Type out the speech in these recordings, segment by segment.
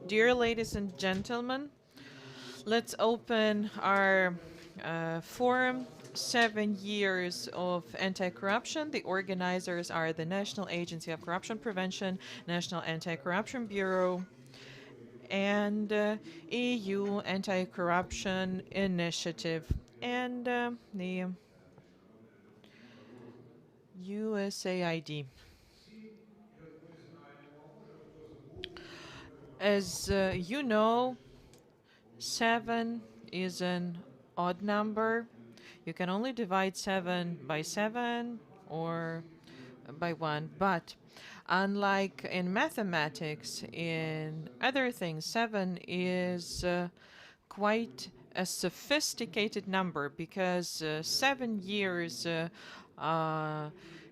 Dear ladies and gentlemen, let's open our forum. 7 years of anti-corruption. The organizers are the National Agency of Corruption Prevention, National Anti-Corruption Bureau, and EU Anti-Corruption Initiative, and the USAID. As you know, 7 is an odd number. You can only divide 7 by 7 or by 1. But unlike in mathematics, in other things, 7 is quite a sophisticated number because 7 years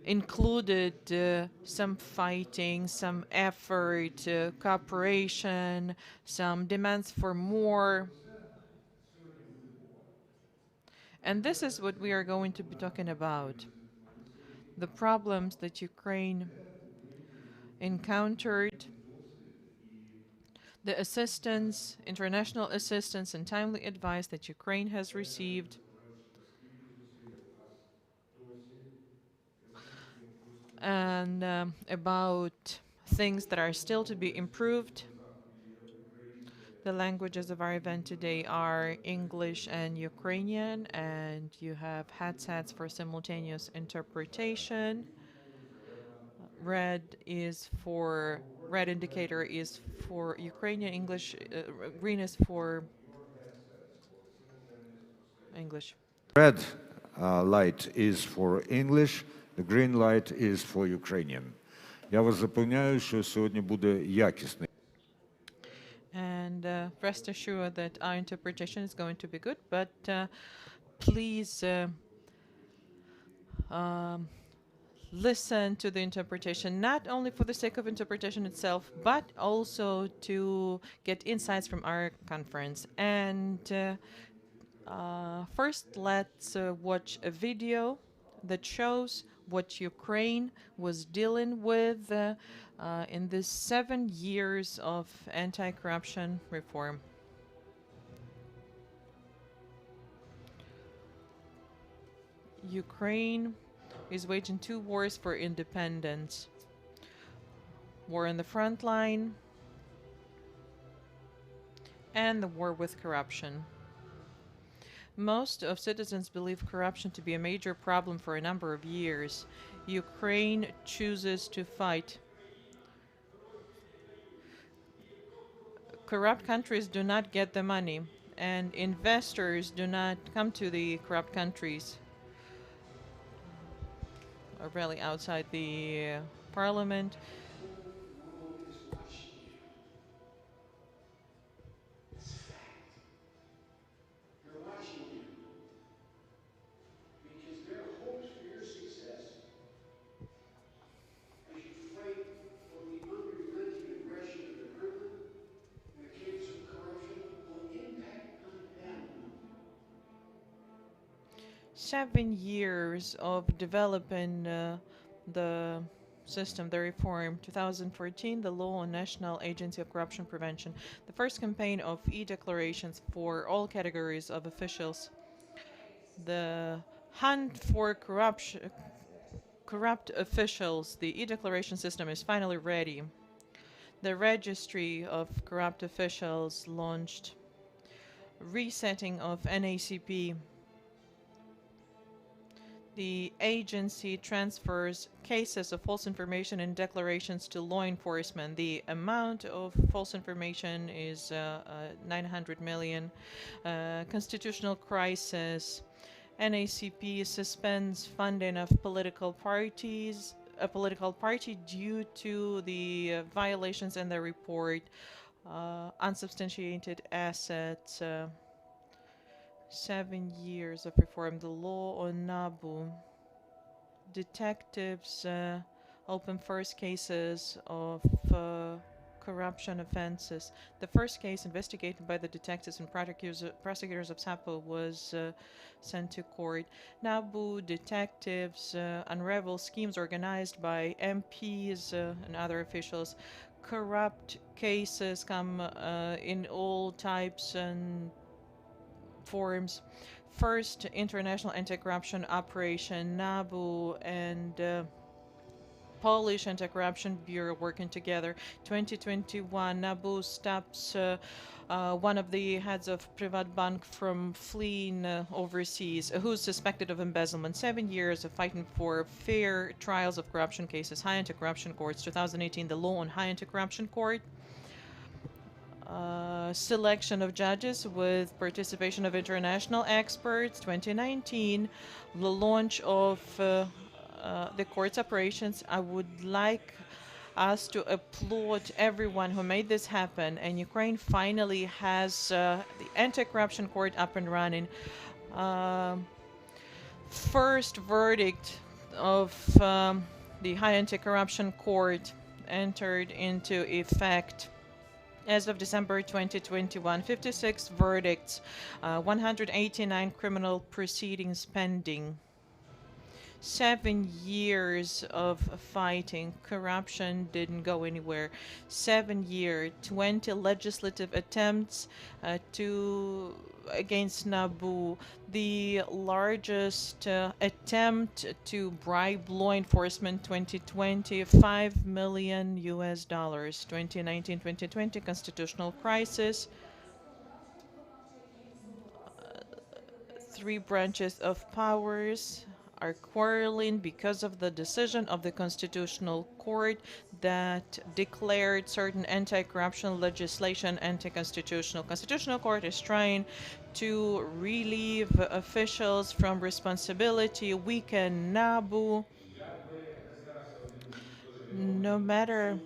included some fighting, some effort, cooperation, some demands for more. And this is what we are going to be talking about. The problems that Ukraine encountered, the assistance, international assistance, and timely advice that Ukraine has received, and about things that are still to be improved. The languages of our event today are English and Ukrainian, and you have headsets for simultaneous interpretation. Red indicator is for Ukrainian English, green is for English. Red light is for English, the green light is for Ukrainian. Я вас запевняю, що сьогодні буде якісний. And rest assured that our interpretation is going to be good, but please um, listen to the interpretation, not only for the sake of interpretation itself, but also to get insights from our conference. And first, let's watch a video that shows what Ukraine was dealing with in these 7 years of anti-corruption reform. Ukraine is waging two wars for independence. War on the front line and the war with corruption. Most of citizens believe corruption to be a major problem for a number of years. Ukraine chooses to fight. Corrupt countries do not get the money, and investors do not come to the corrupt countries, or really outside the parliament. Seven years of developing the system, the reform. 2014, the law on National Agency of Corruption Prevention. The first campaign of e-declarations for all categories of officials. The hunt for corrupt officials, the e-declaration system is finally ready. The registry of corrupt officials launched. Resetting of NACP. The agency transfers cases of false information and declarations to law enforcement. The amount of false information is 900 million. Constitutional crisis. NACP suspends funding of political parties. A political party due to the violations in the report. Unsubstantiated assets. 7 years of reform. The law on NABU. Detectives open first cases of corruption offenses. The first case investigated by the detectives and prosecutors of SAPO was sent to court. NABU detectives unravel schemes organized by MPs and other officials. corrupt cases come in all types and forms. First, International Anti-Corruption Operation NABU and Polish Anti-Corruption Bureau working together. 2021, NABU stops one of the heads of Privatbank from fleeing overseas, who's suspected of embezzlement. 7 years of fighting for fair trials of corruption cases. High Anti-Corruption Courts, 2018, the law on High Anti-Corruption Court. Selection of judges with participation of international experts, 2019, the launch of the court's operations. I would like us to applaud everyone who made this happen, and Ukraine finally has the anti-corruption court up and running. First verdict of the High Anti-Corruption Court entered into effect as of December 2021. 56 verdicts, 189 criminal proceedings pending. 7 years of fighting. Corruption didn't go anywhere. 7 years, 20 legislative attempts against NABU. The largest attempt to bribe law enforcement, 2020, $5 million US. 2019-2020 constitutional crisis. Three branches of powers are quarreling because of the decision of the Constitutional Court that declared certain anti-corruption legislation anti-constitutional. Constitutional Court is trying to relieve officials from responsibility, weaken NABU. No matter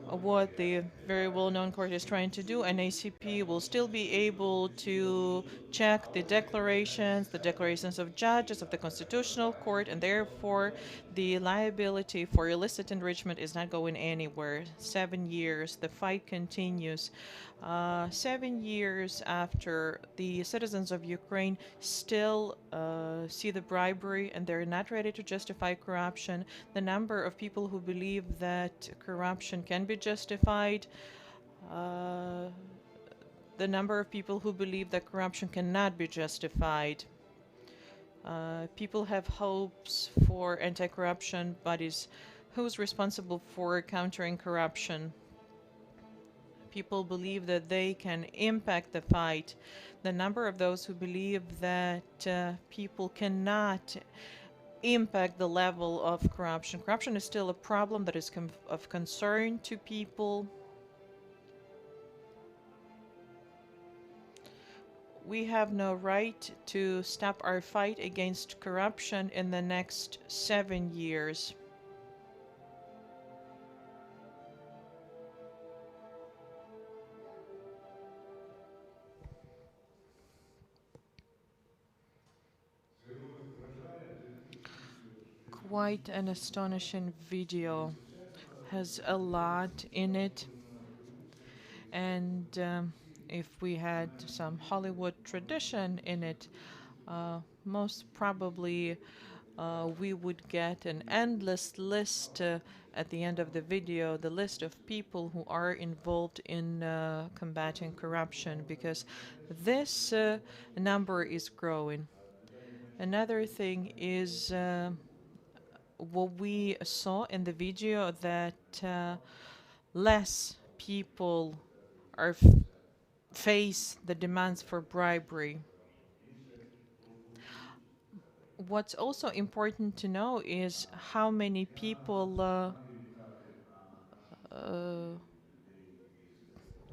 what the very well-known court is trying to do, and ACP will still be able to check the declarations of judges of the Constitutional Court, and therefore the liability for illicit enrichment is not going anywhere. 7 years, the fight continues. 7 years after, the citizens of Ukraine still see the bribery, and they're not ready to justify corruption. The number of people who believe that corruption can be justified, the number of people who believe that corruption cannot be justified. People have hopes for anti-corruption bodies. Who's responsible for countering corruption? People believe that they can impact the fight. The number of those who believe that people cannot impact the level of corruption. Corruption is still a problem that is of concern to people. We have no right to stop our fight against corruption in the next 7 years. Quite an astonishing video, has a lot in it, and if we had some Hollywood tradition in it, most probably we would get an endless list at the end of the video, the list of people who are involved in combating corruption, because this number is growing. Another thing is what we saw in the video, that less people are face the demands for bribery. What's also important to know is how many people are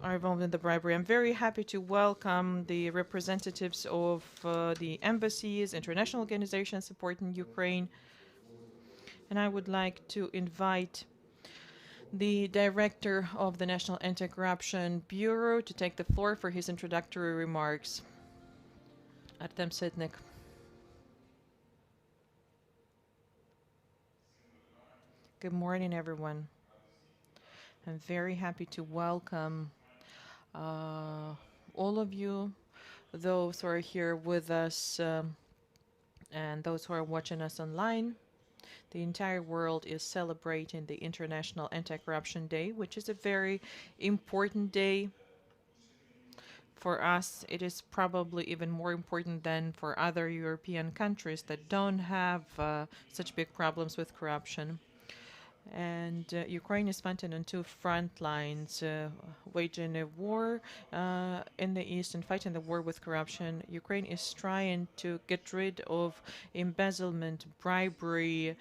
involved in the bribery. I'm very happy to welcome the representatives of the embassies, international organizations supporting Ukraine. And I would like to invite the director of the National Anti-Corruption Bureau to take the floor for his introductory remarks. Artem Sitnik. Good morning, everyone. I'm very happy to welcome all of you, those who are here with us and those who are watching us online. the entire world is celebrating the International Anti-Corruption Day, which is a very important day. For us, it is probably even more important than for other European countries that don't have such big problems with corruption. And Ukraine is fighting on two front lines, waging a war in the east and fighting the war with corruption. Ukraine is trying to get rid of embezzlement, bribery.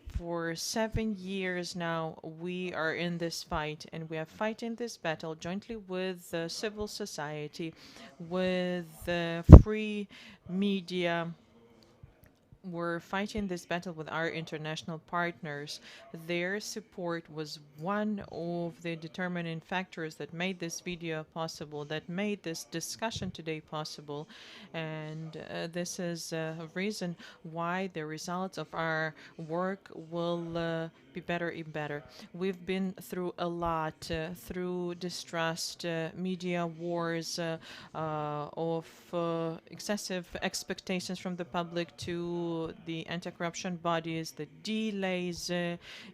For 7 years now, we are in this fight, and we are fighting this battle jointly with civil society, with free media. We're fighting this battle with our international partners. Their support was one of the determining factors that made this video possible, that made this discussion today possible. And this is a reason why the results of our work will be better and better. We've been through a lot, through distrust, media wars, of excessive expectations from the public to the anti-corruption bodies, the delays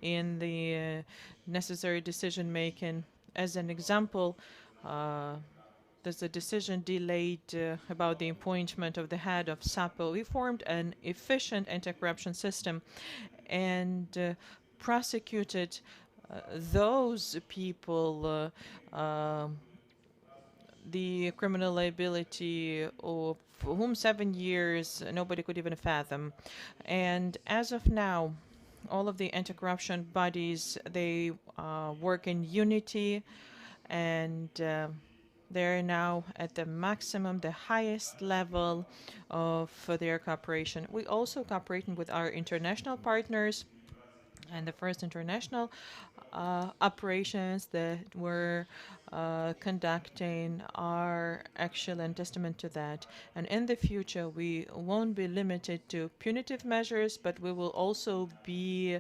in the necessary decision making. As an example, there's a decision delayed about the appointment of the head of SAPO. We formed an efficient anti-corruption system and prosecuted those people the criminal liability of whom 7 years nobody could even fathom. And as of now, all of the anti-corruption bodies, they work in unity, and they're now at the maximum, the highest level of their cooperation. We also cooperating with our international partners, and the first international operations that we're conducting are actually a testament to that. And in the future, we won't be limited to punitive measures, but we will also be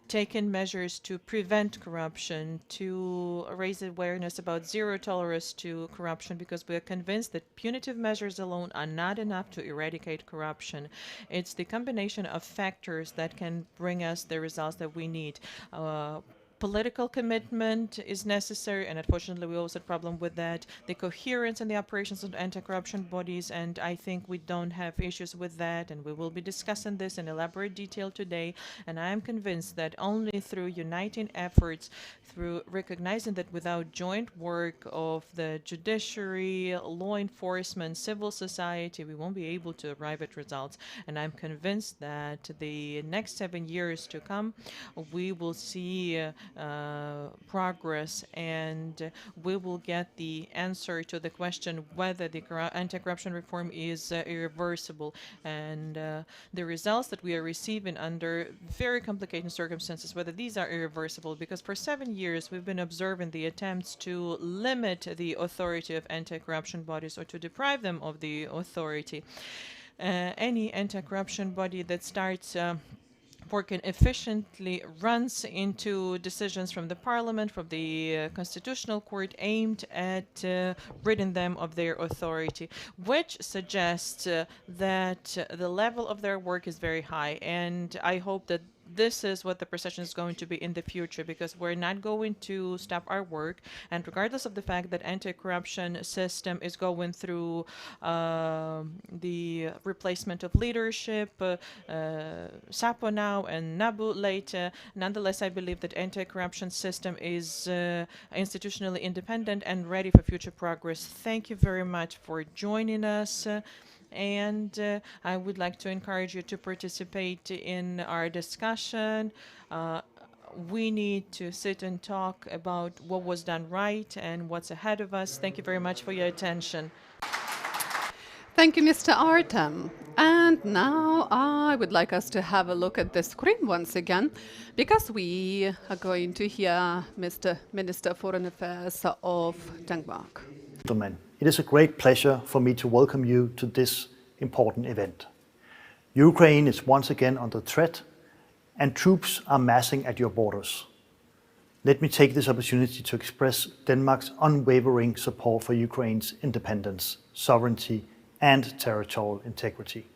taken measures to prevent corruption, to raise awareness about zero tolerance to corruption, because we are convinced that punitive measures alone are not enough to eradicate corruption. It's the combination of factors that can bring us the results that we need. Political commitment is necessary, and unfortunately we also have a problem with that. The coherence in the operations of anti-corruption bodies, and I think we don't have issues with that, and we will be discussing this in elaborate detail today. And I am convinced that only through uniting efforts, through recognizing that without joint work of the judiciary, law enforcement, civil society, we won't be able to arrive at results. And I'm convinced that the next 7 years to come, we will see progress, and we will get the answer to the question whether the anti-corruption reform is irreversible. And the results that we are receiving under very complicated circumstances, whether these are irreversible, because for 7 years we've been observing the attempts to limit the authority of anti-corruption bodies or to deprive them of the authority. Any anti-corruption body that starts working efficiently runs into decisions from the parliament, from the constitutional court, aimed at ridding them of their authority, which suggests that the level of their work is very high. And I hope that this is what the perception is going to be in the future, because we're not going to stop our work. And regardless of the fact that anti-corruption system is going through the replacement of leadership, SAPO now and NABU later, nonetheless, I believe that anti-corruption system is institutionally independent and ready for future progress. Thank you very much for joining us. And I would like to encourage you to participate in our discussion. We need to sit and talk about what was done right and what's ahead of us. Thank you very much for your attention. Thank you, Mr. Artem. And now I would like us to have a look at the screen once again, because we are going to hear Mr. Minister of Foreign Affairs of Denmark. Gentlemen, it is a great pleasure for me to welcome you to this important event. Ukraine is once again under threat, and troops are massing at your borders. Let me take this opportunity to express Denmark's unwavering support for Ukraine's independence, sovereignty, and territorial integrity.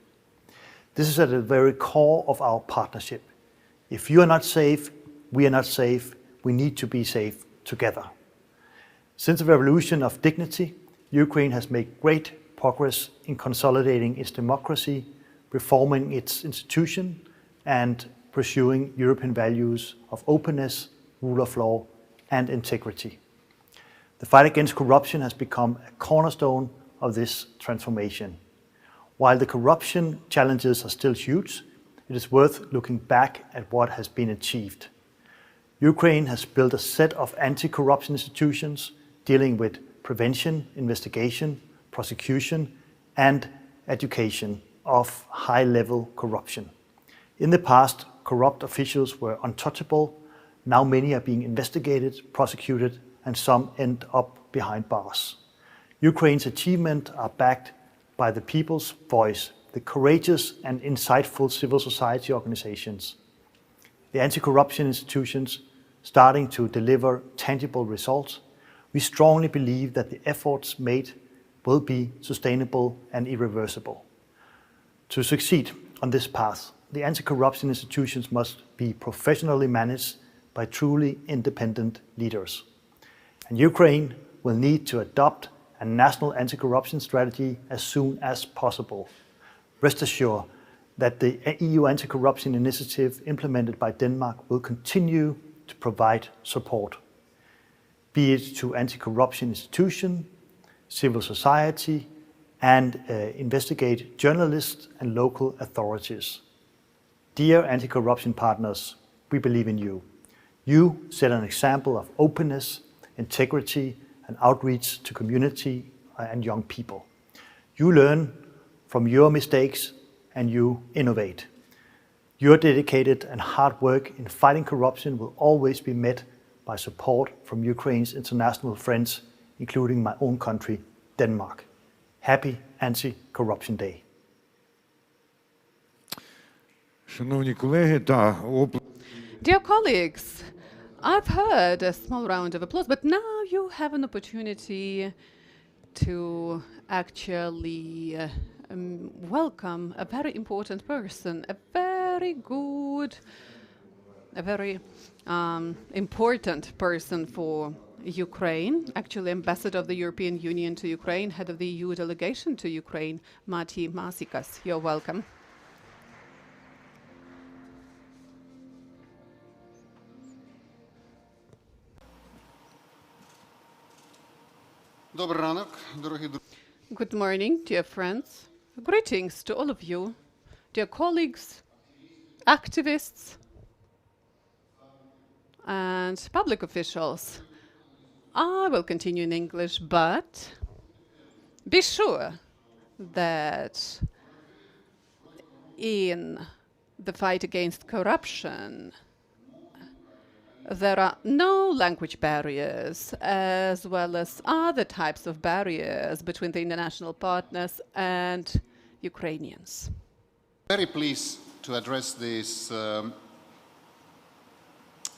This is at the very core of our partnership. If you are not safe, we are not safe. We need to be safe together. Since the revolution of dignity, Ukraine has made great progress in consolidating its democracy, reforming its institutions, and pursuing European values of openness, rule of law, and integrity. The fight against corruption has become a cornerstone of this transformation. While the corruption challenges are still huge, it is worth looking back at what has been achieved. Ukraine has built a set of anti-corruption institutions dealing with prevention, investigation, prosecution, and education of high-level corruption. In the past, corrupt officials were untouchable. Now many are being investigated, prosecuted, and some end up behind bars. Ukraine's achievements are backed by the people's voice, the courageous and insightful civil society organizations, the anti-corruption institutions starting to deliver tangible results. We strongly believe that the efforts made will be sustainable and irreversible. To succeed on this path, the anti-corruption institutions must be professionally managed by truly independent leaders. And Ukraine will need to adopt a national anti-corruption strategy as soon as possible. Rest assured that the EU anti-corruption initiative implemented by Denmark will continue to provide support, be it to anti-corruption institutions, civil society, and investigate journalists and local authorities. Dear anti-corruption partners, we believe in you. You set an example of openness, integrity, and outreach to community and young people. You learn from your mistakes and you innovate. Your dedicated and hard work in fighting corruption will always be met by support from Ukraine's international friends, including my own country, Denmark. Happy Anti-Corruption Day. Шановні колеги, Dear colleagues, I've heard a small round of applause, but now you have an opportunity to actually welcome a very important person, a very good, a very important person for Ukraine, actually Ambassador of the European Union to Ukraine, head of the EU delegation to Ukraine, Mati Masikas. You're welcome. Good morning, dear friends. Greetings to all of you, dear colleagues, activists, and public officials. I will continue in English, but be sure that in the fight against corruption, there are no language barriers, as well as other types of barriers between the international partners and Ukrainians. Very pleased to address this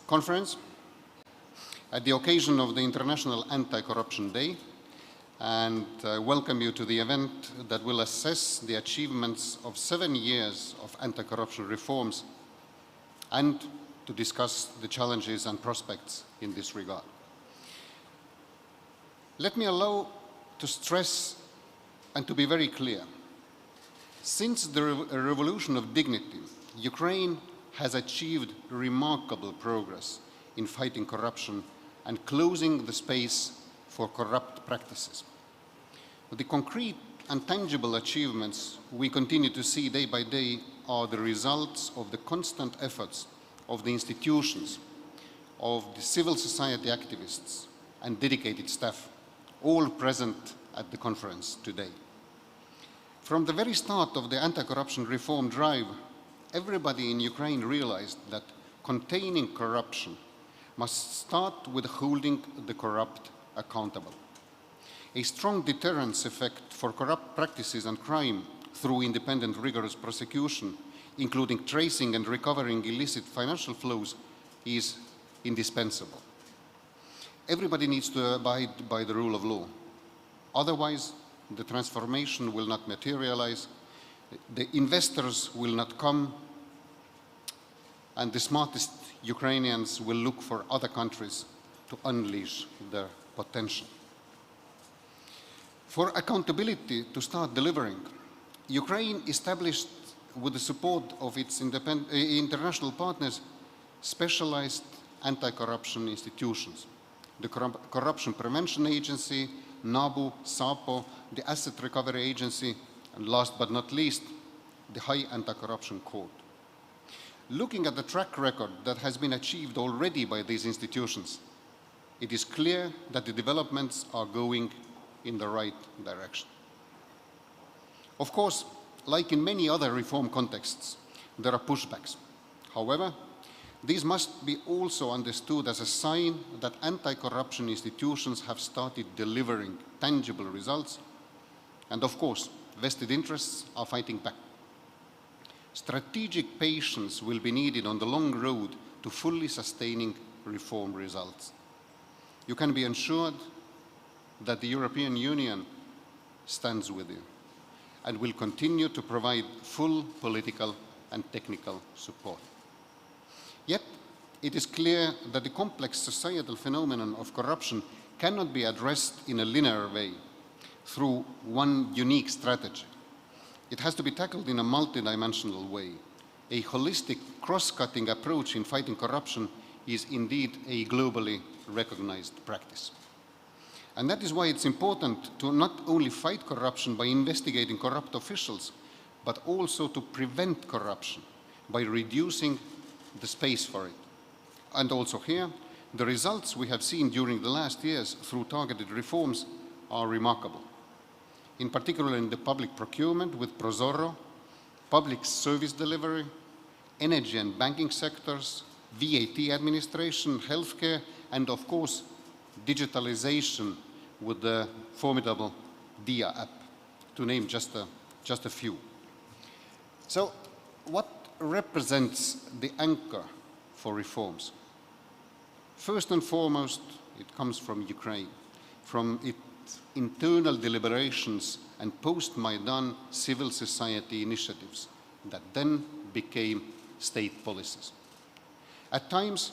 conference at the occasion of the International Anti-Corruption Day, and welcome you to the event that will assess the achievements of 7 years of anti-corruption reforms and to discuss the challenges and prospects in this regard. Let me allow to stress and to be very clear. Since the revolution of dignity, Ukraine has achieved remarkable progress in fighting corruption and closing the space for corrupt practices. The concrete and tangible achievements we continue to see day by day are the results of the constant efforts of the institutions, of the civil society activists and dedicated staff, all present at the conference today. From the very start of the anti-corruption reform drive, everybody in Ukraine realized that containing corruption must start with holding the corrupt accountable. A strong deterrence effect for corrupt practices and crime through independent, rigorous prosecution, including tracing and recovering illicit financial flows, is indispensable. Everybody needs to abide by the rule of law. Otherwise, the transformation will not materialize, the investors will not come, and the smartest Ukrainians will look for other countries to unleash their potential. For accountability to start delivering, Ukraine established, with the support of its international partners, specialized anti-corruption institutions. The Corruption Prevention Agency, NABU, SAPO, the Asset Recovery Agency, and last but not least, the High Anti-Corruption Court. Looking at the track record that has been achieved already by these institutions, it is clear that the developments are going in the right direction. Of course, like in many other reform contexts, there are pushbacks. However, these must be also understood as a sign that anti-corruption institutions have started delivering tangible results, and of course, vested interests are fighting back. Strategic patience will be needed on the long road to fully sustaining reform results. You can be assured that the European Union stands with you and will continue to provide full political and technical support. Yet, it is clear that the complex societal phenomenon of corruption cannot be addressed in a linear way through one unique strategy. It has to be tackled in a multidimensional way. A holistic, cross-cutting approach in fighting corruption is indeed a globally recognized practice. And that is why it's important to not only fight corruption by investigating corrupt officials, but also to prevent corruption by reducing the space for it. And also here, the results we have seen during the last years through targeted reforms are remarkable. In particular in the public procurement with ProZorro, public service delivery, energy and banking sectors, VAT administration, healthcare, and of course, digitalization with the formidable DIA app, to name just a few. So, what represents the anchor for reforms? First and foremost, it comes from Ukraine, from its internal deliberations and post-Maidan civil society initiatives that then became state policies. At times,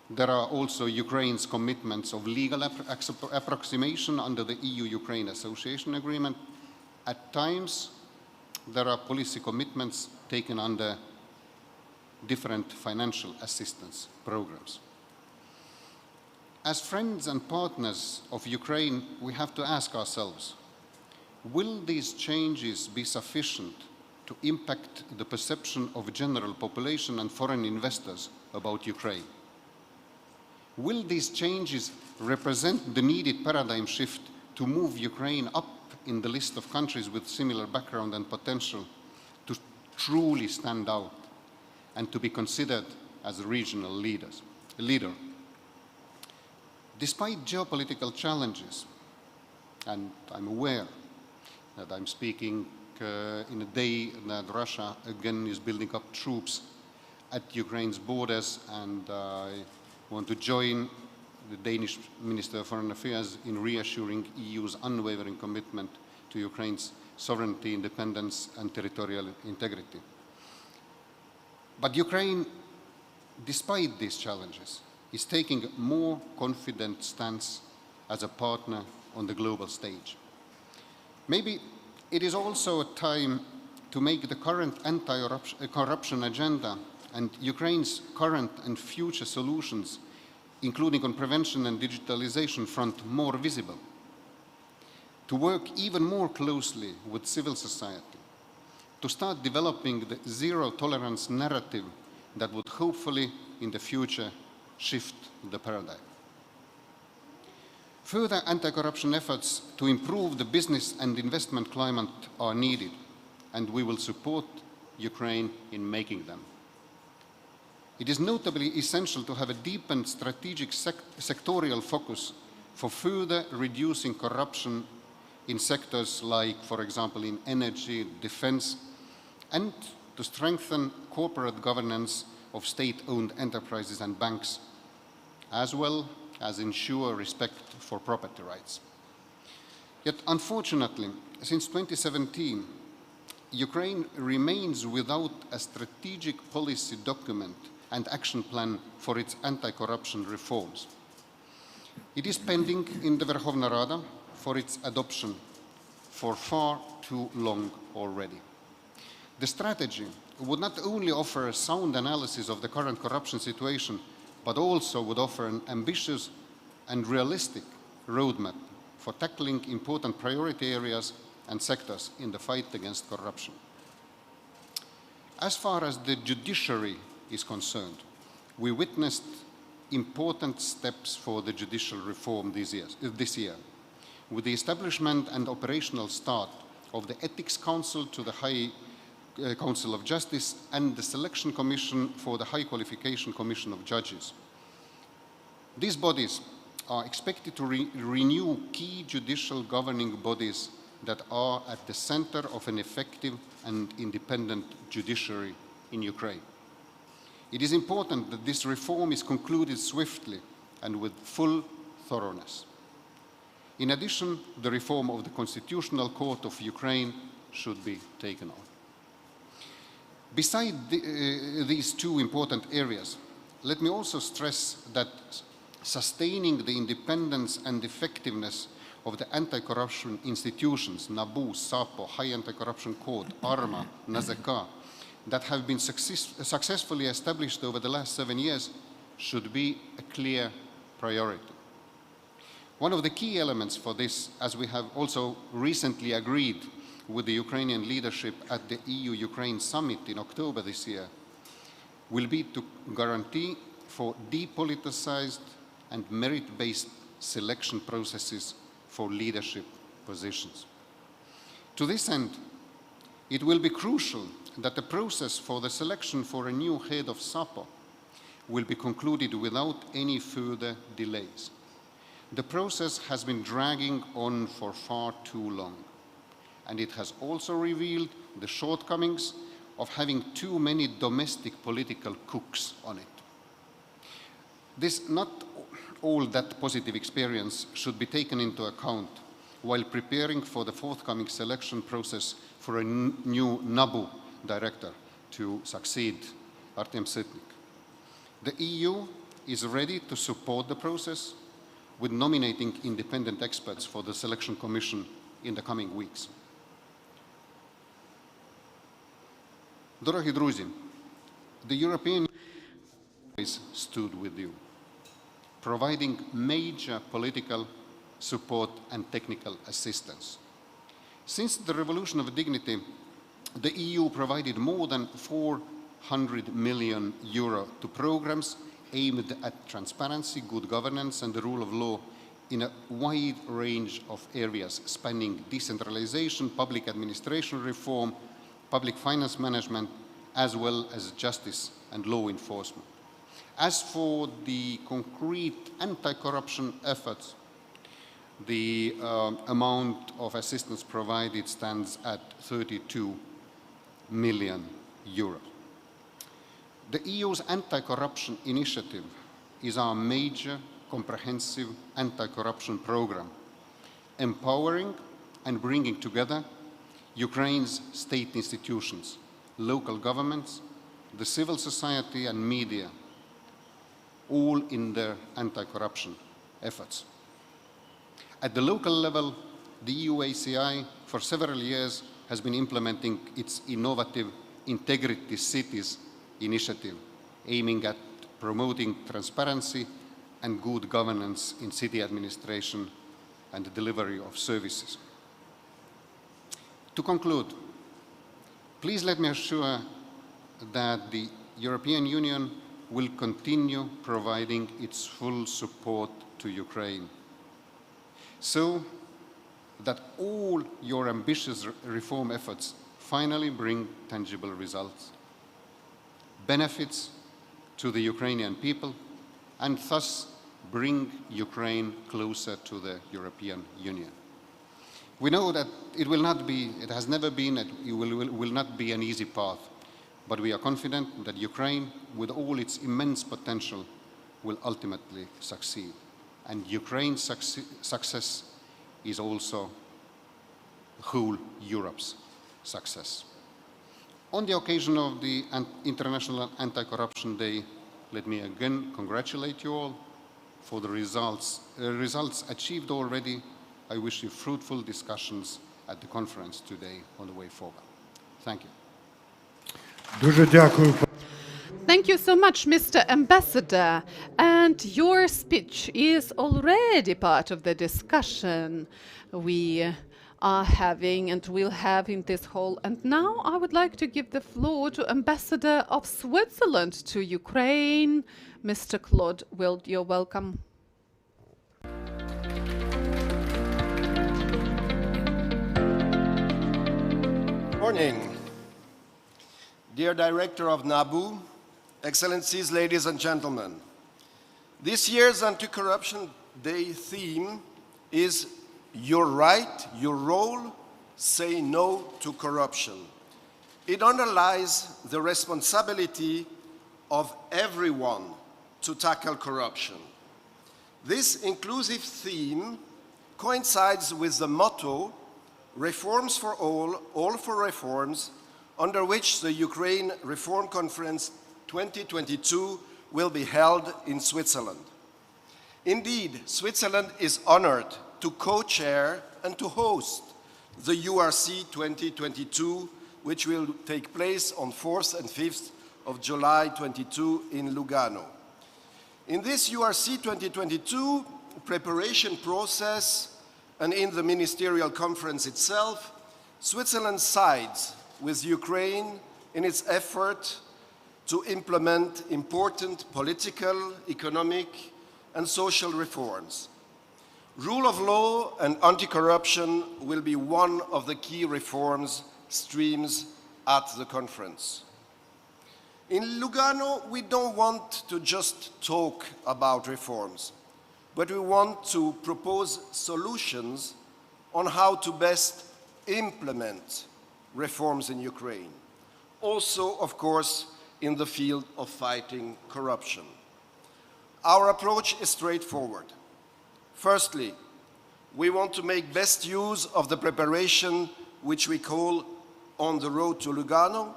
there are also Ukraine's commitments of legal approximation under the EU-Ukraine Association Agreement. At times, there are policy commitments taken under different financial assistance programs. As friends and partners of Ukraine, we have to ask ourselves, will these changes be sufficient to impact the perception of general population and foreign investors about Ukraine? Will these changes represent the needed paradigm shift to move Ukraine up in the list of countries with similar background and potential to truly stand out and to be considered as a regional leader? Despite geopolitical challenges, and I'm aware that I'm speaking in a day that Russia again is building up troops at Ukraine's borders, and I want to join the Danish Minister of Foreign Affairs in reassuring EU's unwavering commitment to Ukraine's sovereignty, independence, and territorial integrity. But Ukraine, despite these challenges, is taking a more confident stance as a partner on the global stage. Maybe it is also a time to make the current anti-corruption agenda and Ukraine's current and future solutions, including on prevention and digitalization front, more visible. To work even more closely with civil society, to start developing the zero-tolerance narrative that would hopefully, in the future, shift the paradigm. Further anti-corruption efforts to improve the business and investment climate are needed, and we will support Ukraine in making them. It is notably essential to have a deepened strategic sectorial focus for further reducing corruption in sectors like, for example, in energy, defense, and to strengthen corporate governance of state-owned enterprises and banks, as well as ensure respect for property rights. Yet, unfortunately, since 2017, Ukraine remains without a strategic policy document and action plan for its anti-corruption reforms. It is pending in the Verkhovna Rada for its adoption for far too long already. The strategy would not only offer a sound analysis of the current corruption situation, but also would offer an ambitious and realistic roadmap for tackling important priority areas and sectors in the fight against corruption. As far as the judiciary is concerned, we witnessed important steps for the judicial reform this year, with the establishment and operational start of the Ethics Council to the High Council of Justice and the Selection Commission for the High Qualification Commission of Judges. These bodies are expected to renew key judicial governing bodies that are at the center of an effective and independent judiciary in Ukraine. It is important that this reform is concluded swiftly and with full thoroughness. In addition, the reform of the Constitutional Court of Ukraine should be taken on. Beside these two important areas, let me also stress that sustaining the independence and effectiveness of the anti-corruption institutions, NABU, SAPO, High Anti-Corruption Court, ARMA, NAZK, that have been successfully established over the last 7 years should be a clear priority. One of the key elements for this, as we have also recently agreed with the Ukrainian leadership at the EU-Ukraine summit in October this year, will be to guarantee for depoliticized and merit-based selection processes for leadership positions. To this end, it will be crucial that the process for the selection for a new head of SAPO will be concluded without any further delays. The process has been dragging on for far too long, and it has also revealed the shortcomings of having too many domestic political cooks on it. This not all that positive experience should be taken into account while preparing for the forthcoming selection process for a new NABU director to succeed Artem Sitnik. The EU is ready to support the process with nominating independent experts for the selection commission in the coming weeks. Дорогі друзі, the European Union always stood with you, providing major political support and technical assistance. Since the Revolution of Dignity, the EU provided more than €400 million to programs aimed at transparency, good governance, and the rule of law in a wide range of areas spanning decentralization, public administration reform, public finance management, as well as justice and law enforcement. As for the concrete anti-corruption efforts, the amount of assistance provided stands at €32 million. The EU's anti-corruption initiative is our major comprehensive anti-corruption program, empowering and bringing together Ukraine's state institutions, local governments, the civil society and media, all in their anti-corruption efforts. At the local level, the EU ACI for several years has been implementing its innovative Integrity Cities initiative, aiming at promoting transparency and good governance in city administration and the delivery of services. To conclude, please let me assure that the European Union will continue providing its full support to Ukraine, so that all your ambitious reform efforts finally bring tangible results, benefits to the Ukrainian people, and thus bring Ukraine closer to the European Union. We know that it has never been, it will not be an easy path, but we are confident that Ukraine, with all its immense potential, will ultimately succeed. And Ukraine's success is also whole Europe's success. On the occasion of the International Anti-Corruption Day, let me again congratulate you all for the results achieved already. I wish you fruitful discussions at the conference today on the way forward. Thank you. Дуже дякую. Thank you so much, Mr. Ambassador. And your speech is already part of the discussion we are having and will have in this hall. And now I would like to give the floor to Ambassador of Switzerland to Ukraine, Mr. Claude Wild. You're welcome. Morning. Dear Director of NABU, Excellencies, ladies and gentlemen, this year's Anti-Corruption Day theme is Your Right, Your Role, Say No to Corruption. It underlies the responsibility of everyone to tackle corruption. This inclusive theme coincides with the motto, Reforms for all for reforms, under which the Ukraine Reform Conference 2022 will be held in Switzerland. Indeed, Switzerland is honored to co-chair and to host the URC 2022, which will take place on 4th and 5th of July 22 in Lugano. In this URC 2022 preparation process and in the ministerial conference itself, Switzerland sides with Ukraine in its effort to implement important political, economic, and social reforms. Rule of law and anti-corruption will be one of the key reforms streams at the conference. In Lugano, we don't want to just talk about reforms, but we want to propose solutions on how to best implement reforms in Ukraine. Also, of course, in the field of fighting corruption. Our approach is straightforward. Firstly, we want to make best use of the preparation which we call On the Road to Lugano.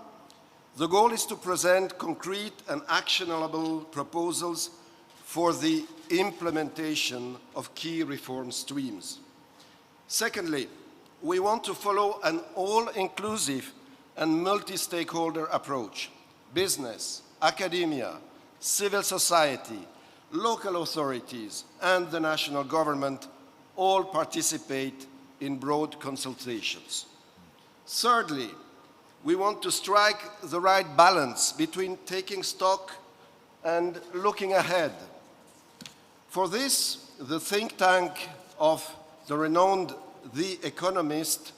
The goal is to present concrete and actionable proposals for the implementation of key reform streams. Secondly, we want to follow an all-inclusive and multi-stakeholder approach. Business, academia, civil society, local authorities, and the national government all participate in broad consultations. Thirdly, we want to strike the right balance between taking stock and looking ahead. For this, the think tank of the renowned The Economist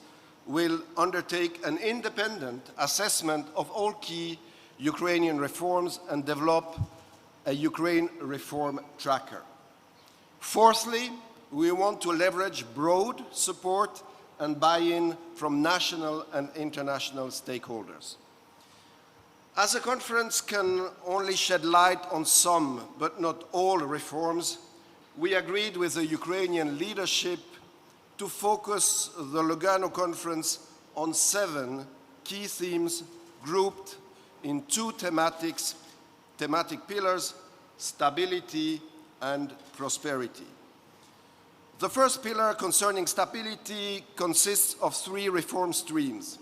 will undertake an independent assessment of all key Ukrainian reforms and develop a Ukraine reform tracker. Fourthly, we want to leverage broad support and buy-in from national and international stakeholders. As a conference can only shed light on some, but not all reforms, we agreed with the Ukrainian leadership to focus the Lugano conference on 7 key themes grouped in 2 thematic pillars, stability and prosperity. The first pillar concerning stability consists of 3 reform streams: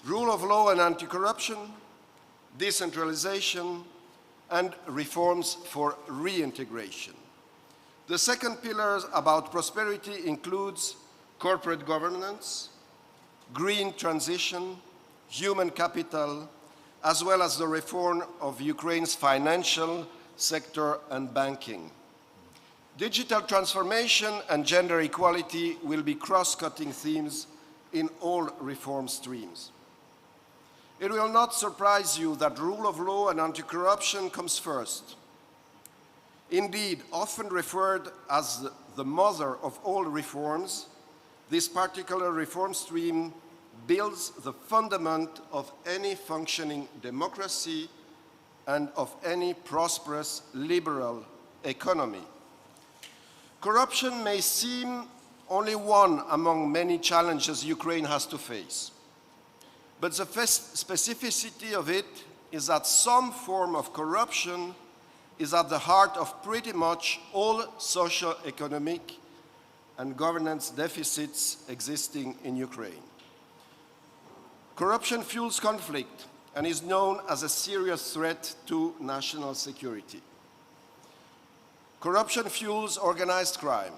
rule of law and anti-corruption, decentralization, and reforms for reintegration. The second pillar about prosperity includes corporate governance, green transition, human capital, as well as the reform of Ukraine's financial sector and banking. Digital transformation and gender equality will be cross-cutting themes in all reform streams. It will not surprise you that rule of law and anti-corruption comes first. Indeed, often referred as the mother of all reforms, this particular reform stream builds the fundament of any functioning democracy and of any prosperous liberal economy. Corruption may seem only one among many challenges Ukraine has to face. But the specificity of it is that some form of corruption is at the heart of pretty much all socio-economic and governance deficits existing in Ukraine. Corruption fuels conflict and is known as a serious threat to national security. Corruption fuels organized crime.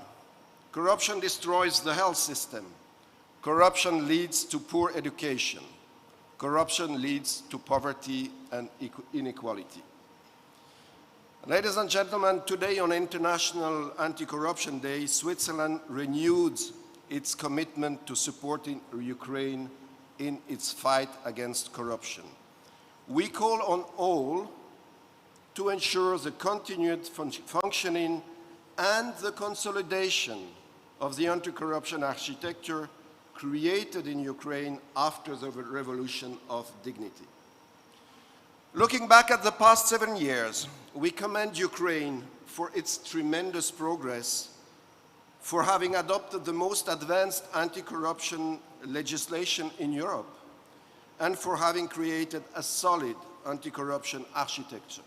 Corruption destroys the health system. Corruption leads to poor education. Corruption leads to poverty and inequality. Ladies and gentlemen, today on International Anti-Corruption Day, Switzerland renewed its commitment to supporting Ukraine in its fight against corruption. We call on all to ensure the continued functioning and the consolidation of the anti-corruption architecture created in Ukraine after the Revolution of Dignity. Looking back at the past 7 years, we commend Ukraine for its tremendous progress, for having adopted the most advanced anti-corruption legislation in Europe, and for having created a solid anti-corruption architecture.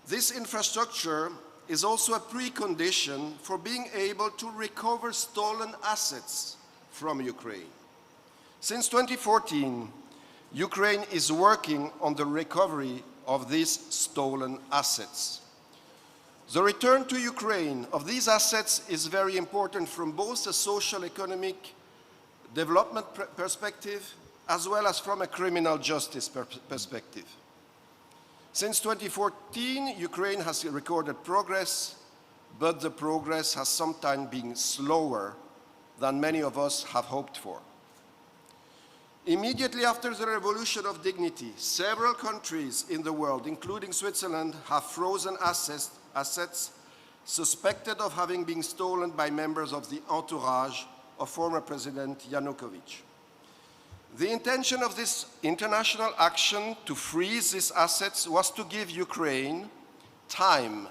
This infrastructure is also a precondition for being able to recover stolen assets from Ukraine. Since 2014, Ukraine is working on the recovery of these stolen assets. The return to Ukraine of these assets is very important from both a social economic development perspective as well as from a criminal justice perspective. Since 2014, Ukraine has recorded progress, but the progress has sometimes been slower than many of us have hoped for. Immediately after the Revolution of Dignity, several countries in the world, including Switzerland, have frozen assets suspected of having been stolen by members of the entourage of former President Yanukovych. The intention of this international action to freeze these assets was to give Ukraine time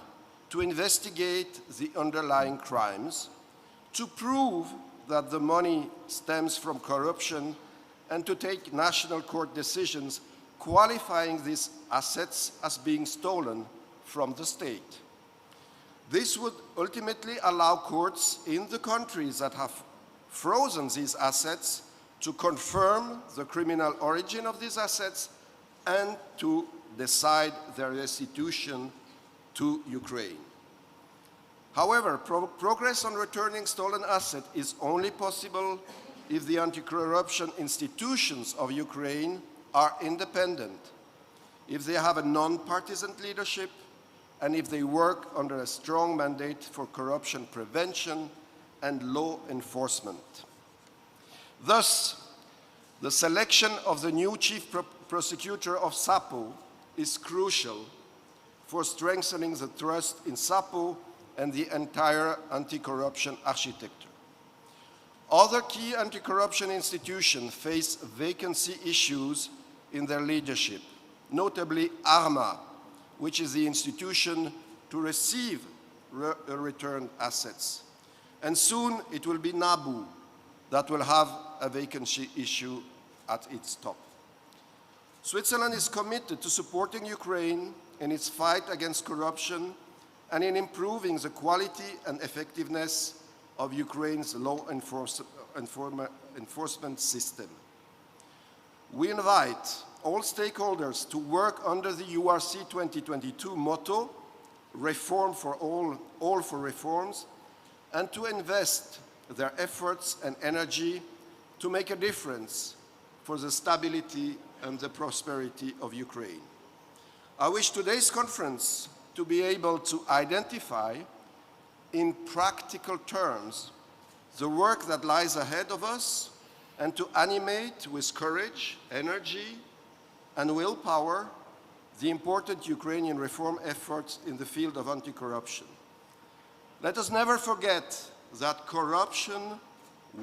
to investigate the underlying crimes, to prove that the money stems from corruption, and to take national court decisions qualifying these assets as being stolen from the state. This would ultimately allow courts in the countries that have frozen these assets to confirm the criminal origin of these assets and to decide their restitution to Ukraine. However, progress on returning stolen assets is only possible if the anti-corruption institutions of Ukraine are independent, if they have a non-partisan leadership, and if they work under a strong mandate for corruption prevention and law enforcement. Thus, the selection of the new chief prosecutor of SAPO is crucial for strengthening the trust in SAPO and the entire anti-corruption architecture. Other key anti-corruption institutions face vacancy issues in their leadership, notably ARMA, which is the institution to receive returned assets. And soon it will be NABU that will have a vacancy issue at its top. Switzerland is committed to supporting Ukraine in its fight against corruption and in improving the quality and effectiveness of Ukraine's law enforcement system. We invite all stakeholders to work under the URC 2022 motto, Reform for all for reforms, and to invest their efforts and energy to make a difference for the stability and the prosperity of Ukraine. I wish today's conference to be able to identify in practical terms the work that lies ahead of us and to animate with courage, energy, and willpower the important Ukrainian reform efforts in the field of anti-corruption. Let us never forget that corruption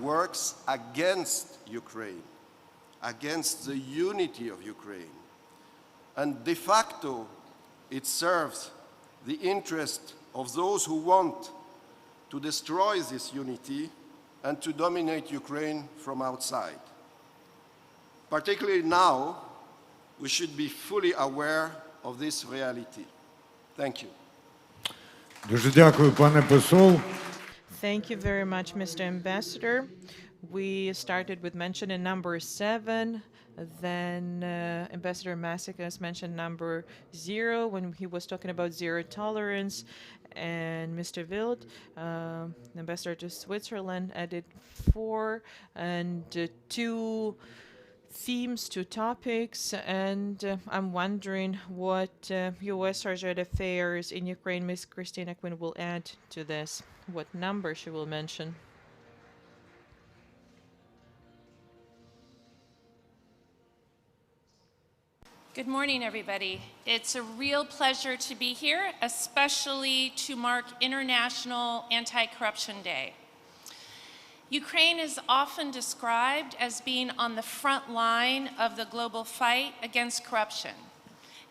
works against Ukraine, against the unity of Ukraine, and de facto it serves the interest of those who want to destroy this unity and to dominate Ukraine from outside. Particularly now, we should be fully aware of this reality. Thank you. Дуже дякую, пане посол. Thank you very much, Mr. Ambassador. We started with mentioning number 7. Then Ambassador Maasikas mentioned number 0 when he was talking about zero tolerance. And Mr. Wild, Ambassador to Switzerland, added 4 and 2 themes, 2 topics. And I'm wondering what U.S. Sergeant Affairs in Ukraine, Ms. Christina Quinn, will add to this, what number she will mention. Good morning, everybody. It's a real pleasure to be here, especially to mark International Anti-Corruption Day. Ukraine is often described as being on the front line of the global fight against corruption.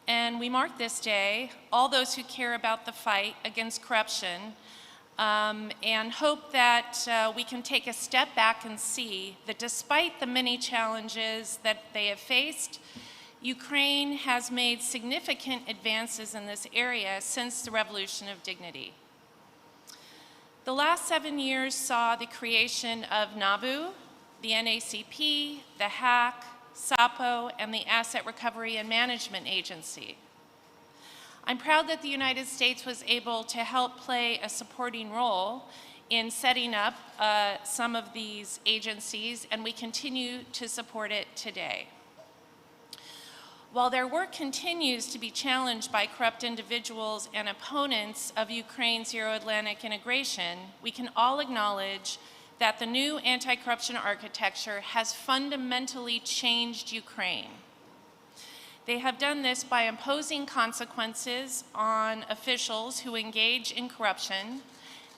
And we mark this day, all those who care about the fight against corruption, and hope that we can take a step back and see that despite the many challenges that they have faced, Ukraine has made significant advances in this area since the Revolution of Dignity. The last 7 years saw the creation of NABU, the NACP, the HAC, SAPO, and the Asset Recovery and Management Agency. I'm proud that the United States was able to help play a supporting role in setting up some of these agencies, and we continue to support it today. While their work continues to be challenged by corrupt individuals and opponents of Ukraine's Euro-Atlantic integration, we can all acknowledge that the new anti-corruption architecture has fundamentally changed Ukraine. They have done this by imposing consequences on officials who engage in corruption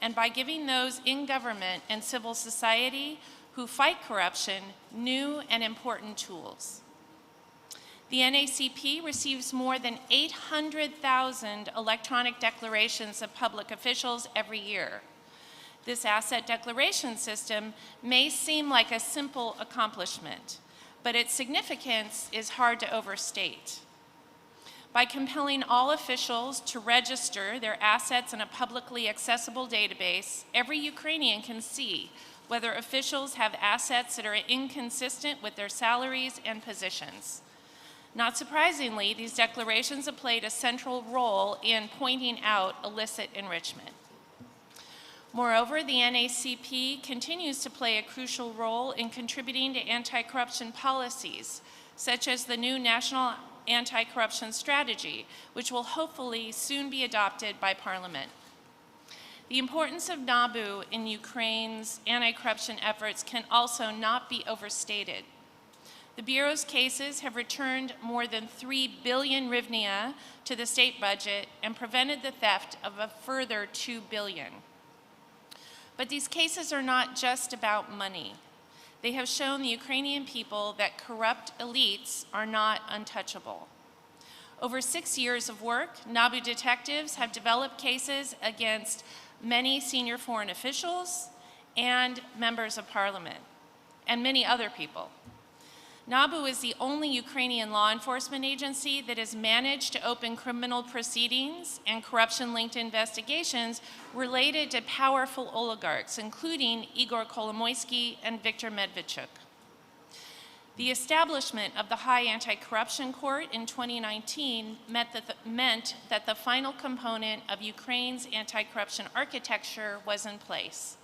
and by giving those in government and civil society who fight corruption new and important tools. The NACP receives more than 800,000 electronic declarations of public officials every year. This asset declaration system may seem like a simple accomplishment, but its significance is hard to overstate. By compelling all officials to register their assets in a publicly accessible database, every Ukrainian can see whether officials have assets that are inconsistent with their salaries and positions. Not surprisingly, these declarations have played a central role in pointing out illicit enrichment. Moreover, the NACP continues to play a crucial role in contributing to anti-corruption policies, such as the new National Anti-Corruption Strategy, which will hopefully soon be adopted by Parliament. The importance of NABU in Ukraine's anti-corruption efforts can also not be overstated. The Bureau's cases have returned more than 3 billion hryvnia to the state budget and prevented the theft of a further 2 billion. But these cases are not just about money. They have shown the Ukrainian people that corrupt elites are not untouchable. Over 6 years of work, NABU detectives have developed cases against many senior foreign officials and members of parliament, and many other people. NABU is the only Ukrainian law enforcement agency that has managed to open criminal proceedings and corruption-linked investigations related to powerful oligarchs, including Igor Kolomoisky and Viktor Medvedchuk. The establishment of the High Anti-Corruption Court in 2019 meant that the final component of Ukraine's anti-corruption architecture was in place.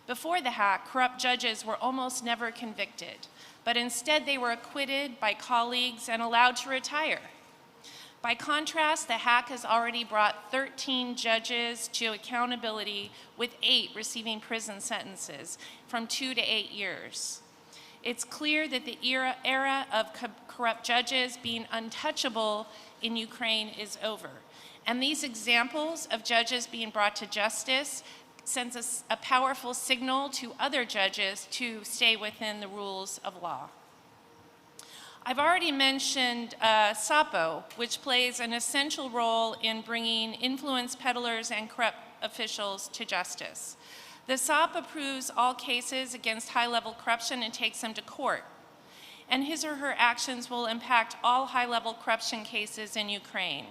Before the hack, corrupt judges were almost never convicted, but instead they were acquitted by colleagues and allowed to retire. By contrast, the hack has already brought 13 judges to accountability, with 8 receiving prison sentences from 2 to 8 years. It's clear that the era of corrupt judges being untouchable in Ukraine is over. And these examples of judges being brought to justice sends us a powerful signal to other judges to stay within the rules of law. I've already mentioned SAPO, which plays an essential role in bringing influence peddlers and corrupt officials to justice. The SOP approves all cases against high-level corruption and takes them to court. And his or her actions will impact all high-level corruption cases in Ukraine.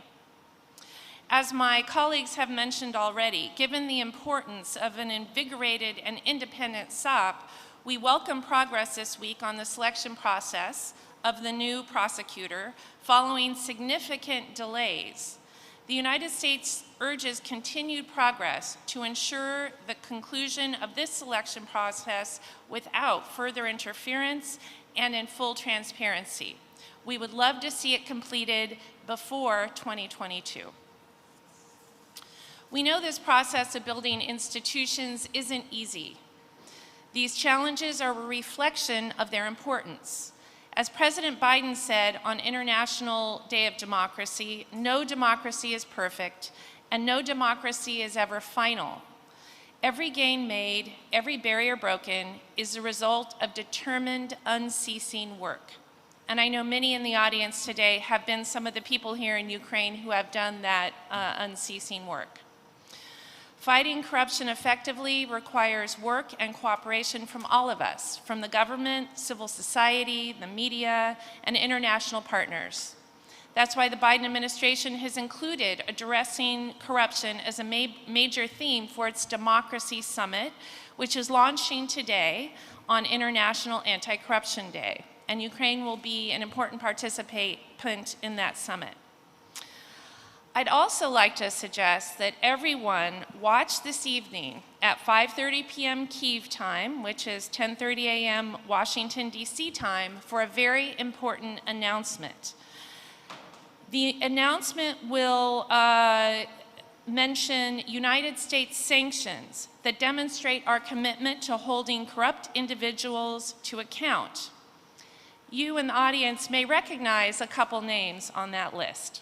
As my colleagues have mentioned already, given the importance of an invigorated and independent SOP, we welcome progress this week on the selection process of the new prosecutor following significant delays. The United States urges continued progress to ensure the conclusion of this selection process without further interference and in full transparency. We would love to see it completed before 2022. We know this process of building institutions isn't easy. These challenges are a reflection of their importance. As President Biden said on International Day of Democracy, no democracy is perfect, and no democracy is ever final. Every gain made, every barrier broken is the result of determined, unceasing work. And I know many in the audience today have been some of the people here in Ukraine who have done that unceasing work. Fighting corruption effectively requires work and cooperation from all of us, from the government, civil society, the media, and international partners. That's why the Biden administration has included addressing corruption as a major theme for its Democracy Summit, which is launching today on International Anti-Corruption Day. And Ukraine will be an important participant in that summit. I'd also like to suggest that everyone watch this evening at 5:30 p.m. Kyiv time, which is 10:30 a.m. Washington, D.C. time, for a very important announcement. The announcement will mention United States sanctions that demonstrate our commitment to holding corrupt individuals to account. You in the audience may recognize a couple names on that list.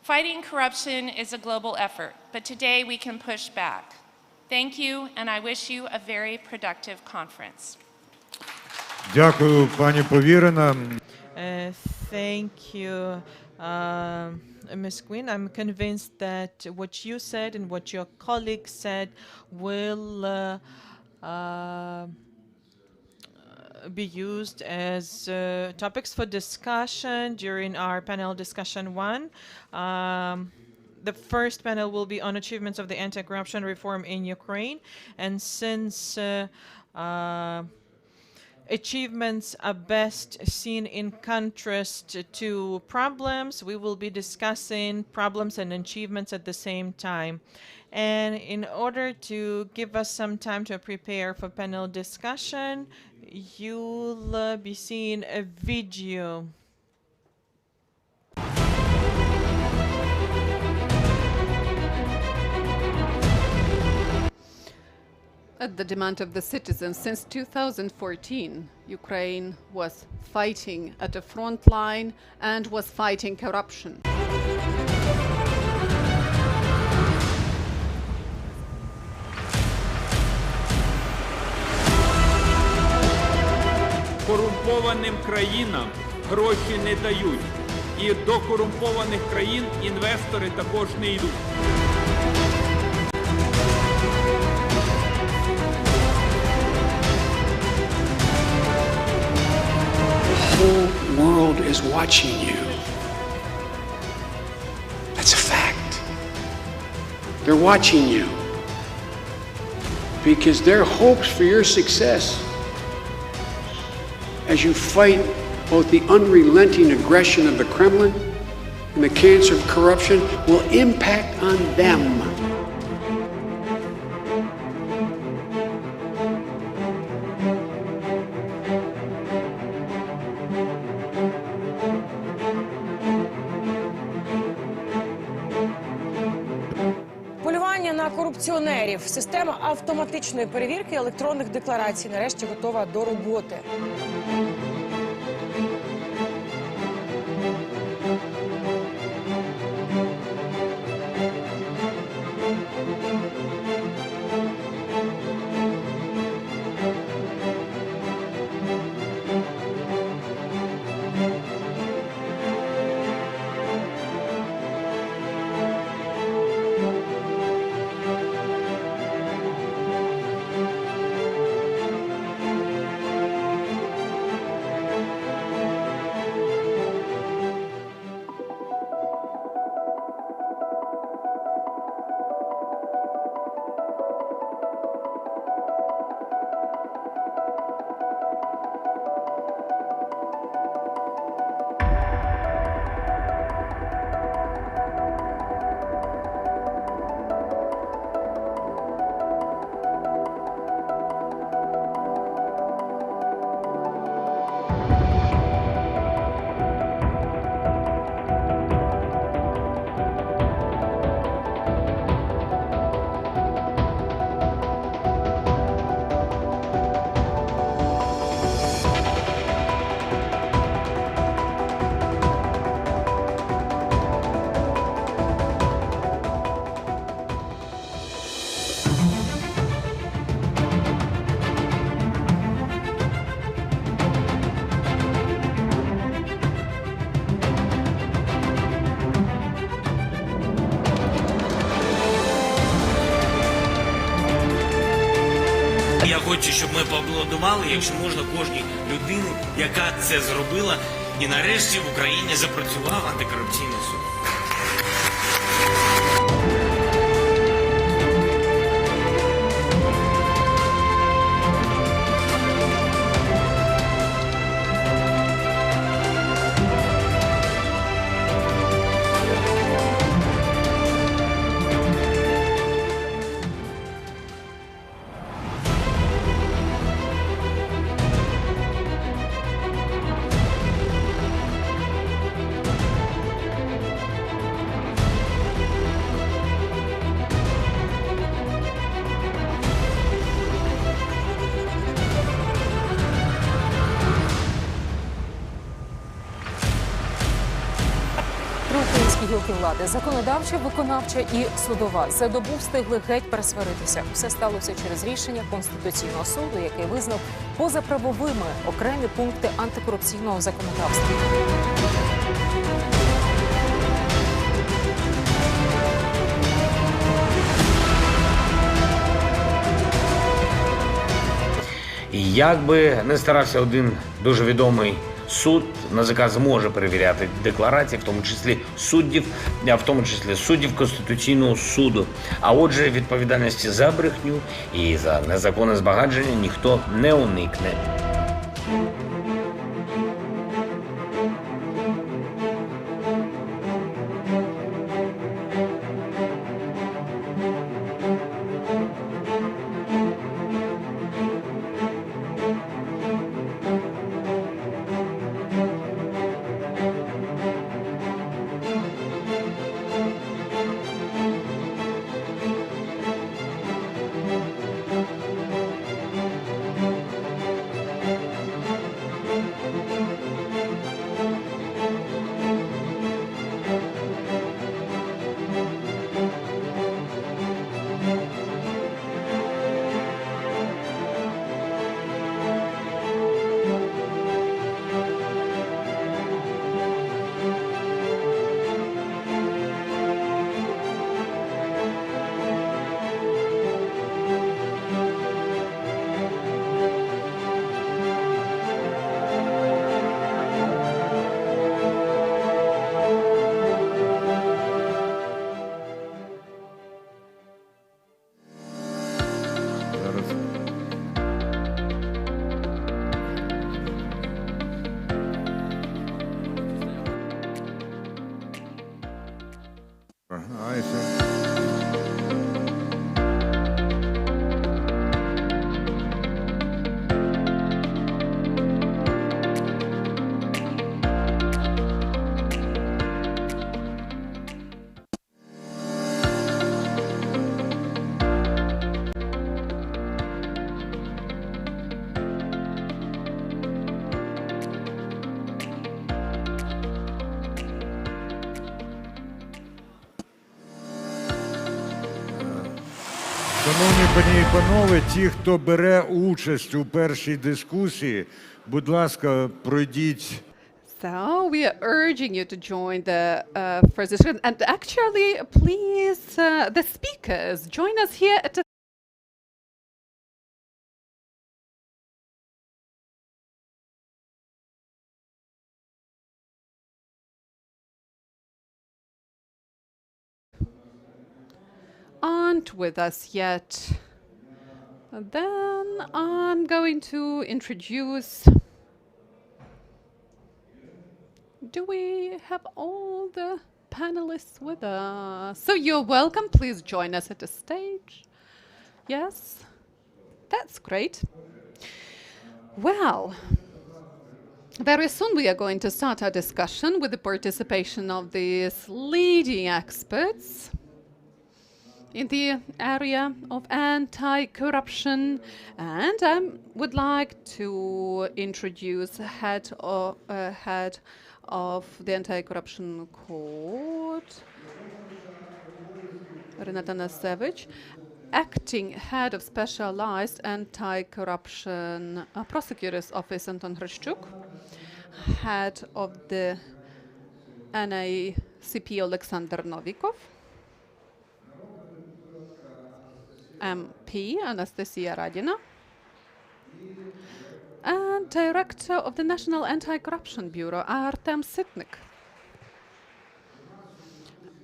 Fighting corruption is a global effort, but today we can push back. Thank you, and I wish you a very productive conference. Дякую, пані повірена. Thank you, Ms. Quinn. I'm convinced that what you said and what your colleagues said will be used as topics for discussion during our panel discussion 1. The first panel will be on achievements of the anti-corruption reform in Ukraine. And since achievements are best seen in contrast to problems, we will be discussing problems and achievements at the same time. And in order to give us some time to prepare for panel discussion, you'll be seeing a video. At the demand of the citizens, since 2014, Ukraine was fighting at the front line and was fighting corruption. Корумпованим країнам гроші не дають. І до корумпованих країн інвестори також не йдуть. The whole world is watching you. That's a fact. They're watching you because their hopes for your success as you fight both the unrelenting aggression of the Kremlin and the cancer of corruption will impact on them. Полювання на корупціонерів. Система автоматичної перевірки електронних декларацій нарешті готова до роботи. Я хочу, щоб ми поаплодували, якщо можна, кожній людині, яка це зробила, і нарешті в Україні запрацював антикорупційний суд. Три українські гілки влади – законодавча, виконавча і судова – за добу встигли геть пересваритися. Все сталося через рішення Конституційного суду, який визнав позаправовими окремі пункти антикорупційного законодавства. І як би не старався один дуже відомий суд, НАЗК зможе перевіряти декларації, в тому числі суддів Конституційного суду. А отже, відповідальності за брехню і за незаконне збагачення ніхто не уникне. I see. Шановні пані і панове, ті, хто бере участь у першій дискусії, будь ласка, пройдіть. So we are urging you to join the first discussion. And actually, please, the speakers, join us here at the aren't with us yet. Then I'm going to introduce. Do we have all the panelists with us? So you're welcome. Please join us at the stage. Yes, that's great. Well, very soon we are going to start our discussion with the participation of these leading experts in the area of anti-corruption, and I would like to introduce head of the Anti-Corruption Court, Renata Nasevich, acting head of Specialized Anti-Corruption Prosecutor's Office, Anton Hrishchuk, head of the NACP, Alexander Novikov, MP Anastasia Radina, and Director of the National Anti-Corruption Bureau, Artem Sitnik.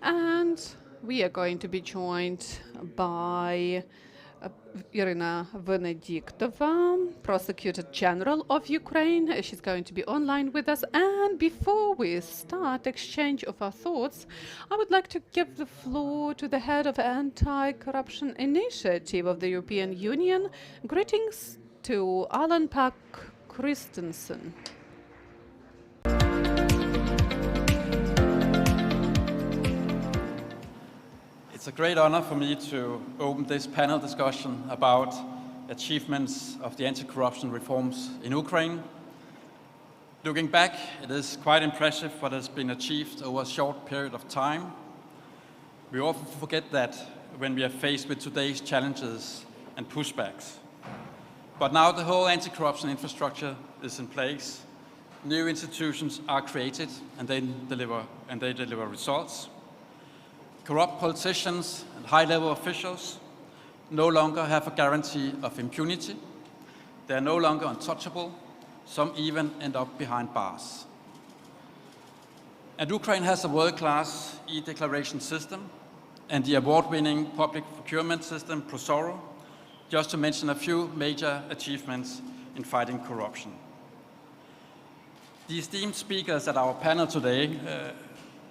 And we are going to be joined by Irina Venediktova, Prosecutor General of Ukraine. She's going to be online with us. And before we start exchange of our thoughts, I would like to give the floor to the head of Anti-Corruption Initiative of the European Union. Greetings to Alan Pack Christensen. It's a great honor for me to open this panel discussion about achievements of the anti-corruption reforms in Ukraine. Looking back, it is quite impressive what has been achieved over a short period of time. We often forget that when we are faced with today's challenges and pushbacks. But now the whole anti-corruption infrastructure is in place. New institutions are created and they deliver results. Corrupt politicians and high-level officials no longer have a guarantee of impunity. They are no longer untouchable. Some even end up behind bars. And Ukraine has a world-class e-declaration system and the award-winning public procurement system, Prosoro, just to mention a few major achievements in fighting corruption. The esteemed speakers at our panel today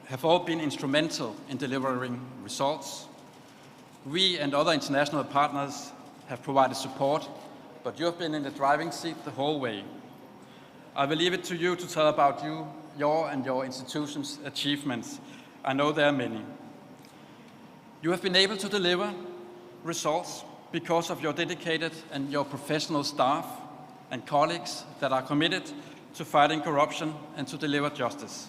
have all been instrumental in delivering results. We and other international partners have provided support, but you have been in the driving seat the whole way. I will leave it to you to tell about your institution's achievements. I know there are many. You have been able to deliver results because of your dedicated and your professional staff and colleagues that are committed to fighting corruption and to deliver justice.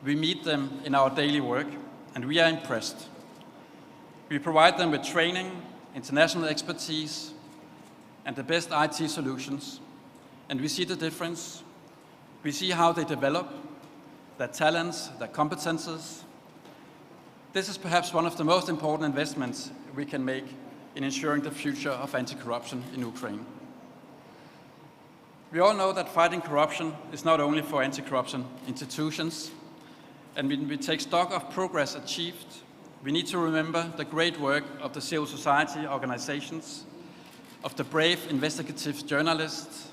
We meet them in our daily work, and we are impressed. We provide them with training, international expertise, and the best IT solutions, and we see the difference. We see how they develop, their talents, their competences. This is perhaps one of the most important investments we can make in ensuring the future of anti-corruption in Ukraine. We all know that fighting corruption is not only for anti-corruption institutions, and when we take stock of progress achieved, we need to remember the great work of the civil society organizations, of the brave investigative journalists.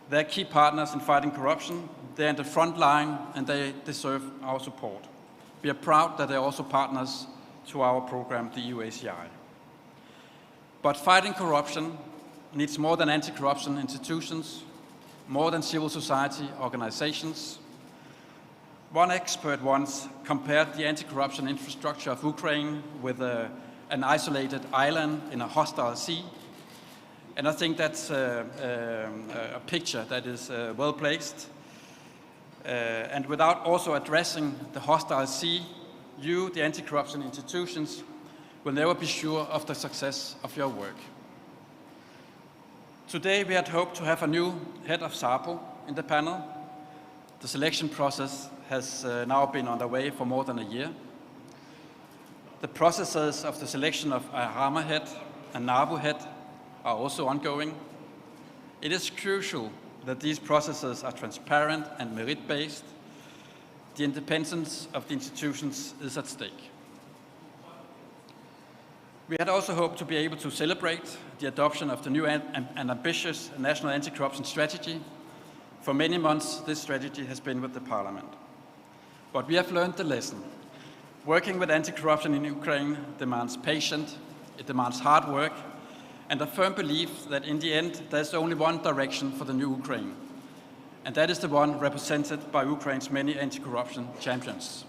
They're key partners in fighting corruption. They're in the front line and they deserve our support. We are proud that they're also partners to our program, the EUACI. But fighting corruption needs more than anti-corruption institutions, more than civil society organizations. One expert once compared the anti-corruption infrastructure of Ukraine with an isolated island in a hostile sea. And I think that's a picture that is well placed. And without also addressing the hostile sea, you, the anti-corruption institutions, will never be sure of the success of your work. Today we had hoped to have a new head of SAPO in the panel. The selection process has now been underway for more than a year. The processes of the selection of a Rama head and NABU head are also ongoing. It is crucial that these processes are transparent and merit-based. The independence of the institutions is at stake. We had also hoped to be able to celebrate the adoption of the new and ambitious national anti-corruption strategy. For many months, this strategy has been with the Parliament. But we have learned the lesson. Working with anti-corruption in Ukraine demands patience, it demands hard work, and a firm belief that in the end, there's only one direction for the new Ukraine. And that is the one represented by Ukraine's many anti-corruption champions.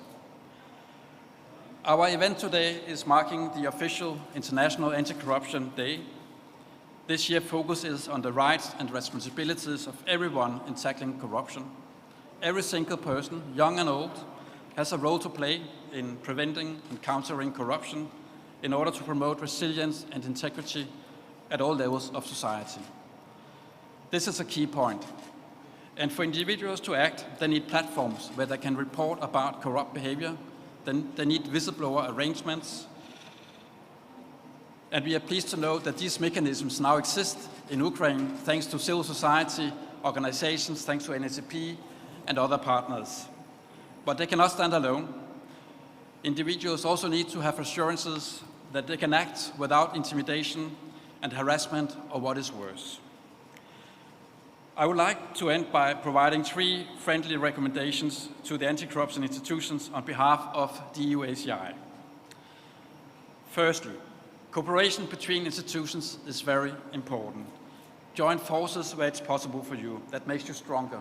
Our event today is marking the official International Anti-Corruption Day. This year focuses on the rights and responsibilities of everyone in tackling corruption. Every single person, young and old, has a role to play in preventing and countering corruption in order to promote resilience and integrity at all levels of society. This is a key point. And for individuals to act, they need platforms where they can report about corrupt behavior. They need whistleblower arrangements. And we are pleased to note that these mechanisms now exist in Ukraine thanks to civil society organizations, thanks to NSCP and other partners. But they cannot stand alone. Individuals also need to have assurances that they can act without intimidation and harassment or what is worse. I would like to end by providing 3 friendly recommendations to the anti-corruption institutions on behalf of the EU-ACI. Firstly, cooperation between institutions is very important. Join forces where it's possible for you. That makes you stronger.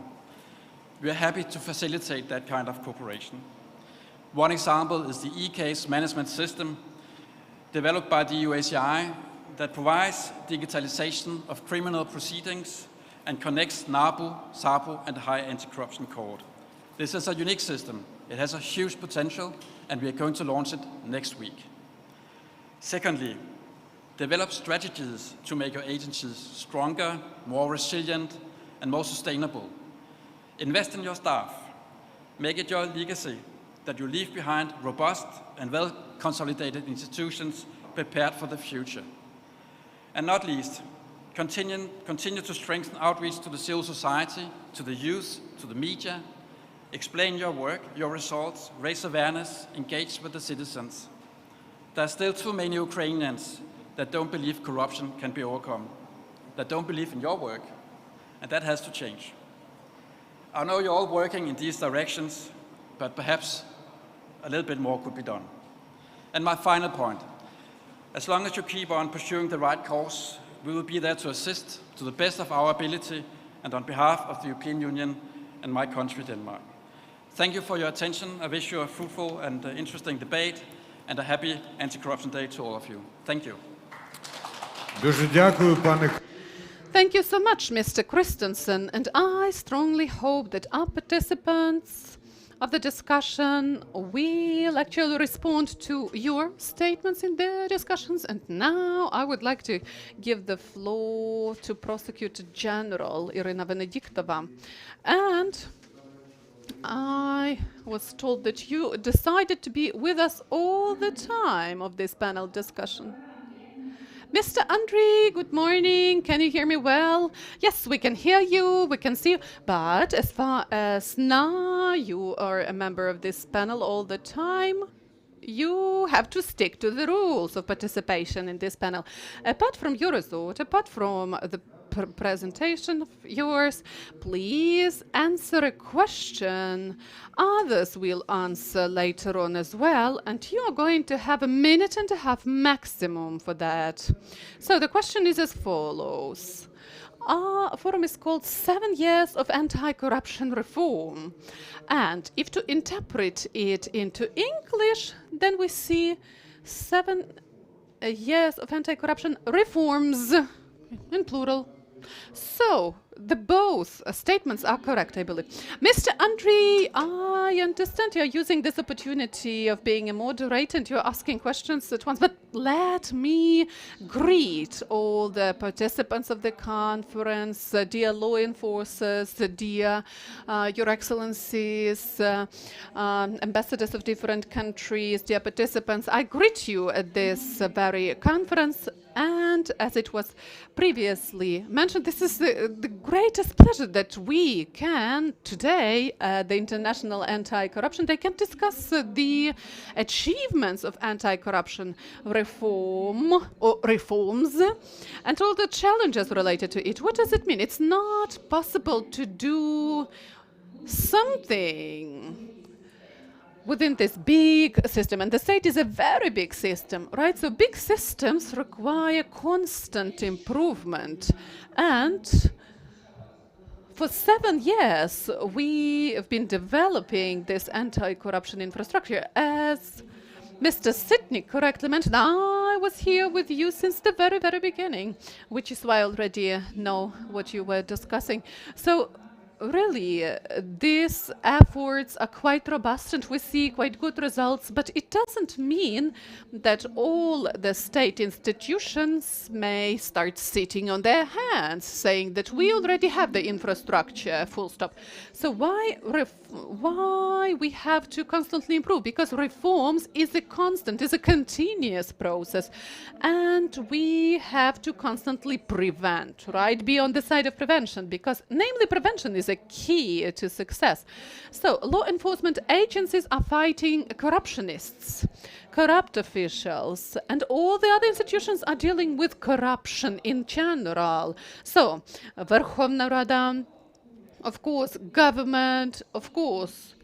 We are happy to facilitate that kind of cooperation. One example is the e-case management system developed by the EU-ACI that provides digitalization of criminal proceedings and connects NABU, SAPU, and the High Anti-Corruption Court. This is a unique system. It has a huge potential, and we are going to launch it next week. Secondly, develop strategies to make your agencies stronger, more resilient, and more sustainable. Invest in your staff. Make it your legacy that you leave behind robust and well-consolidated institutions prepared for the future. And not least, continue to strengthen outreach to the civil society, to the youth, to the media. Explain your work, your results, raise awareness, engage with the citizens. There are still too many Ukrainians that don't believe corruption can be overcome, that don't believe in your work, and that has to change. I know you're all working in these directions, but perhaps a little bit more could be done. And my final point, as long as you keep on pursuing the right course, we will be there to assist to the best of our ability and on behalf of the European Union and my country, Denmark. Thank you for your attention. I wish you a fruitful and interesting debate and a happy Anti-Corruption Day to all of you. Thank you. Дуже дякую, пане. Thank you so much, Mr. Christensen, and I strongly hope that our participants of the discussion will actually respond to your statements in the discussions. And now I would like to give the floor to Prosecutor General Irina Venediktova. And I was told that you decided to be with us all the time of this panel discussion. Mr. Andriy, good morning. Can you hear me well? Yes, we can hear you, we can see you. But as far as now you are a member of this panel all the time, you have to stick to the rules of participation in this panel. Apart from your result, apart from the presentation of yours, please answer a question. Others will answer later on as well, and you are going to have 1.5 minutes maximum for that. So the question is as follows. Our forum is called 7 Years of Anti-Corruption Reform. And if to interpret it into English, then we see 7 years of anti-corruption reforms in plural. So, both statements are correct, I believe. Mr. Andriy, I understand you're using this opportunity of being a moderator and you're asking questions at once, but let me greet all the participants of the conference, dear law enforcers, dear Your Excellencies, ambassadors of different countries, dear participants. I greet you at this very conference. And as it was previously mentioned, this is the greatest pleasure that we can today, the International Anti-Corruption Day, can discuss the achievements of anti-corruption reform or reforms and all the challenges related to it. What does it mean? It's not possible to do something within this big system, and the state is a very big system, right? So big systems require constant improvement, and for 7 years we have been developing this anti-corruption infrastructure. As Mr. Sitnik correctly mentioned, I was here with you since the very beginning, which is why I already know what you were discussing. So really, these efforts are quite robust and we see quite good results, but it doesn't mean that all the state institutions may start sitting on their hands, saying that we already have the infrastructure, full stop. So why we have to constantly improve? Because reforms is a constant, is a continuous process, and we have to constantly prevent, right? Be on the side of prevention, because namely prevention is a key to success. So law enforcement agencies are fighting corruptionists, corrupt officials, and all the other institutions are dealing with corruption in general. So Verkhovna Rada, of course, government, of course,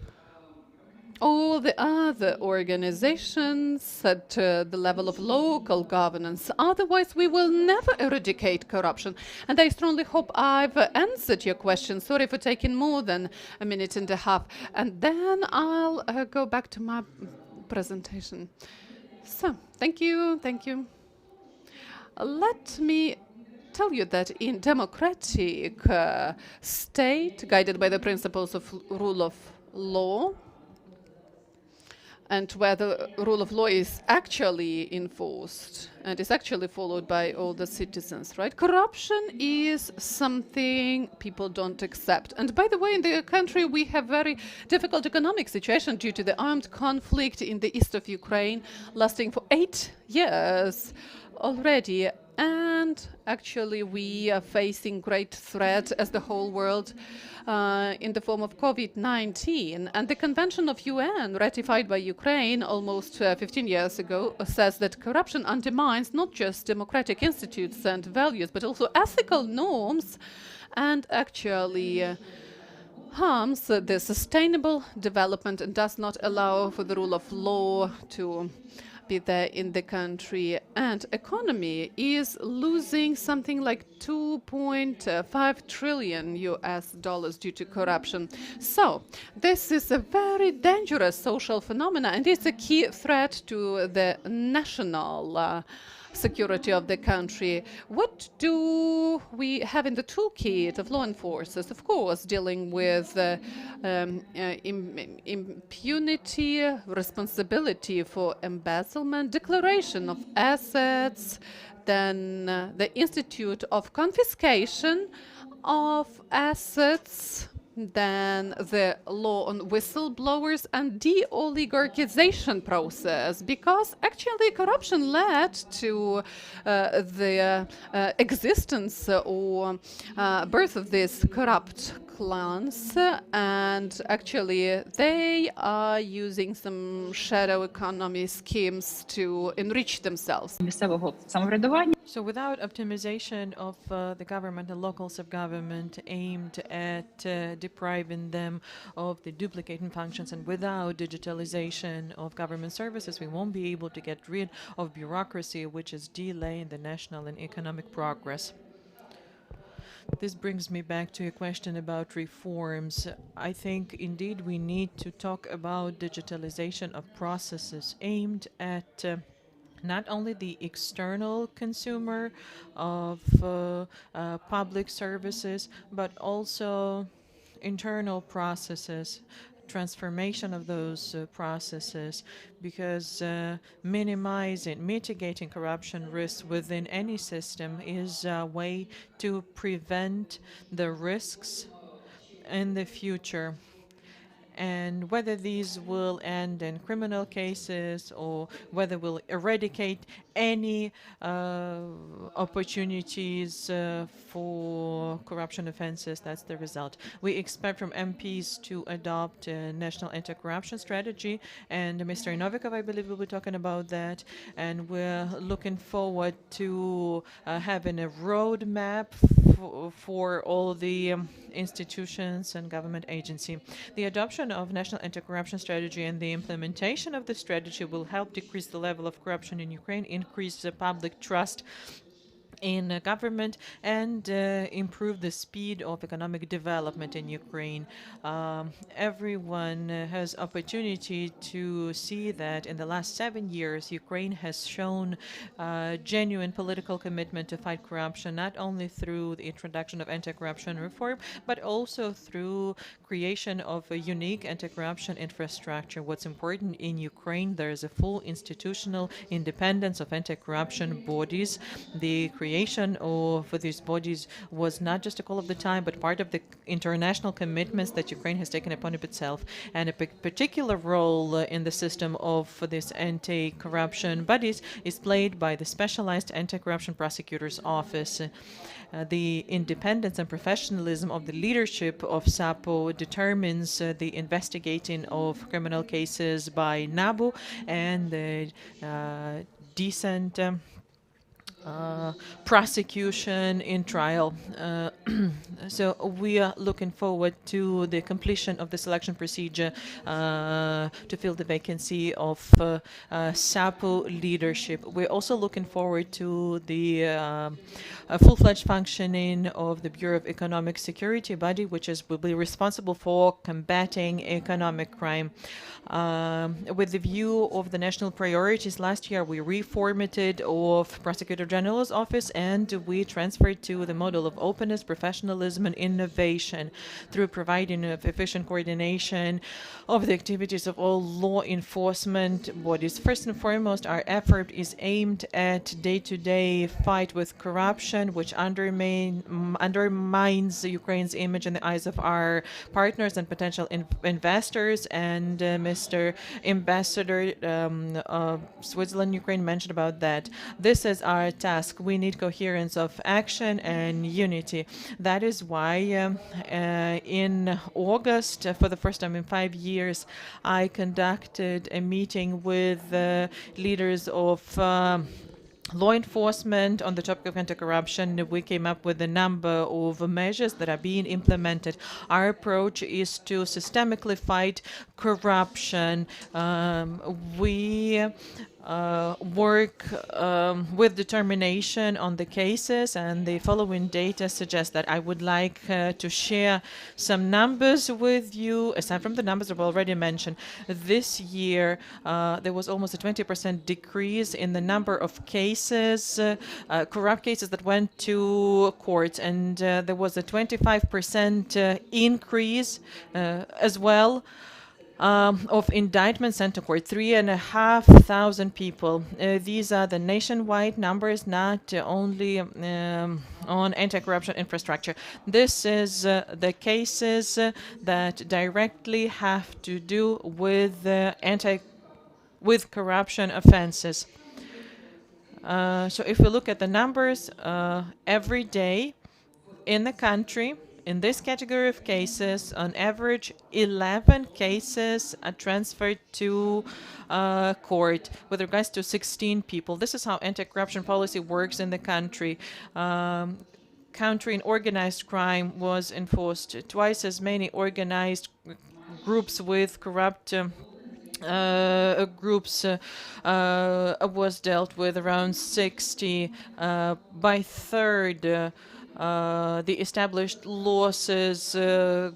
all the other organizations at the level of local governance. Otherwise, we will never eradicate corruption. And I strongly hope I've answered your question. Sorry for taking more than a minute and a half. And then I'll go back to my presentation. So, thank you, thank you. Let me tell you that in democratic state, guided by the principles of rule of law, and where the rule of law is actually enforced and is actually followed by all the citizens, right? Corruption is something people don't accept. And by the way, in the country, we have very difficult economic situation due to the armed conflict in the east of Ukraine, lasting for 8 years already. And actually, we are facing great threat as the whole world in the form of COVID-19. And the Convention of UN, ratified by Ukraine almost 15 years ago, says that corruption undermines not just democratic institutes and values, but also ethical norms, and actually harms the sustainable development and does not allow for the rule of law to be there in the country. And economy is losing something like 2.5 trillion US dollars due to corruption. So this is a very dangerous social phenomenon, and it's a key threat to the national security of the country. What do we have in the toolkit of law enforcers? Of course, dealing with impunity, responsibility for embezzlement, declaration of assets, then the institute of confiscation of assets, then the law on whistleblowers and de-oligarchization process, because actually corruption led to the existence or birth of these corrupt clans, and actually they are using some shadow economy schemes to enrich themselves. So without optimization of the government and local self-government aimed at depriving them of the duplicating functions, and without digitalization of government services, we won't be able to get rid of bureaucracy, which is delaying the national and economic progress. This brings me back to a question about reforms. I think indeed we need to talk about digitalization of processes aimed at not only the external consumer of public services, but also internal processes, transformation of those processes, because mitigating corruption risks within any system is a way to prevent the risks in the future. And whether these will end in criminal cases or whether we'll eradicate any opportunities for corruption offenses, that's the result. We expect from MPs to adopt a national anti-corruption strategy, and Mr. Novikov, I believe, will be talking about that. And we're looking forward to having a roadmap for all the institutions and government agency. The adoption of national anti-corruption strategy and the implementation of the strategy will help decrease the level of corruption in Ukraine, increase the public trust in government and improve the speed of economic development in Ukraine. Everyone has opportunity to see that in the last 7 years, Ukraine has shown genuine political commitment to fight corruption, not only through the introduction of anti-corruption reform, but also through creation of a unique anti-corruption infrastructure. What's important in Ukraine, there is a full institutional independence of anti-corruption bodies. The creation of these bodies was not just a call of the time, but part of the international commitments that Ukraine has taken upon itself. And a particular role in the system of these anti-corruption bodies is played by the Specialized Anti-Corruption Prosecutor's Office. The independence and professionalism of the leadership of SAPO determines the investigating of criminal cases by NABU and the decent prosecution in trial. So we are looking forward to the completion of the selection procedure to fill the vacancy of SAPO leadership. We're also looking forward to the full-fledged functioning of the Bureau of Economic Security body, which will be responsible for combating economic crime. With the view of the national priorities, last year we reformatted of Prosecutor General's office and we transferred to the model of openness, professionalism and innovation through providing efficient coordination of the activities of all law enforcement bodies. First and foremost, our effort is aimed at day-to-day fight with corruption, which undermines Ukraine's image in the eyes of our partners and potential investors. And Mr. Ambassador of Switzerland, Ukraine mentioned about that. This is our task. We need coherence of action and unity. That is why in August, for the first time in 5 years, I conducted a meeting with leaders of law enforcement on the topic of anti-corruption. We came up with a number of measures that are being implemented. Our approach is to systemically fight corruption. We work with determination on the cases, and the following data suggests that. I would like to share some numbers with you, aside from the numbers I've already mentioned. This year, there was almost a 20% decrease in the number of cases, corrupt cases that went to court, and there was a 25% increase as well of indictments sent to court, 3,500 people. These are the nationwide numbers, not only on anti-corruption infrastructure. This is the cases that directly have to do with with corruption offenses. So if we look at the numbers, every day in the country, in this category of cases, on average, 11 cases are transferred to court with regards to 16 people. This is how anti-corruption policy works in the country. Countering organized crime was enforced. Twice as many organized groups with corrupt groups was dealt with, around 60. By third, the established losses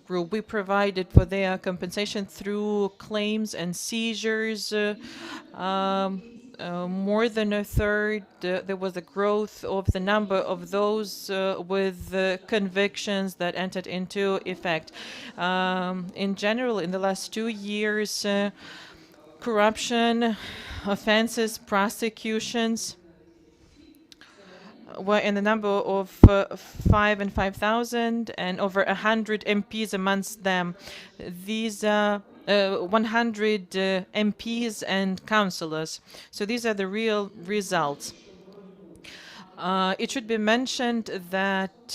group, we provided for their compensation through claims and seizures. More than a third, there was a growth of the number of those with convictions that entered into effect. In general, in the last 2 years, corruption offenses, prosecutions were in the number of 5 and 5,000, and over 100 MPs amongst them. These are 100 MPs and councillors. So these are the real results. It should be mentioned that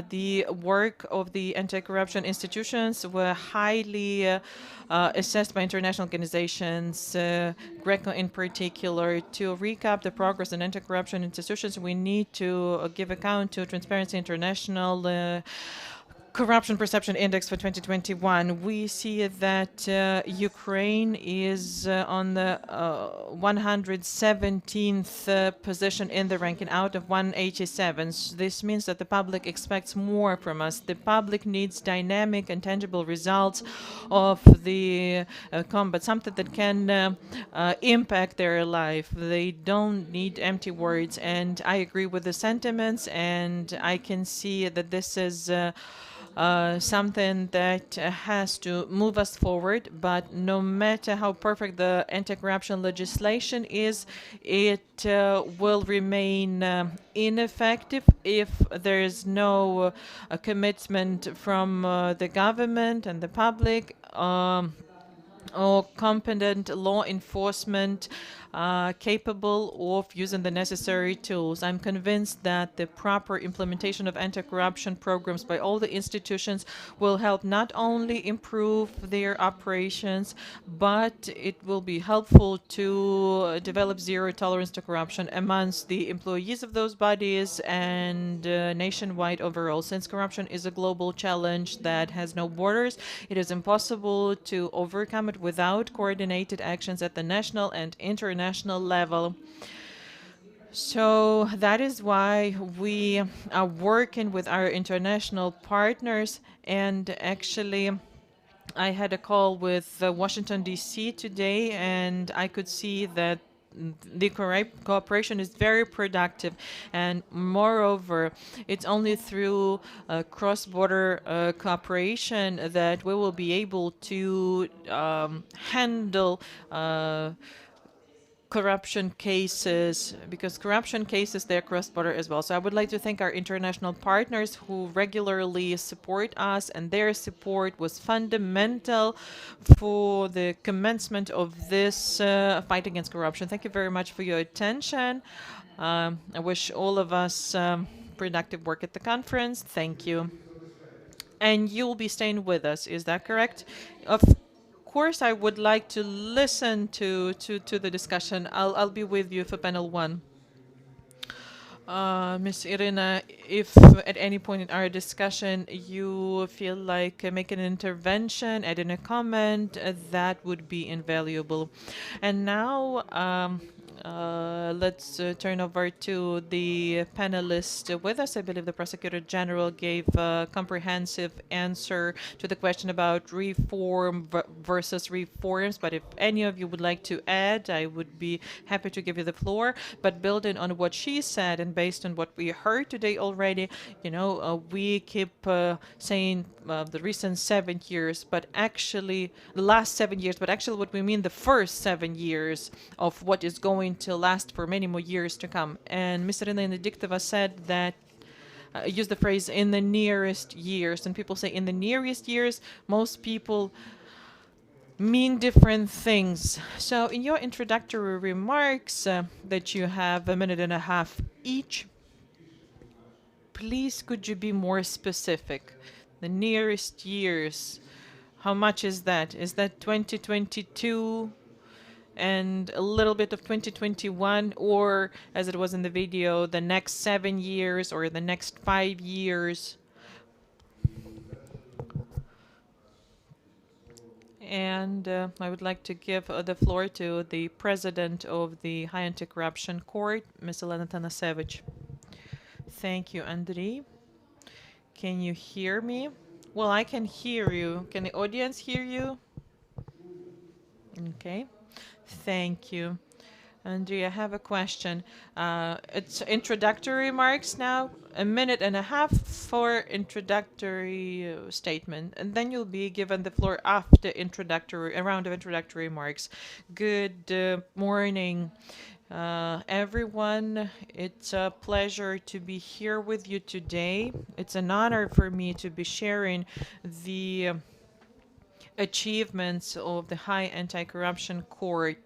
the work of the anti-corruption institutions were highly assessed by international organizations, GRECO in particular. To recap the progress in anti-corruption institutions, we need to give account to Transparency International, Corruption Perception Index for 2021, we see that Ukraine is on the 117th position in the ranking out of 187. This means that the public expects more from us. The public needs dynamic and tangible results of the combat, something that can impact their life. They don't need empty words, and I agree with the sentiments, and I can see that this is something that has to move us forward, but no matter how perfect the anti-corruption legislation is, it will remain ineffective if there is no commitment from the government and the public or competent law enforcement capable of using the necessary tools. I'm convinced that the proper implementation of anti-corruption programs by all the institutions will help not only improve their operations, but it will be helpful to develop zero tolerance to corruption amongst the employees of those bodies and nationwide overall. Since corruption is a global challenge that has no borders, it is impossible to overcome it without coordinated actions at the national and international level. So that is why we are working with our international partners, and actually I had a call with Washington, D.C. today, and I could see that the cooperation is very productive, and moreover, it's only through cross-border cooperation that we will be able to handle corruption cases, because corruption cases, they're cross-border as well. So I would like to thank our international partners who regularly support us, and their support was fundamental for the commencement of this fight against corruption. Thank you very much for your attention. I wish all of us productive work at the conference. Thank you. And you'll be staying with us, is that correct? Of course, I would like to listen to the discussion. I'll be with you for panel 1. Ms. Irina, if at any point in our discussion you feel like making an intervention, adding a comment, that would be invaluable. And now let's turn over to the panelist with us. I believe the Prosecutor General gave a comprehensive answer to the question about reform versus reforms. But if any of you would like to add, I would be happy to give you the floor. But building on what she said and based on what we heard today already, you know, we keep saying the recent 7 years, but actually the last 7 years, but actually what we mean the first 7 years of what is going to last for many more years to come. And Ms. Irina Venediktova said that used the phrase in the nearest years, and people say in the nearest years, most people mean different things. So in your introductory remarks that you have 1.5 minutes each, please could you be more specific? The nearest years, how much is that? Is that 2022 and a little bit of 2021, or as it was in the video, the next 7 years or the next 5 years? And I would like to give the floor to the president of the High Anti-Corruption Court, Ms. Elena Tanasevich. Thank you, Andrei. Can you hear me? Well, I can hear you. Can the audience hear you? Okay. Thank you. Andrei, I have a question. It's introductory remarks now. 1.5 minutes for introductory statement, and then you'll be given the floor after a round of introductory remarks. Good morning, everyone. It's a pleasure to be here with you today. It's an honor for me to be sharing the achievements of the High Anti-Corruption Court.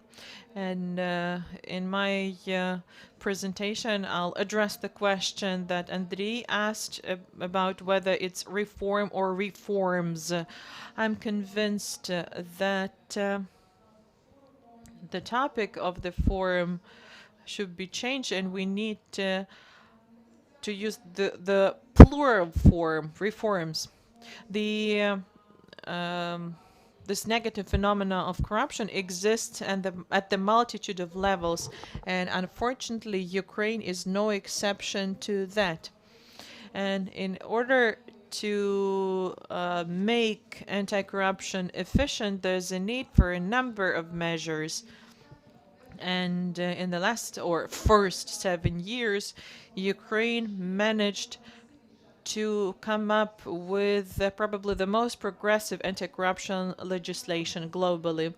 And in my presentation, I'll address the question that Andrei asked about whether it's reform or reforms. I'm convinced that the topic of the forum should be changed, and we need to use the plural form, reforms. The this negative phenomena of corruption exists at the multitude of levels, and unfortunately Ukraine is no exception to that. And in order to make anti-corruption efficient, there's a need for a number of measures. And in the first 7 years, Ukraine managed to come up with probably the most progressive anti-corruption legislation globally.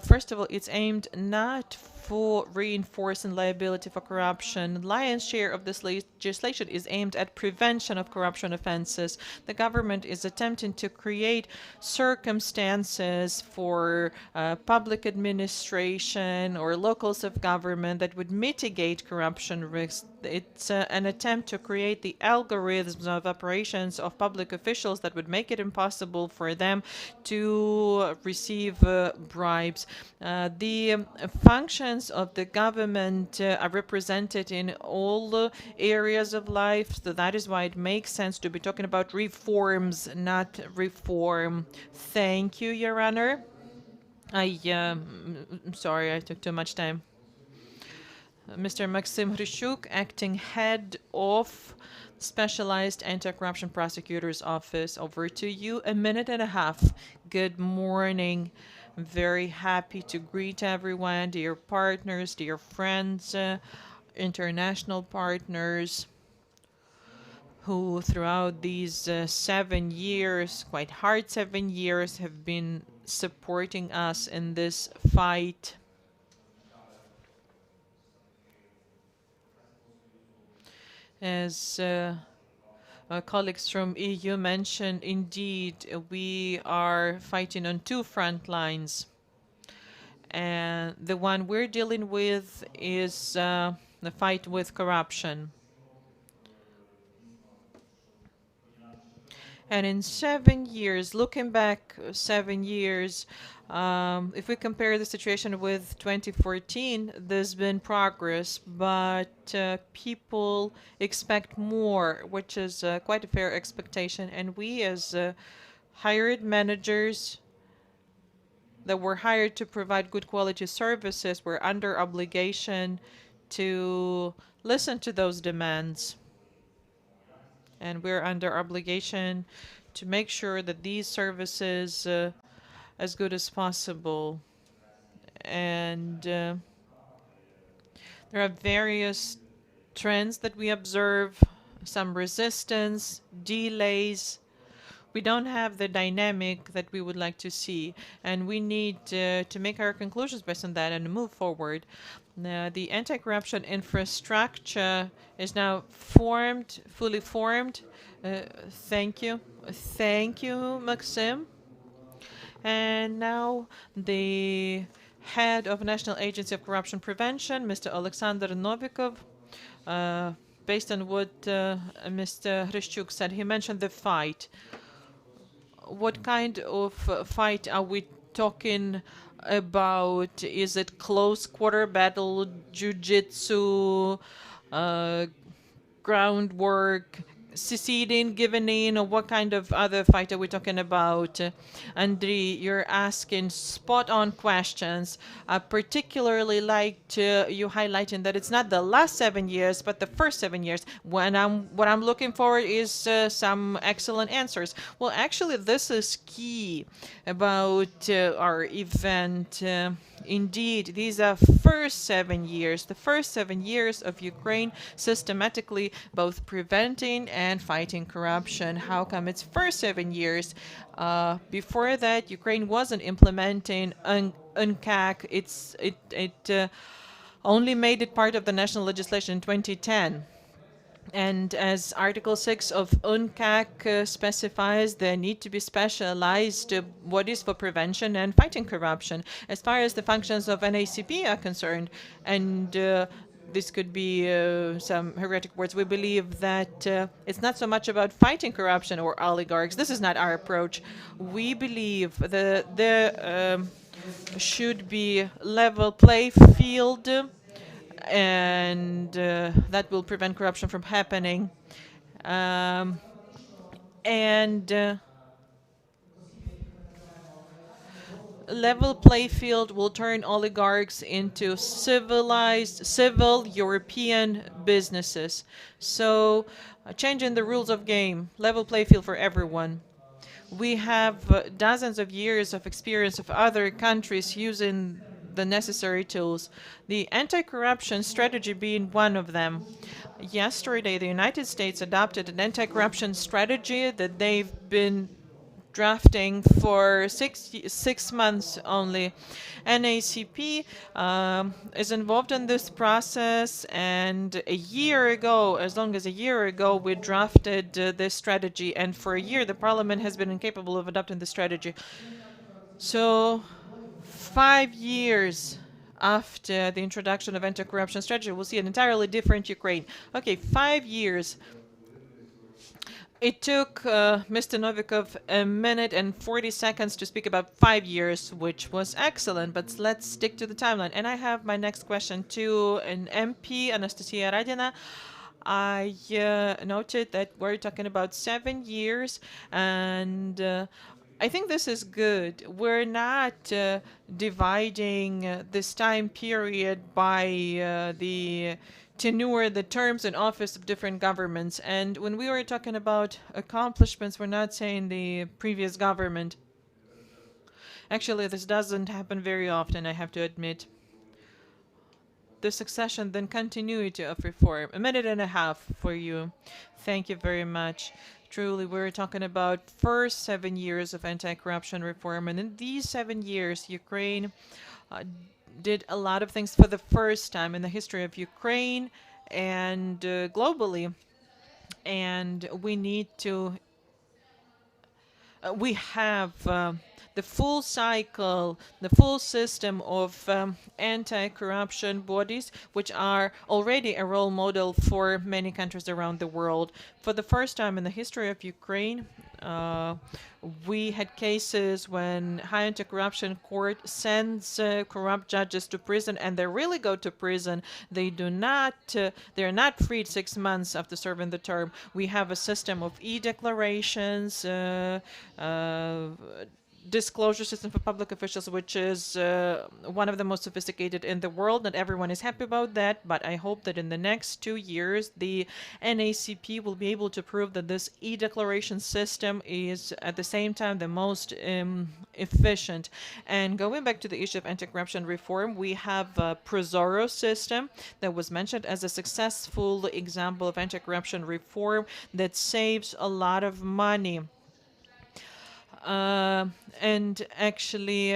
First of all, it's aimed not for reinforcing liability for corruption. Lion's share of this legislation is aimed at prevention of corruption offenses. The government is attempting to create circumstances for public administration or locals of government that would mitigate corruption risks. It's an attempt to create the algorithms of operations of public officials that would make it impossible for them to receive bribes. The functions of the government are represented in all areas of life, so that is why it makes sense to be talking about reforms, not reform. Thank you, Your Honor. I'm sorry, I took too much time. Mr. Maxim Hryshuk, acting head of Specialized Anti-Corruption Prosecutor's Office. Over to you, 1.5 minutes. Good morning. I'm very happy to greet everyone, dear partners, dear friends, international partners, who throughout these 7 years, quite hard 7 years, have been supporting us in this fight. As colleagues from EU mentioned, indeed, we are fighting on two front lines. And the one we're dealing with is the fight with corruption. And in 7 years, looking back 7 years, if we compare the situation with 2014, there's been progress, but people expect more, which is quite a fair expectation. And we, as hired managers that were hired to provide good quality services, we're under obligation to listen to those demands. And we're under obligation to make sure that these services as good as possible. And there are various trends that we observe, some resistance, delays. We don't have the dynamic that we would like to see, and we need to make our conclusions based on that and move forward. The anti-corruption infrastructure is now formed, fully formed. Thank you. Thank you, Maxim. And now the head of National Agency of Corruption Prevention, Mr. Alexander Novikov. Based on what Mr. Hryshuk said, he mentioned the fight. What kind of fight are we talking about? Is it close quarter battle, jiu-jitsu, groundwork, seceding, giving in, or what kind of other fight are we talking about? Andriy, you're asking spot-on questions. I particularly liked you highlighting that it's not the last 7 years, but the first 7 years. What I'm looking for is some excellent answers. Well, actually, this is key about our event. Indeed, these are first 7 years, the first 7 years of Ukraine systematically both preventing and fighting corruption. How come it's first 7 years? Before that, Ukraine wasn't implementing UNCAC. It only made it part of the national legislation in 2010. And as Article 6 of UNCAC specifies, there need to be specialized bodies for prevention and fighting corruption. As far as the functions of NACP are concerned, and this could be some heretic words, we believe that it's not so much about fighting corruption or oligarchs. This is not our approach. We believe that there should be level play field, and that will prevent corruption from happening. level play field will turn oligarchs into civil European businesses. So, changing the rules of game, level play field for everyone. We have dozens of years of experience of other countries using the necessary tools, the anti-corruption strategy being one of them. Yesterday, the United States adopted an anti-corruption strategy that they've been drafting for six months only. NACP is involved in this process, and a year ago, as long as a year ago, we drafted this strategy, and for a year the Parliament has been incapable of adopting the strategy. So 5 years after the introduction of anti-corruption strategy, we'll see an entirely different Ukraine. Okay, 5 years. It took Mr. Novikov a minute and 40 seconds to speak about 5 years, which was excellent, but let's stick to the timeline. And I have my next question to an MP, Anastasia Radina. I noted that we're talking about 7 years, and I think this is good. We're not dividing this time period by the tenure, the terms in office of different governments. And when we were talking about accomplishments, we're not saying the previous government. Actually, this doesn't happen very often, I have to admit. The succession, then continuity of reform. A minute and a half for you. Thank you very much. Truly, we're talking about first 7 years of anti-corruption reform. And in these 7 years, Ukraine did a lot of things for the first time in the history of Ukraine and globally. And we need to, we have the full cycle, the full system of anti-corruption bodies, which are already a role model for many countries around the world. For the first time in the history of Ukraine, we had cases when High Anti-Corruption Court sends corrupt judges to prison, and they really go to prison. They do not, they're not freed 6 months after serving the term. We have a system of e-declarations, disclosure system for public officials, which is one of the most sophisticated in the world. Not everyone is happy about that, but I hope that in the next 2 years, the NACP will be able to prove that this e-declaration system is at the same time the most efficient. And going back to the issue of anti-corruption reform, we have a ProZorro system that was mentioned as a successful example of anti-corruption reform that saves a lot of money. And actually,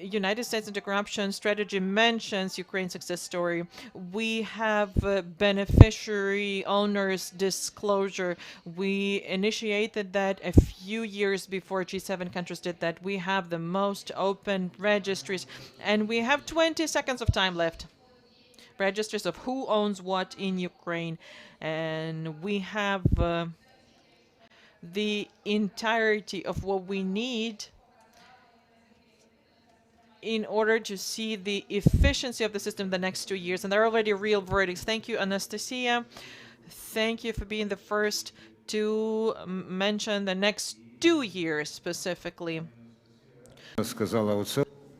United States anti-corruption strategy mentions Ukraine's success story. We have beneficiary owners disclosure. We initiated that a few years before G7 countries did that. We have the most open registries, and we have 20 seconds of time left. Registries of who owns what in Ukraine, and we have the entirety of what we need in order to see the efficiency of the system the next 2 years. And there are already real verdicts. Thank you, Anastasia. Thank you for being the first to mention the next 2 years specifically.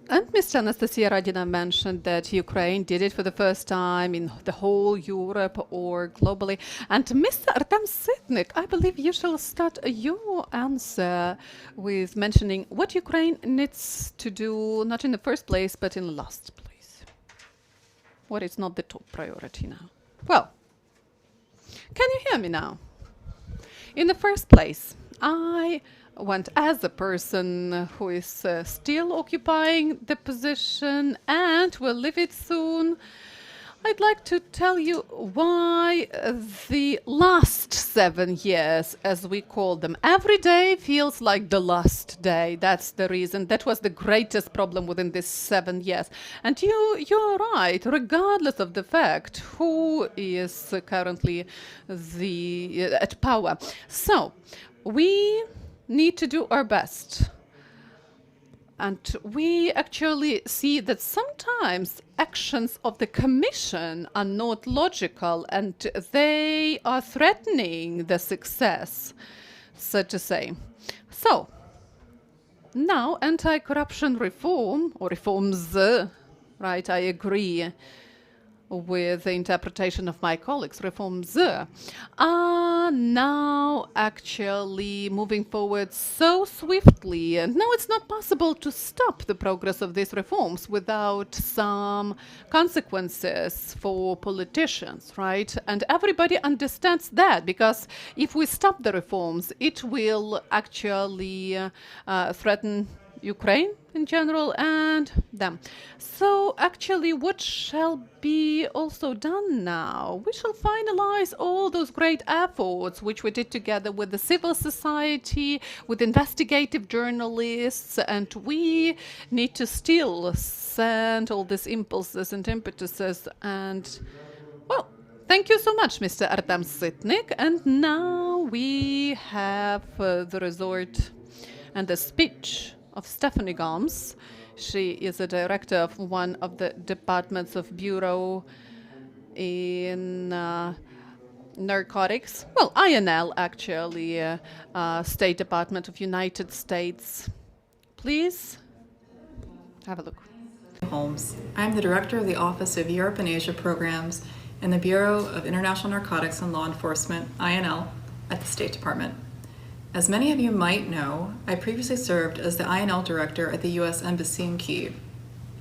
And Mr. Anastasia Radina mentioned that Ukraine did it for the first time in the whole Europe or globally. And Mr. Artem Sitnik, I believe you shall start your answer with mentioning what Ukraine needs to do, not in the first place, but in the last place. What is not the top priority now? Well, can you hear me now? In the first place, I went as a person who is still occupying the position and will leave it soon. I'd like to tell you why the last 7 years, as we call them, every day feels like the last day. That's the reason. That was the greatest problem within these 7 years. And you're right, regardless of the fact who is currently at power. So we need to do our best. And we actually see that sometimes actions of the Commission are not logical and they are threatening the success, so to say. So, Now, anti-corruption reform, or reforms, right, I agree with the interpretation of my colleagues, reforms are now actually moving forward so swiftly. And now it's not possible to stop the progress of these reforms without some consequences for politicians, right? And everybody understands that, because if we stop the reforms, it will actually threaten Ukraine in general and them. So actually, what shall be also done now? We shall finalize all those great efforts which we did together with the civil society, with investigative journalists, and we need to still send all these impulses and impetuses. And well, thank you so much, Mr. Artem Sitnik. And now we have the resort and the speech of Stephanie Gomes. She is a director of one of the departments of Bureau in Narcotics. Well, INL, actually, State Department of United States. Please have a look. Holmes. I'm the director of the Office of Europe and Asia Programs in the Bureau of International Narcotics and Law Enforcement, INL, at the State Department. As many of you might know, I previously served as the INL director at the U.S. Embassy in Kyiv.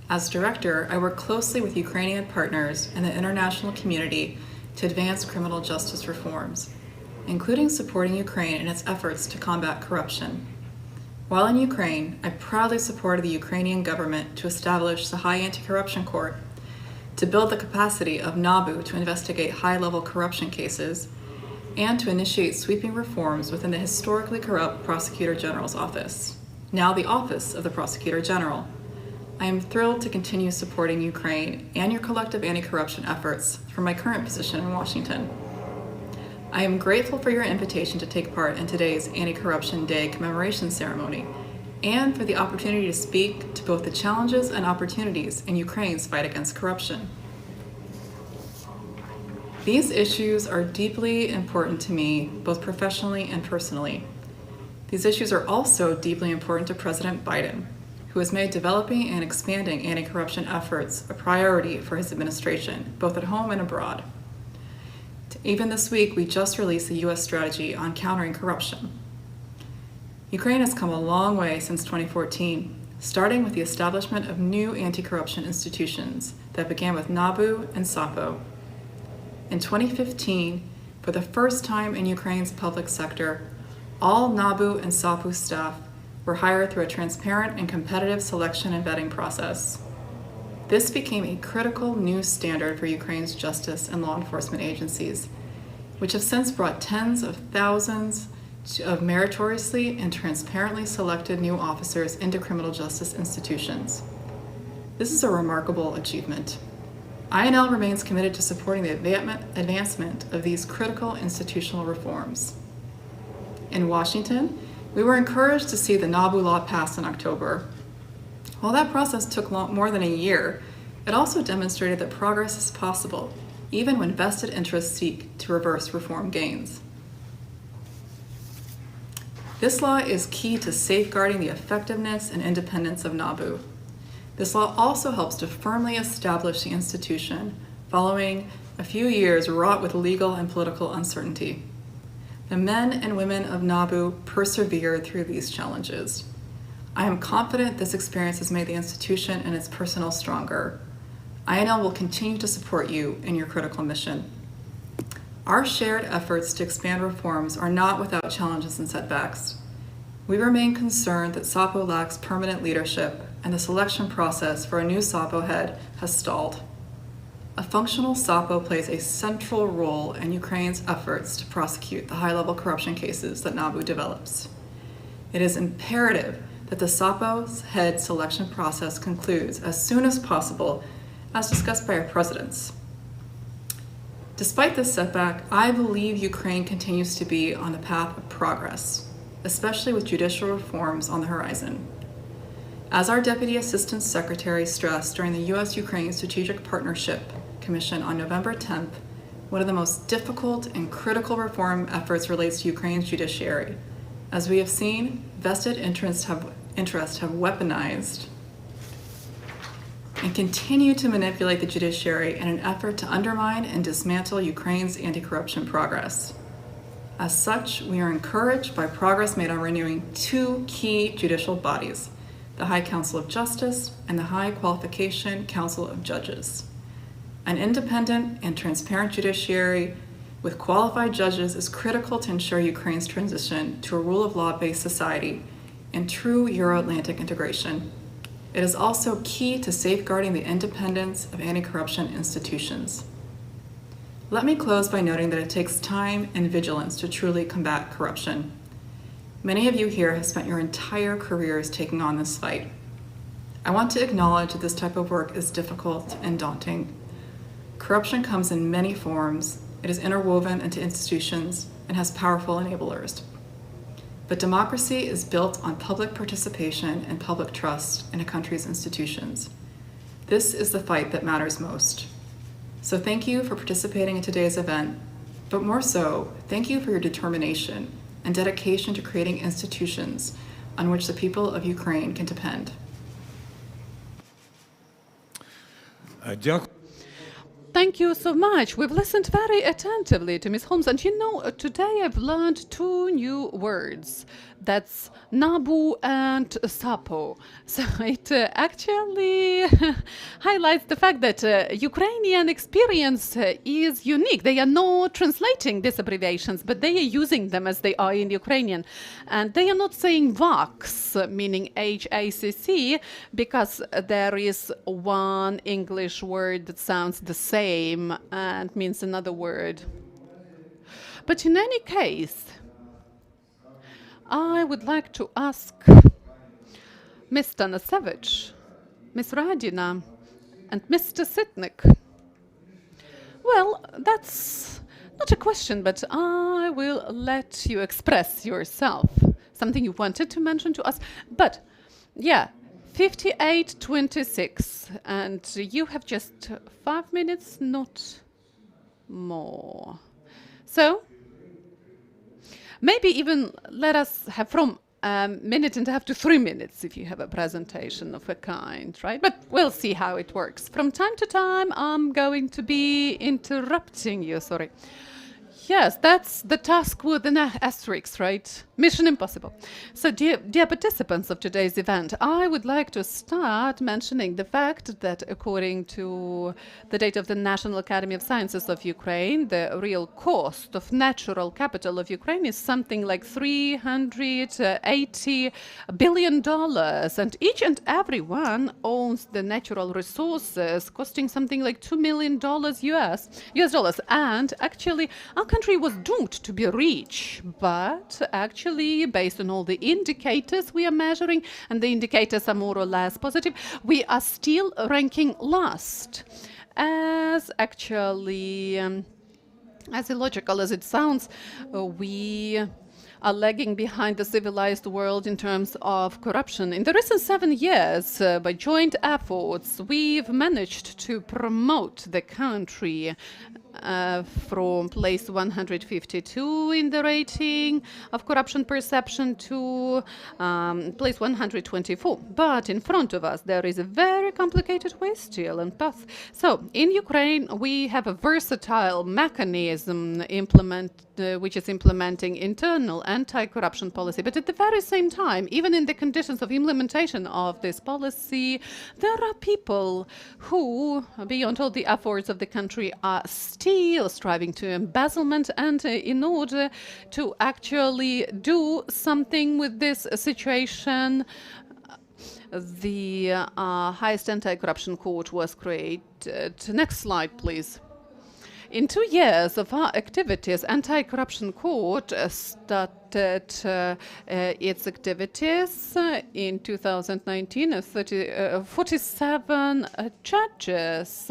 As director, I work closely with Ukrainian partners and the international community to advance criminal justice reforms, including supporting Ukraine in its efforts to combat corruption. While in Ukraine, I proudly supported the Ukrainian government to establish the High Anti-Corruption Court, to build the capacity of NABU to investigate high-level corruption cases, and to initiate sweeping reforms within the historically corrupt Prosecutor General's office, now the Office of the Prosecutor General. I am thrilled to continue supporting Ukraine and your collective anti-corruption efforts from my current position in Washington. I am grateful for your invitation to take part in today's Anti-Corruption Day commemoration ceremony, and for the opportunity to speak to both the challenges and opportunities in Ukraine's fight against corruption. These issues are deeply important to me, both professionally and personally. These issues are also deeply important to President Biden, who has made developing and expanding anti-corruption efforts a priority for his administration, both at home and abroad. Even this week, we just released the U.S. strategy on countering corruption. Ukraine has come a long way since 2014, starting with the establishment of new anti-corruption institutions that began with NABU and SAPO. In 2015, for the first time in Ukraine's public sector, all NABU and SAPU staff were hired through a transparent and competitive selection and vetting process. This became a critical new standard for Ukraine's justice and law enforcement agencies, which have since brought tens of thousands of meritoriously and transparently selected new officers into criminal justice institutions. This is a remarkable achievement. INL remains committed to supporting the advancement of these critical institutional reforms. In Washington, we were encouraged to see the NABU law pass in October. While that process took more than a year, it also demonstrated that progress is possible, even when vested interests seek to reverse reform gains. This law is key to safeguarding the effectiveness and independence of NABU. This law also helps to firmly establish the institution following a few years wrought with legal and political uncertainty. The men and women of NABU persevered through these challenges. I am confident this experience has made the institution and its personnel stronger. INL will continue to support you in your critical mission. Our shared efforts to expand reforms are not without challenges and setbacks. We remain concerned that SAPO lacks permanent leadership, and the selection process for a new SAPO head has stalled. A functional SAPO plays a central role in Ukraine's efforts to prosecute the high-level corruption cases that NABU develops. It is imperative that the SAPO's head selection process concludes as soon as possible, as discussed by our presidents. Despite this setback, I believe Ukraine continues to be on the path of progress, especially with judicial reforms on the horizon. As our Deputy Assistant Secretary stressed during the U.S.-Ukraine Strategic Partnership Commission on November 10th, one of the most difficult and critical reform efforts relates to Ukraine's judiciary. As we have seen, vested interests have interests have weaponized and continue to manipulate the judiciary in an effort to undermine and dismantle Ukraine's anti-corruption progress. As such, we are encouraged by progress made on renewing two key judicial bodies, the High Council of Justice and the High Qualification Council of Judges. An independent and transparent judiciary with qualified judges is critical to ensure Ukraine's transition to a rule of law-based society and true Euro-Atlantic integration. It is also key to safeguarding the independence of anti-corruption institutions. Let me close by noting that it takes time and vigilance to truly combat corruption. Many of you here have spent your entire careers taking on this fight. I want to acknowledge that this type of work is difficult and daunting. Corruption comes in many forms, it is interwoven into institutions, and has powerful enablers. But democracy is built on public participation and public trust in a country's institutions. This is the fight that matters most. So thank you for participating in today's event, but more so, thank you for your determination and dedication to creating institutions on which the people of Ukraine can depend. Дякую. Thank you so much. We've listened very attentively to Ms. Holmes. And you know, today I've learned two new words. That's NABU and SAPO. So it actually highlights the fact that Ukrainian experience is unique. They are not translating these abbreviations, but they are using them as they are in Ukrainian. And they are not saying VACS, meaning HACC, because there is one English word that sounds the same and means another word. But in any case, I would like to ask Ms. Tanasevich, Ms. Radina, and Mr. Sitnik. Well, that's not a question, but I will let you express yourself. Something you wanted to mention to us. But, yeah, 58:26, and you have just 5 minutes, not more. So, maybe even let us have from a minute and a half to 3 minutes if you have a presentation of a kind, right? But we'll see how it works. From time to time, I'm going to be interrupting you, sorry. Yes, that's the task with an asterisk, right? Mission impossible. So, dear participants of today's event, I would like to start mentioning the fact that according to the data of the National Academy of Sciences of Ukraine, the real cost of natural capital of Ukraine is something like $380 billion. And each and every one owns the natural resources costing something like $2 million US dollars. And actually, our country was doomed to be rich, but actually, based on all the indicators we are measuring, and the indicators are more or less positive, we are still ranking last. As actually, as illogical as it sounds, we are lagging behind the civilized world in terms of corruption. In the recent 7 years, by joint efforts, we've managed to promote the country from place 152 in the rating of corruption perception to place 124. But in front of us, there is a very complicated way still and path. So in Ukraine, we have a versatile mechanism which is implementing internal anti-corruption policy. But at the very same time, even in the conditions of implementation of this policy, there are people who, beyond all the efforts of the country, are still striving to embezzlement, and in order to actually do something with this situation, the highest anti-corruption court was created. Next slide, please. In 2 years of our activities, Anti-Corruption Court started its activities in 2019. 47 judges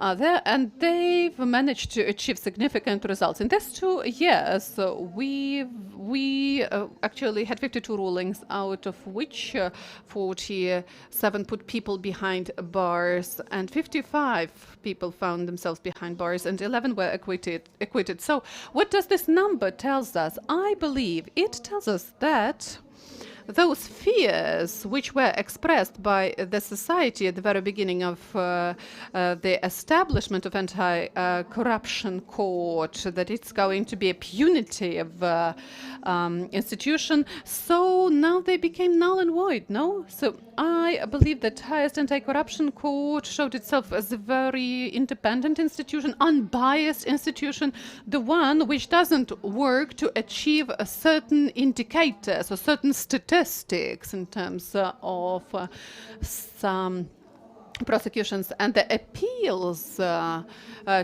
are there, and they've managed to achieve significant results. In these 2 years, we actually had 52 rulings, out of which 47 put people behind bars, and 55 people found themselves behind bars, and 11 were acquitted. So what does this number tell us? I believe it tells us that those fears which were expressed by the society at the very beginning of the establishment of anti-corruption court, that it's going to be a punitive institution, so now they became null and void, no? So I believe that highest anti-corruption court showed itself as a very independent institution, unbiased institution, the one which doesn't work to achieve a certain indicators or certain statistics in terms of some prosecutions. And the appeals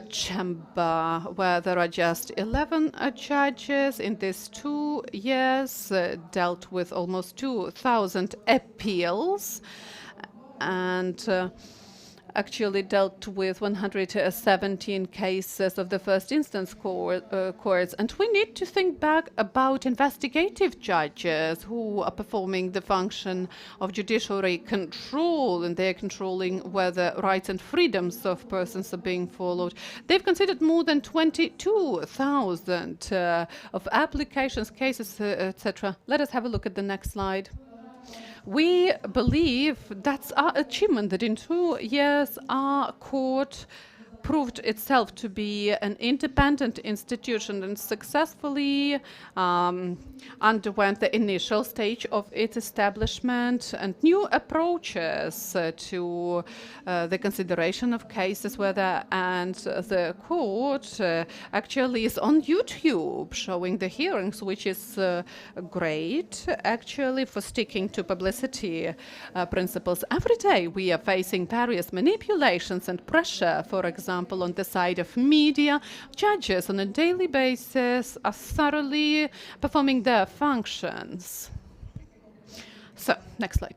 chamber, where there are just 11 judges in these 2 years, dealt with almost 2,000 appeals, and actually dealt with 117 cases of the first instance courts. And we need to think back about investigative judges who are performing the function of judiciary control, and they're controlling whether rights and freedoms of persons are being followed. They've considered more than 22,000 of applications, cases, etc. Let us have a look at the next slide. We believe that's our achievement, that in 2 years our court proved itself to be an independent institution and successfully underwent the initial stage of its establishment, and new approaches to the consideration of cases, and the court actually is on YouTube showing the hearings, which is great actually for sticking to publicity principles. Every day we are facing various manipulations and pressure, for example, on the side of media. Judges on a daily basis are thoroughly performing their functions. So, next slide.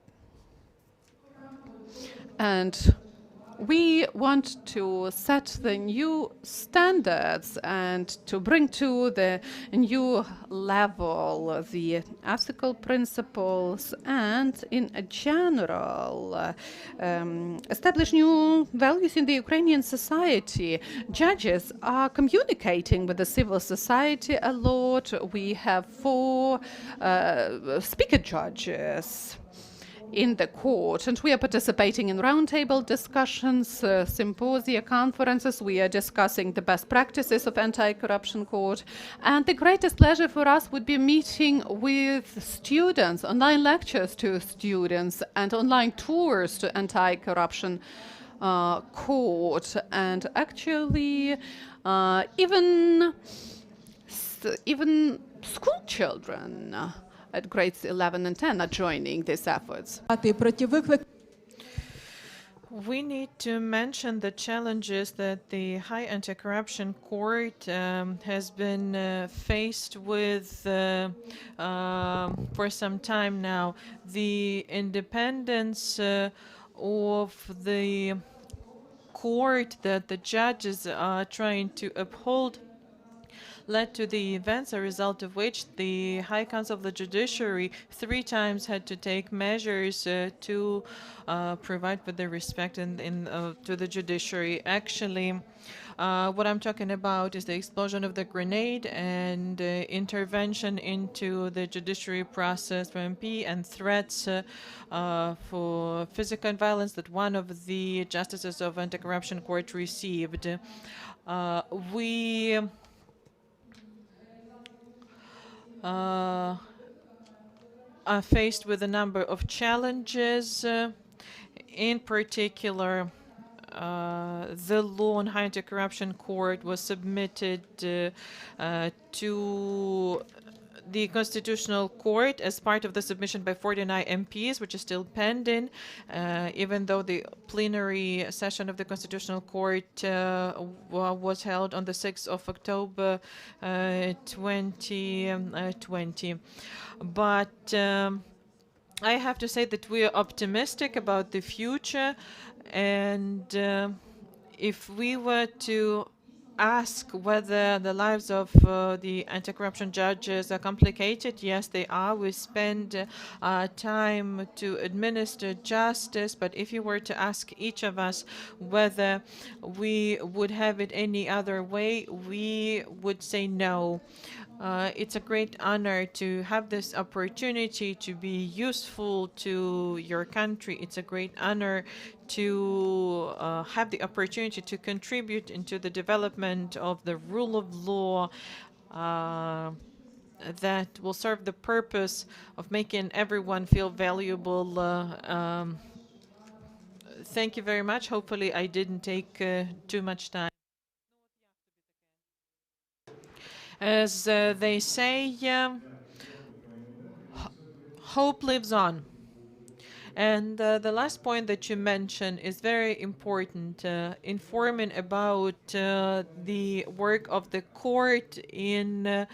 And we want to set the new standards and to bring to the new level the ethical principles, and in general establish new values in the Ukrainian society. Judges are communicating with the civil society a lot. We have 4 speaker judges in the court, and we are participating in roundtable discussions, symposia, conferences. We are discussing the best practices of anti-corruption court, and the greatest pleasure for us would be meeting with students, online lectures to students, and online tours to anti-corruption court, and actually even school children at grades 11 and 10 are joining these efforts. We need to mention the challenges that the High Anti-Corruption Court has been faced with for some time now. The independence of the court that the judges are trying to uphold led to the events, a result of which the High Council of the Judiciary 3 times had to take measures to provide for the respect to the judiciary. Actually, what I'm talking about is the explosion of the grenade and intervention into the judiciary process from MP, and threats for physical violence that one of the justices of Anti-Corruption Court received. We are faced with a number of challenges. In particular, the law on High Anti-Corruption Court was submitted to the Constitutional Court as part of the submission by 49 MPs, which is still pending, even though the plenary session of the Constitutional Court was held on the 6th of October 2020. But I have to say that we are optimistic about the future, and if we were to ask whether the lives of the anti-corruption judges are complicated, yes, they are. We spend time to administer justice, but if you were to ask each of us whether we would have it any other way, we would say no. It's a great honor to have this opportunity to be useful to your country. It's a great honor to have the opportunity to contribute into the development of the rule of law that will serve the purpose of making everyone feel valuable. Thank you very much. Hopefully I didn't take too much time. As they say, hope lives on. And the last point that you mentioned is very important, informing about the work of the court in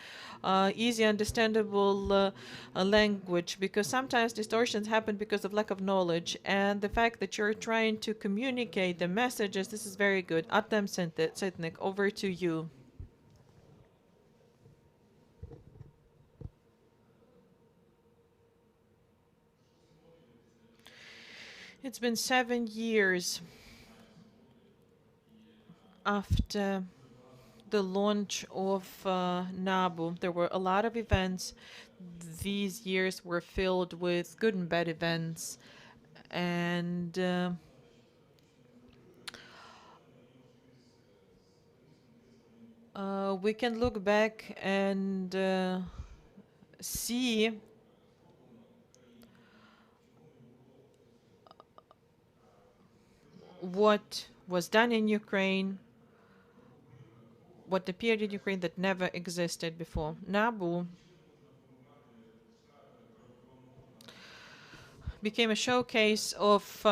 easy, understandable language, because sometimes distortions happen because of lack of knowledge. And the fact that you're trying to communicate the messages, this is very good. Artem Sitnik, over to you. It's been 7 years after the launch of NABU. There were a lot of events. These years were filled with good and bad events. And we can look back and see what was done in Ukraine, what appeared in Ukraine that never existed before. NABU became a showcase of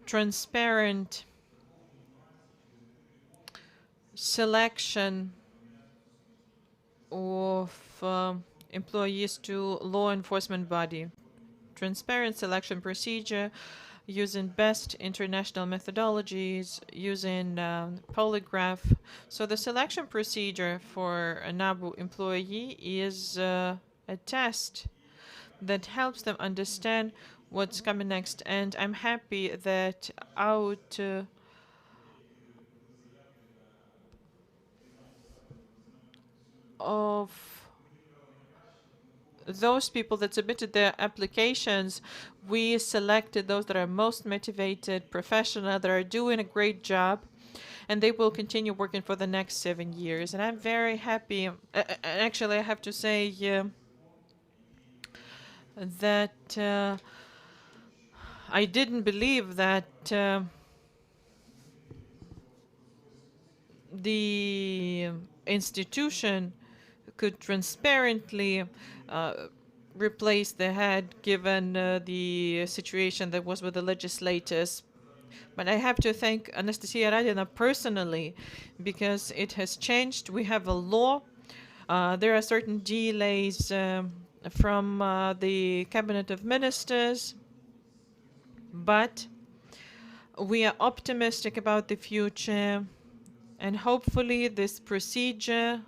transparent selection of employees to law enforcement body. Transparent selection procedure using best international methodologies, using polygraph. So the selection procedure for a NABU employee is a test that helps them understand what's coming next. And I'm happy that out of those people that submitted their applications, we selected those that are most motivated, professional, that are doing a great job, and they will continue working for the next 7 years. And I'm very happy. Actually, I have to say that I didn't believe that the institution could transparently replace the head, given the situation that was with the legislators. But I have to thank Anastasia Radina personally, because it has changed. We have a law. There are certain delays from the Cabinet of Ministers, but we are optimistic about the future, and hopefully this procedure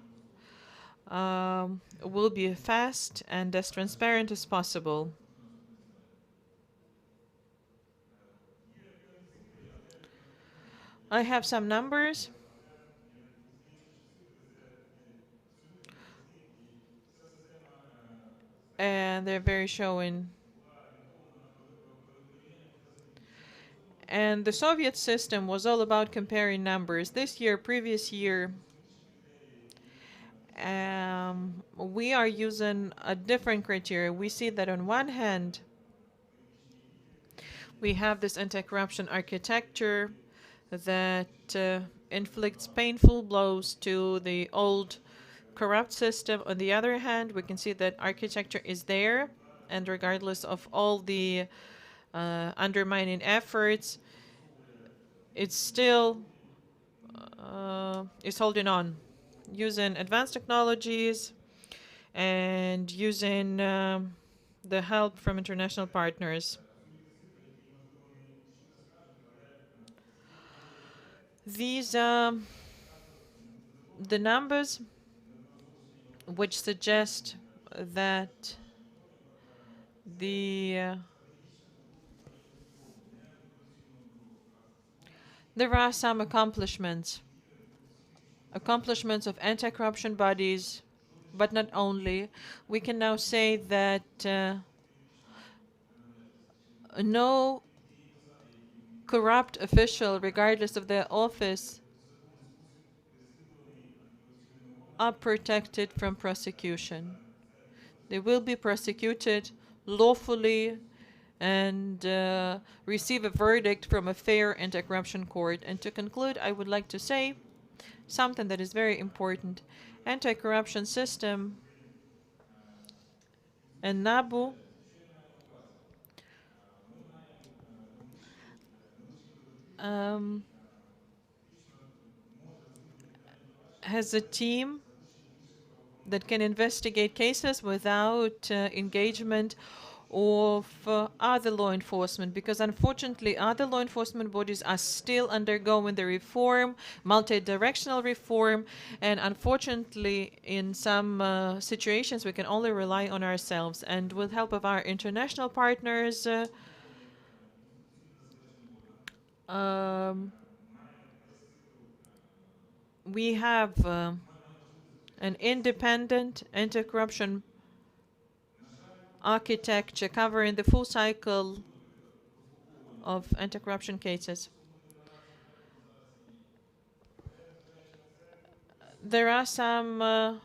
will be fast and as transparent as possible. I have some numbers. And they're very showing. And the Soviet system was all about comparing numbers. This year, previous year, we are using a different criteria. We see that on one hand, we have this anti-corruption architecture that inflicts painful blows to the old corrupt system. On the other hand, we can see that architecture is there, and regardless of all the undermining efforts, it's still is holding on, using advanced technologies and using the help from international partners. These the numbers which suggest that there are some accomplishments of anti-corruption bodies But not only, we can now say that no corrupt official, regardless of their office, are protected from prosecution. They will be prosecuted lawfully and receive a verdict from a fair anti-corruption court. And to conclude, I would like to say something that is very important. Anti-corruption system and NABU has a team that can investigate cases without engagement of other law enforcement, because unfortunately other law enforcement bodies are still undergoing the reform, multi-directional reform, and unfortunately in some situations we can only rely on ourselves. And with help of our international partners, we have an independent anti-corruption architecture covering the full cycle of anti-corruption cases. There are some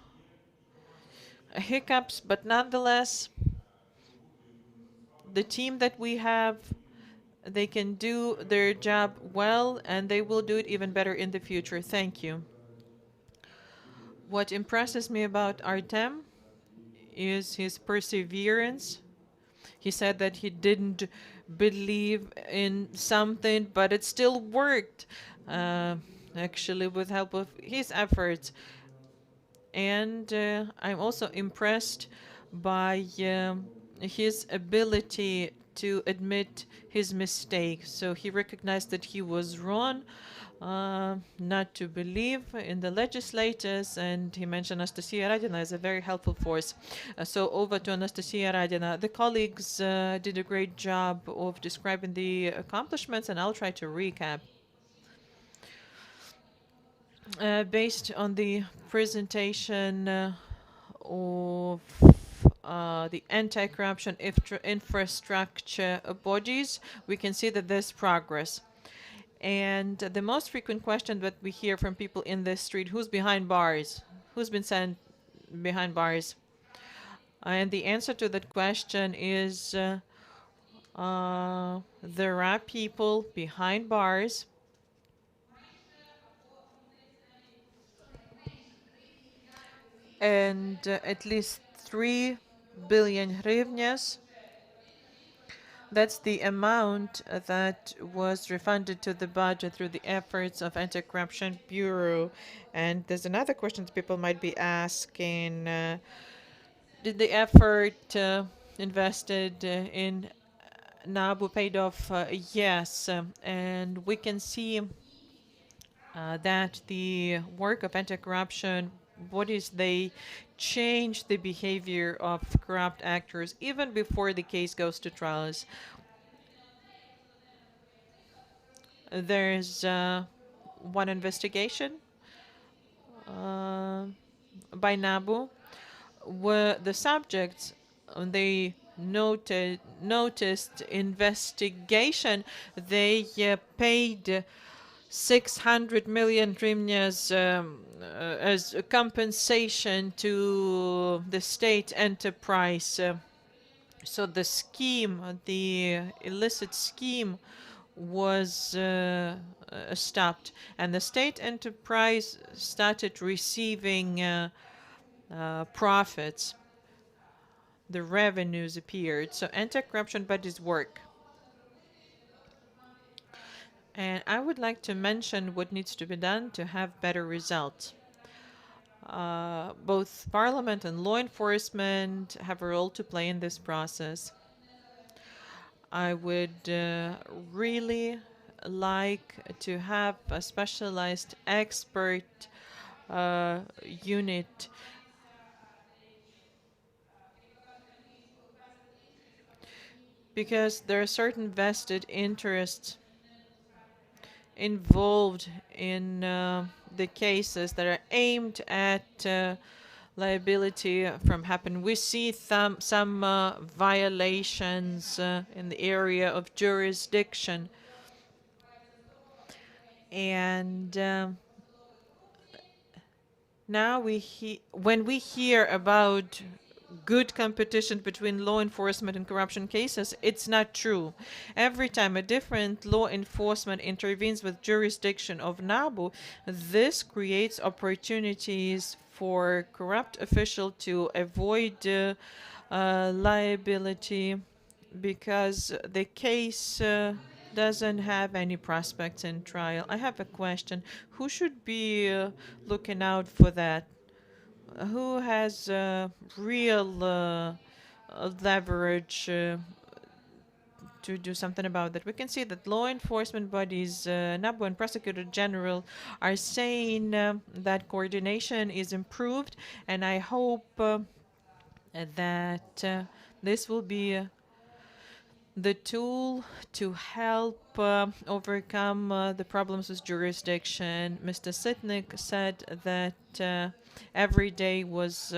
hiccups, but nonetheless, the team that we have, they can do their job well, and they will do it even better in the future. Thank you. What impresses me about Artem is his perseverance. He said that he didn't believe in something, but it still worked, actually, with help of his efforts. And I'm also impressed by his ability to admit his mistakes. So he recognized that he was wrong, not to believe in the legislators, and he mentioned Anastasia Radina as a very helpful force. So over to Anastasia Radina. The colleagues did a great job of describing the accomplishments, and I'll try to recap. Based on the presentation of the anti-corruption infrastructure bodies, we can see that there's progress. And the most frequent question that we hear from people in the street: who's behind bars? Who's been sent behind bars? And the answer to that question is there are people behind bars and at least 3 billion hryvnias. That's the amount that was refunded to the budget through the efforts of Anti-Corruption Bureau. And there's another question that people might be asking: did the effort invested in NABU paid off? Yes, and we can see that the work of anti-corruption bodies, they change the behavior of corrupt actors even before the case goes to trials. There's one investigation by NABU where the subjects, they noticed investigation, they paid 600 million hryvnias as a compensation to the state enterprise. So the scheme, the illicit scheme, was stopped, and the state enterprise started receiving profits. The revenues appeared. So anti-corruption bodies work. And I would like to mention what needs to be done to have better results. Both Parliament and law enforcement have a role to play in this process. I would really like to have a specialized expert unit because there are certain vested interests involved in the cases that are aimed at liability from happening. We see some violations in the area of jurisdiction. And now when we hear about good competition between law enforcement and corruption cases, it's not true. Every time a different law enforcement intervenes with jurisdiction of NABU, this creates opportunities for corrupt official to avoid liability, because the case doesn't have any prospects in trial. I have a question. Who should be looking out for that? Who has real leverage to do something about that? We can see that law enforcement bodies, NABU and Prosecutor General, are saying that coordination is improved, and I hope that this will be the tool to help overcome the problems with jurisdiction. Mr. Sitnik said that every day was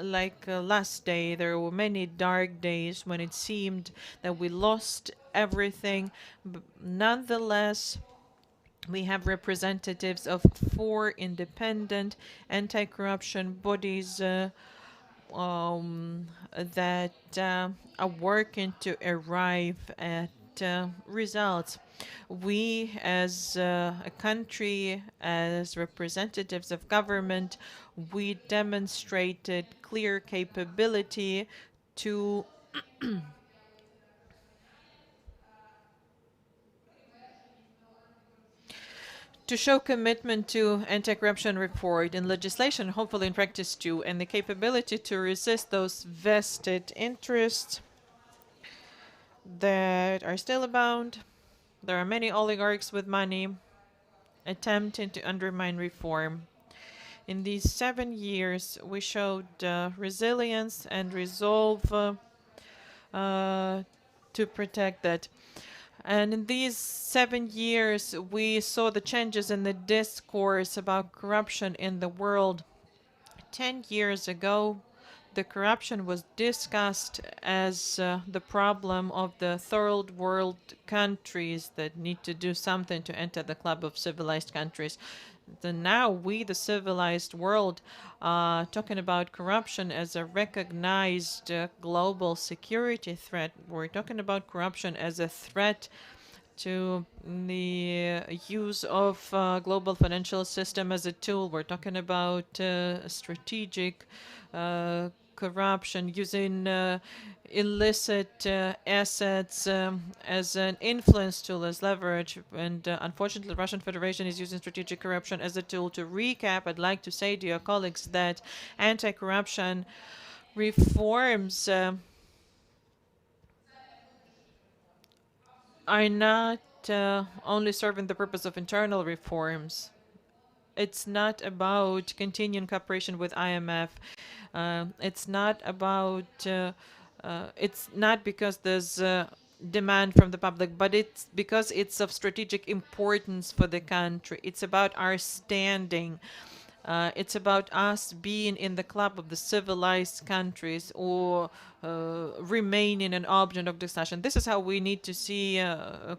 like last day. There were many dark days when it seemed that we lost everything. But nonetheless, we have representatives of 4 independent anti-corruption bodies that are working to arrive at results. We, as a country, as representatives of government, we demonstrated clear capability to to show commitment to anti-corruption report in legislation, hopefully in practice too, and the capability to resist those vested interests that are still abound. There are many oligarchs with money attempting to undermine reform. In these 7 years, we showed resilience and resolve to protect that. And in these 7 years, we saw the changes in the discourse about corruption in the world. 10 years ago, the corruption was discussed as the problem of the third world countries that need to do something to enter the club of civilized countries. Now we, the civilized world, talking about corruption as a recognized global security threat. We're talking about corruption as a threat to the use of global financial system as a tool. We're talking about strategic corruption, using illicit assets as an influence tool, as leverage. And unfortunately, the Russian Federation is using strategic corruption as a tool. To recap, I'd like to say, dear colleagues, that anti-corruption reforms are not only serving the purpose of internal reforms. It's not about continuing cooperation with IMF. It's not about, it's not because there's demand from the public, but it's because it's of strategic importance for the country. It's about our standing. It's about us being in the club of the civilized countries, or remaining an object of discussion. This is how we need to see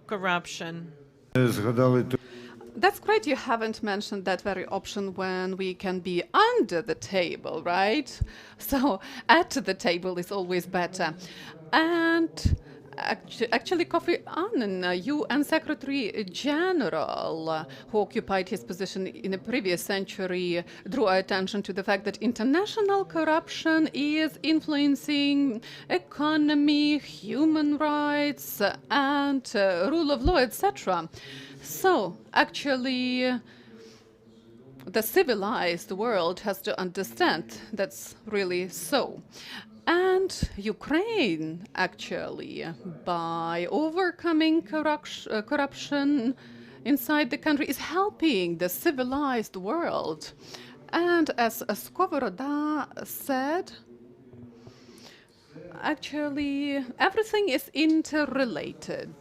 corruption. That's great you haven't mentioned that very option when we can be under the table, right? So at the table is always better. And actually, Kofi Annan, UN Secretary General, who occupied his position in the previous century, drew our attention to the fact that international corruption is influencing economy, human rights, and rule of law, etc. So, actually, the civilized world has to understand that's really so. And Ukraine, actually, by overcoming corruption inside the country, is helping the civilized world. And as Skovoroda said, actually, everything is interrelated.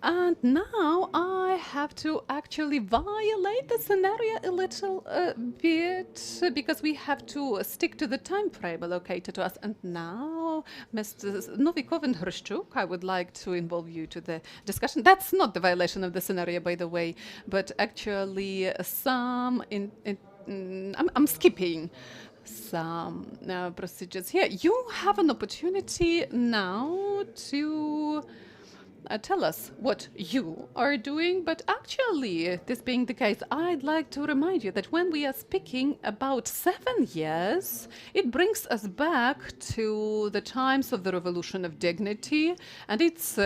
And now I have to actually violate the scenario a little bit because we have to stick to the time frame allocated to us. And now, Mr. Novikov and Hryshchuk, I would like to involve you to the discussion. That's not the violation of the scenario, by the way, but actually I'm skipping some procedures here. You have an opportunity now to tell us what you are doing, but actually, this being the case, I'd like to remind you that when we are speaking about 7 years, it brings us back to the times of the Revolution of Dignity, and its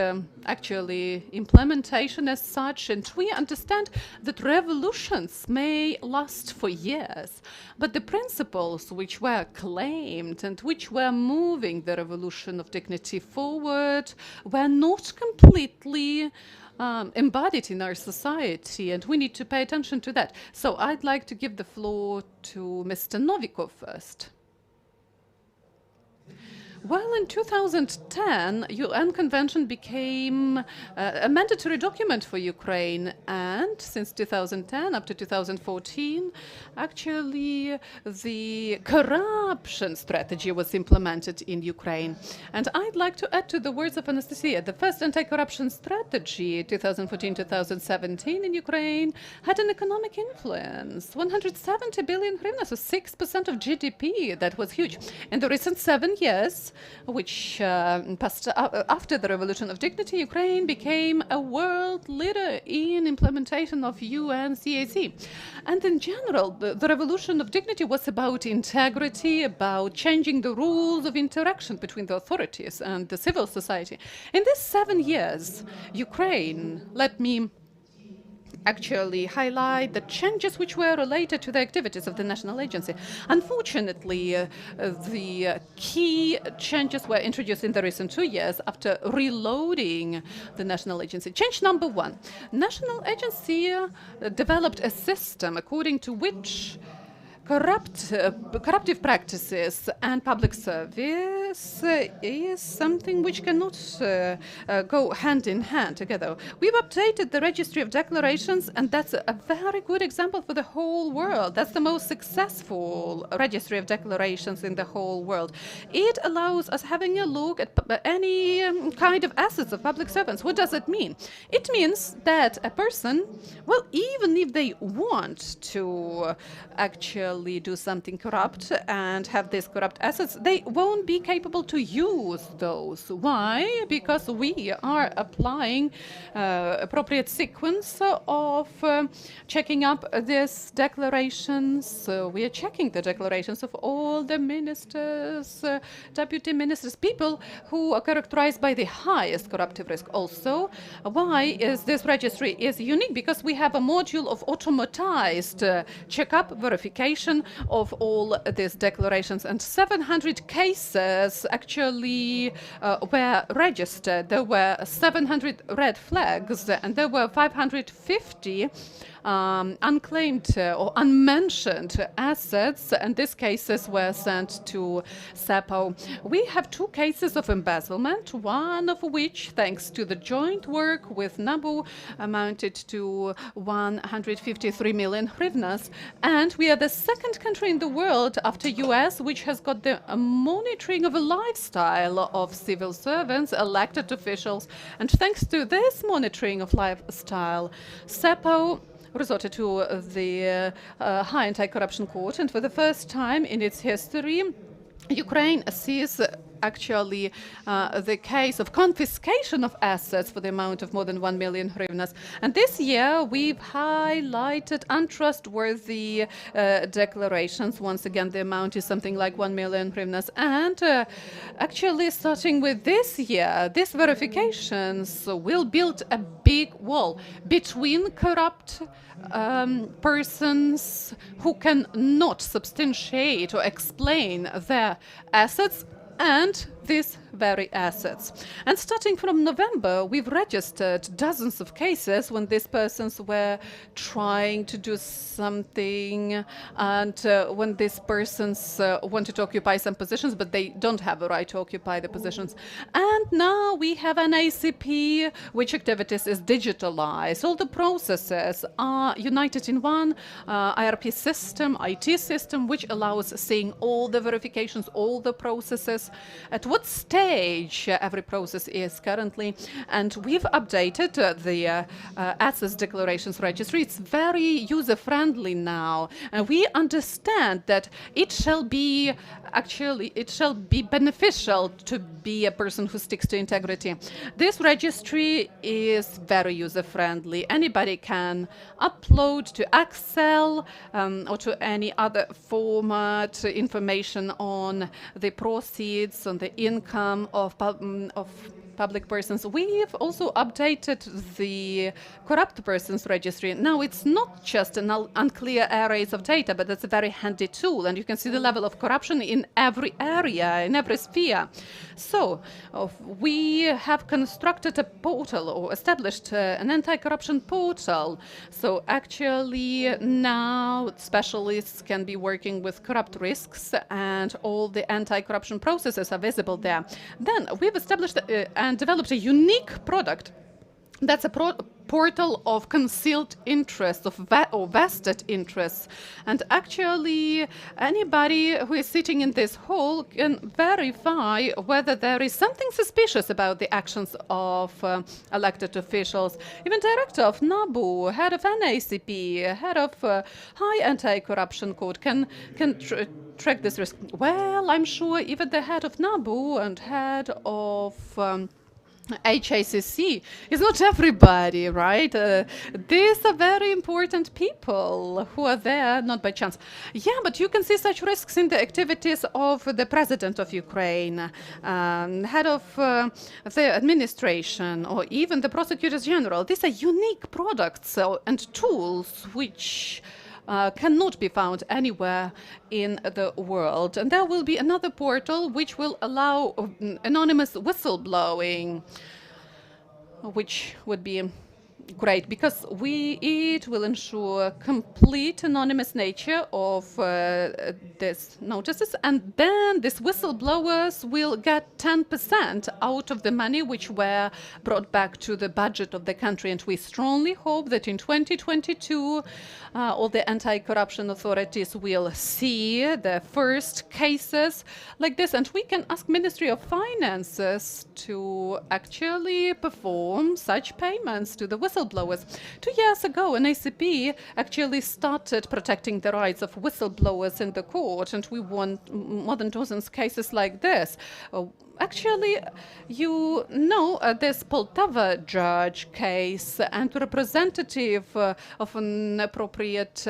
actually implementation as such, and we understand that revolutions may last for years, but the principles which were claimed and which were moving the Revolution of Dignity forward were not completely embodied in our society, and we need to pay attention to that. So I'd like to give the floor to Mr. Novikov first. Well, in 2010, UN Convention became a mandatory document for Ukraine, and since 2010 up to 2014, actually the corruption strategy was implemented in Ukraine. And I'd like to add to the words of Anastasia, the first anti-corruption strategy, 2014-2017 in Ukraine, had an economic influence, 170 billion hryvnia, so 6% of GDP. That was huge. In the recent 7 years, which passed after the Revolution of Dignity, Ukraine became a world leader in implementation of UNCAC. And in general, the Revolution of Dignity was about integrity, about changing the rules of interaction between the authorities and the civil society. In these 7 years, Ukraine, let me actually highlight the changes which were related to the activities of the national agency. Unfortunately, the key changes were introduced in the recent 2 years after reloading the national agency. Change number 1. National agency developed a system according to which corruptive practices and public service is something which cannot go hand in hand together. We've updated the registry of declarations, and that's a very good example for the whole world. That's the most successful registry of declarations in the whole world. It allows us having a look at any kind of assets of public servants. What does it mean? It means that a person, well, even if they want to actually do something corrupt and have these corrupt assets, they won't be capable to use those. Why? Because we are applying appropriate sequence of checking up these declarations. So we are checking the declarations of all the ministers, deputy ministers, people who are characterized by the highest corruptive risk. Also, why is this registry is unique? Because we have a module of automatized checkup verification of all these declarations, and 700 cases actually were registered. There were 700 red flags, and there were 550 unclaimed or unmentioned assets, and these cases were sent to SEPO. We have 2 cases of embezzlement, one of which, thanks to the joint work with NABU, amounted to 153 million hryvnias, and we are the second country in the world after US which has got the monitoring of a lifestyle of civil servants, elected officials, and thanks to this monitoring of lifestyle, SEPO resorted to the High Anti-Corruption Court, and for the first time in its history, Ukraine sees actually the case of confiscation of assets for the amount of more than 1 million hryvnias. And this year we've highlighted untrustworthy declarations. Once again, the amount is something like 1 million hryvnias. And actually, starting with this year, these verifications will build a big wall between corrupt persons who cannot substantiate or explain their assets and these very assets. And starting from November, we've registered dozens of cases when these persons were trying to do something, and when these persons wanted to occupy some positions, but they don't have a right to occupy the positions. And now we have an ACP, which activities is digitalized. All the processes are united in one IRP system, IT system, which allows seeing all the verifications, all the processes, at what stage every process is currently. And we've updated the Access Declarations Registry. It's very user-friendly now. And we understand that it shall be beneficial to be a person who sticks to integrity. This registry is very user-friendly. Anybody can upload to Excel or to any other format information on the proceeds, on the income of public persons. We've also updated the corrupt persons registry. Now it's not just an unclear arrays of data, but it's a very handy tool, and you can see the level of corruption in every area, in every sphere. So we have constructed a portal, or established an anti-corruption portal. So actually now specialists can be working with corrupt risks, and all the anti-corruption processes are visible there. Then we've established and developed a unique product. That's a portal of concealed interests, or vested interests. And actually, anybody who is sitting in this hall can verify whether there is something suspicious about the actions of elected officials. Even director of NABU, head of NACP, head of High Anti-Corruption Court can track this risk. Well, I'm sure even the head of NABU and head of HACC is not everybody, right? These are very important people who are there not by chance. Yeah, but you can see such risks in the activities of the president of Ukraine, head of the administration, or even the prosecutors general. These are unique products and tools which cannot be found anywhere in the world. And there will be another portal which will allow anonymous whistleblowing, which would be great, because it will ensure complete anonymous nature of these notices, and then these whistleblowers will get 10% out of the money which were brought back to the budget of the country. And we strongly hope that in 2022 all the anti-corruption authorities will see the first cases like this, and we can ask Ministry of Finances to actually perform such payments to the whistleblowers. 2 years ago, an ACP actually started protecting the rights of whistleblowers in the court, and we won more than dozens cases like this. Actually, you know this Poltava judge case, and representative of an appropriate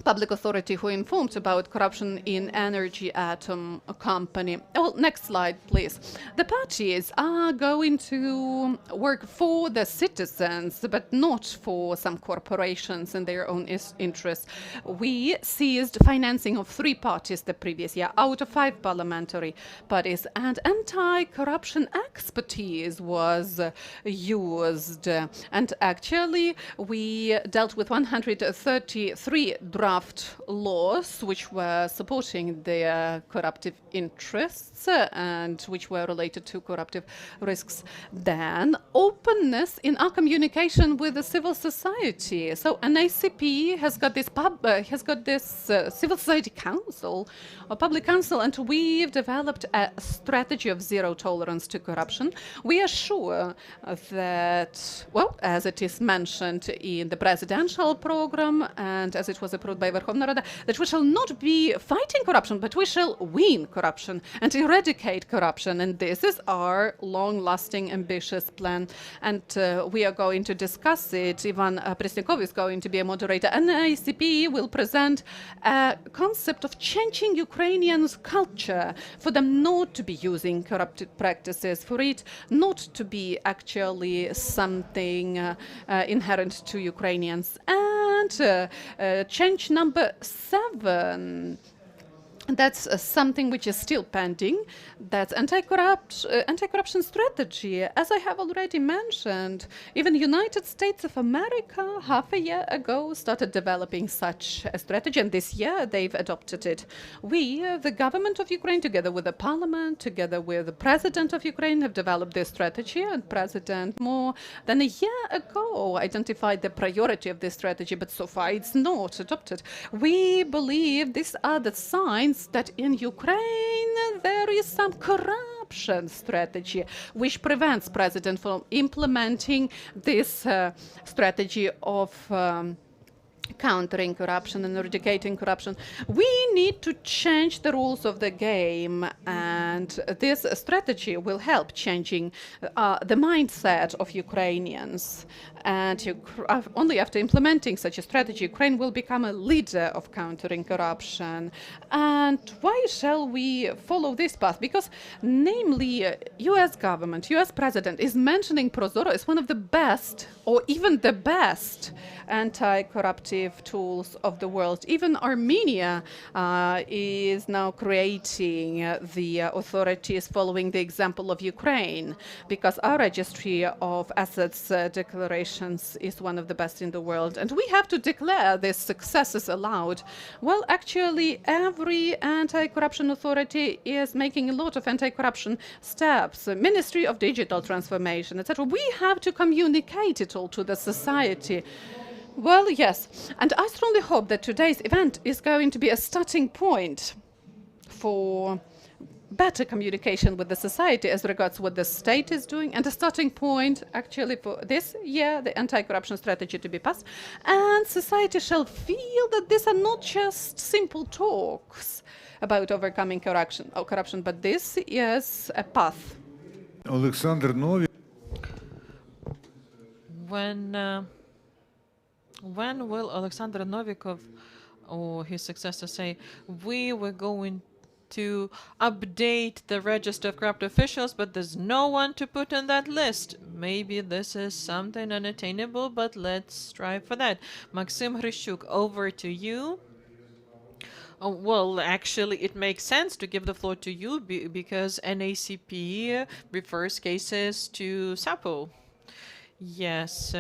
public authority who informed about corruption in Energy Atom company. Oh, next slide, please. The parties are going to work for the citizens, but not for some corporations in their own interests. We seized financing of 3 parties the previous year out of 5 parliamentary parties, and anti-corruption expertise was used. And actually, we dealt with 133 draft laws which were supporting their corruptive interests and which were related to corruptive risks. Then openness in our communication with the civil society. So an ACP has got this civil society council or public council, and we've developed a strategy of zero tolerance to corruption. We are sure that, well, as it is mentioned in the presidential program and as it was approved by Verkhovna Rada, that we shall not be fighting corruption, but we shall win corruption and eradicate corruption. And this is our long-lasting, ambitious plan. And we are going to discuss it. Ivan Presnikov is going to be a moderator. And ACP will present a concept of changing Ukrainians' culture, for them not to be using corrupted practices, for it not to be actually something inherent to Ukrainians. And change number 7 That's something which is still pending. That's anti-corruption strategy. As I have already mentioned, even United States of America half a year ago started developing such a strategy, and this year they've adopted it. We, the government of Ukraine, together with the parliament, together with the president of Ukraine, have developed this strategy, and President more than a year ago identified the priority of this strategy, but so far it's not adopted. We believe these are the signs that in Ukraine there is some corruption strategy which prevents President from implementing this strategy of countering corruption and eradicating corruption. We need to change the rules of the game, and this strategy will help changing the mindset of Ukrainians. And only after implementing such a strategy, Ukraine will become a leader of countering corruption. And why shall we follow this path? Because namely, US government, US president is mentioning Prozoro as one of the best, or even the best, anti-corruptive tools of the world. Even Armenia is now creating the authorities following the example of Ukraine, because our registry of assets declarations is one of the best in the world. And we have to declare this success is allowed. Well, actually, every anti-corruption authority is making a lot of anti-corruption steps, Ministry of Digital Transformation, etc. We have to communicate it all to the society. Well, yes, and I strongly hope that today's event is going to be a starting point for better communication with the society as regards what the state is doing, and a starting point actually for this year, the anti-corruption strategy to be passed, and society shall feel that these are not just simple talks about overcoming corruption, but this is a path. Alexander Novik. When will Alexander Novikov or his successor say, we were going to update the register of corrupt officials, but there's no one to put on that list? Maybe this is something unattainable, but let's strive for that. Maxim Hryshuk, over to you. Well, actually, it makes sense to give the floor to you because NACP refers cases to SAPO. Yes.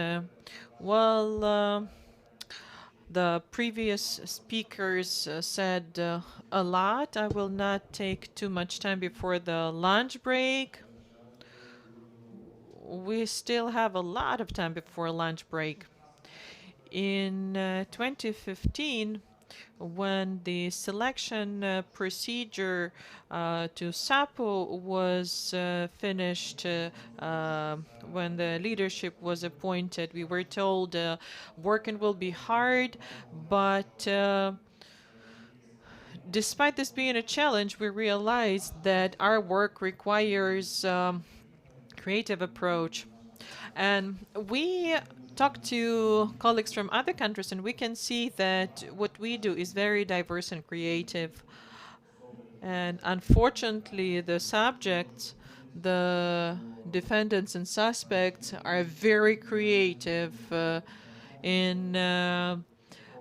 The previous speakers said a lot. I will not take too much time before the lunch break. We still have a lot of time before lunch break. In 2015, when the selection procedure to SAPO was finished, when the leadership was appointed, we were told working will be hard, but despite this being a challenge, we realized that our work requires creative approach. And we talked to colleagues from other countries, and we can see that what we do is very diverse and creative. And unfortunately, the subjects, the defendants and suspects, are very creative in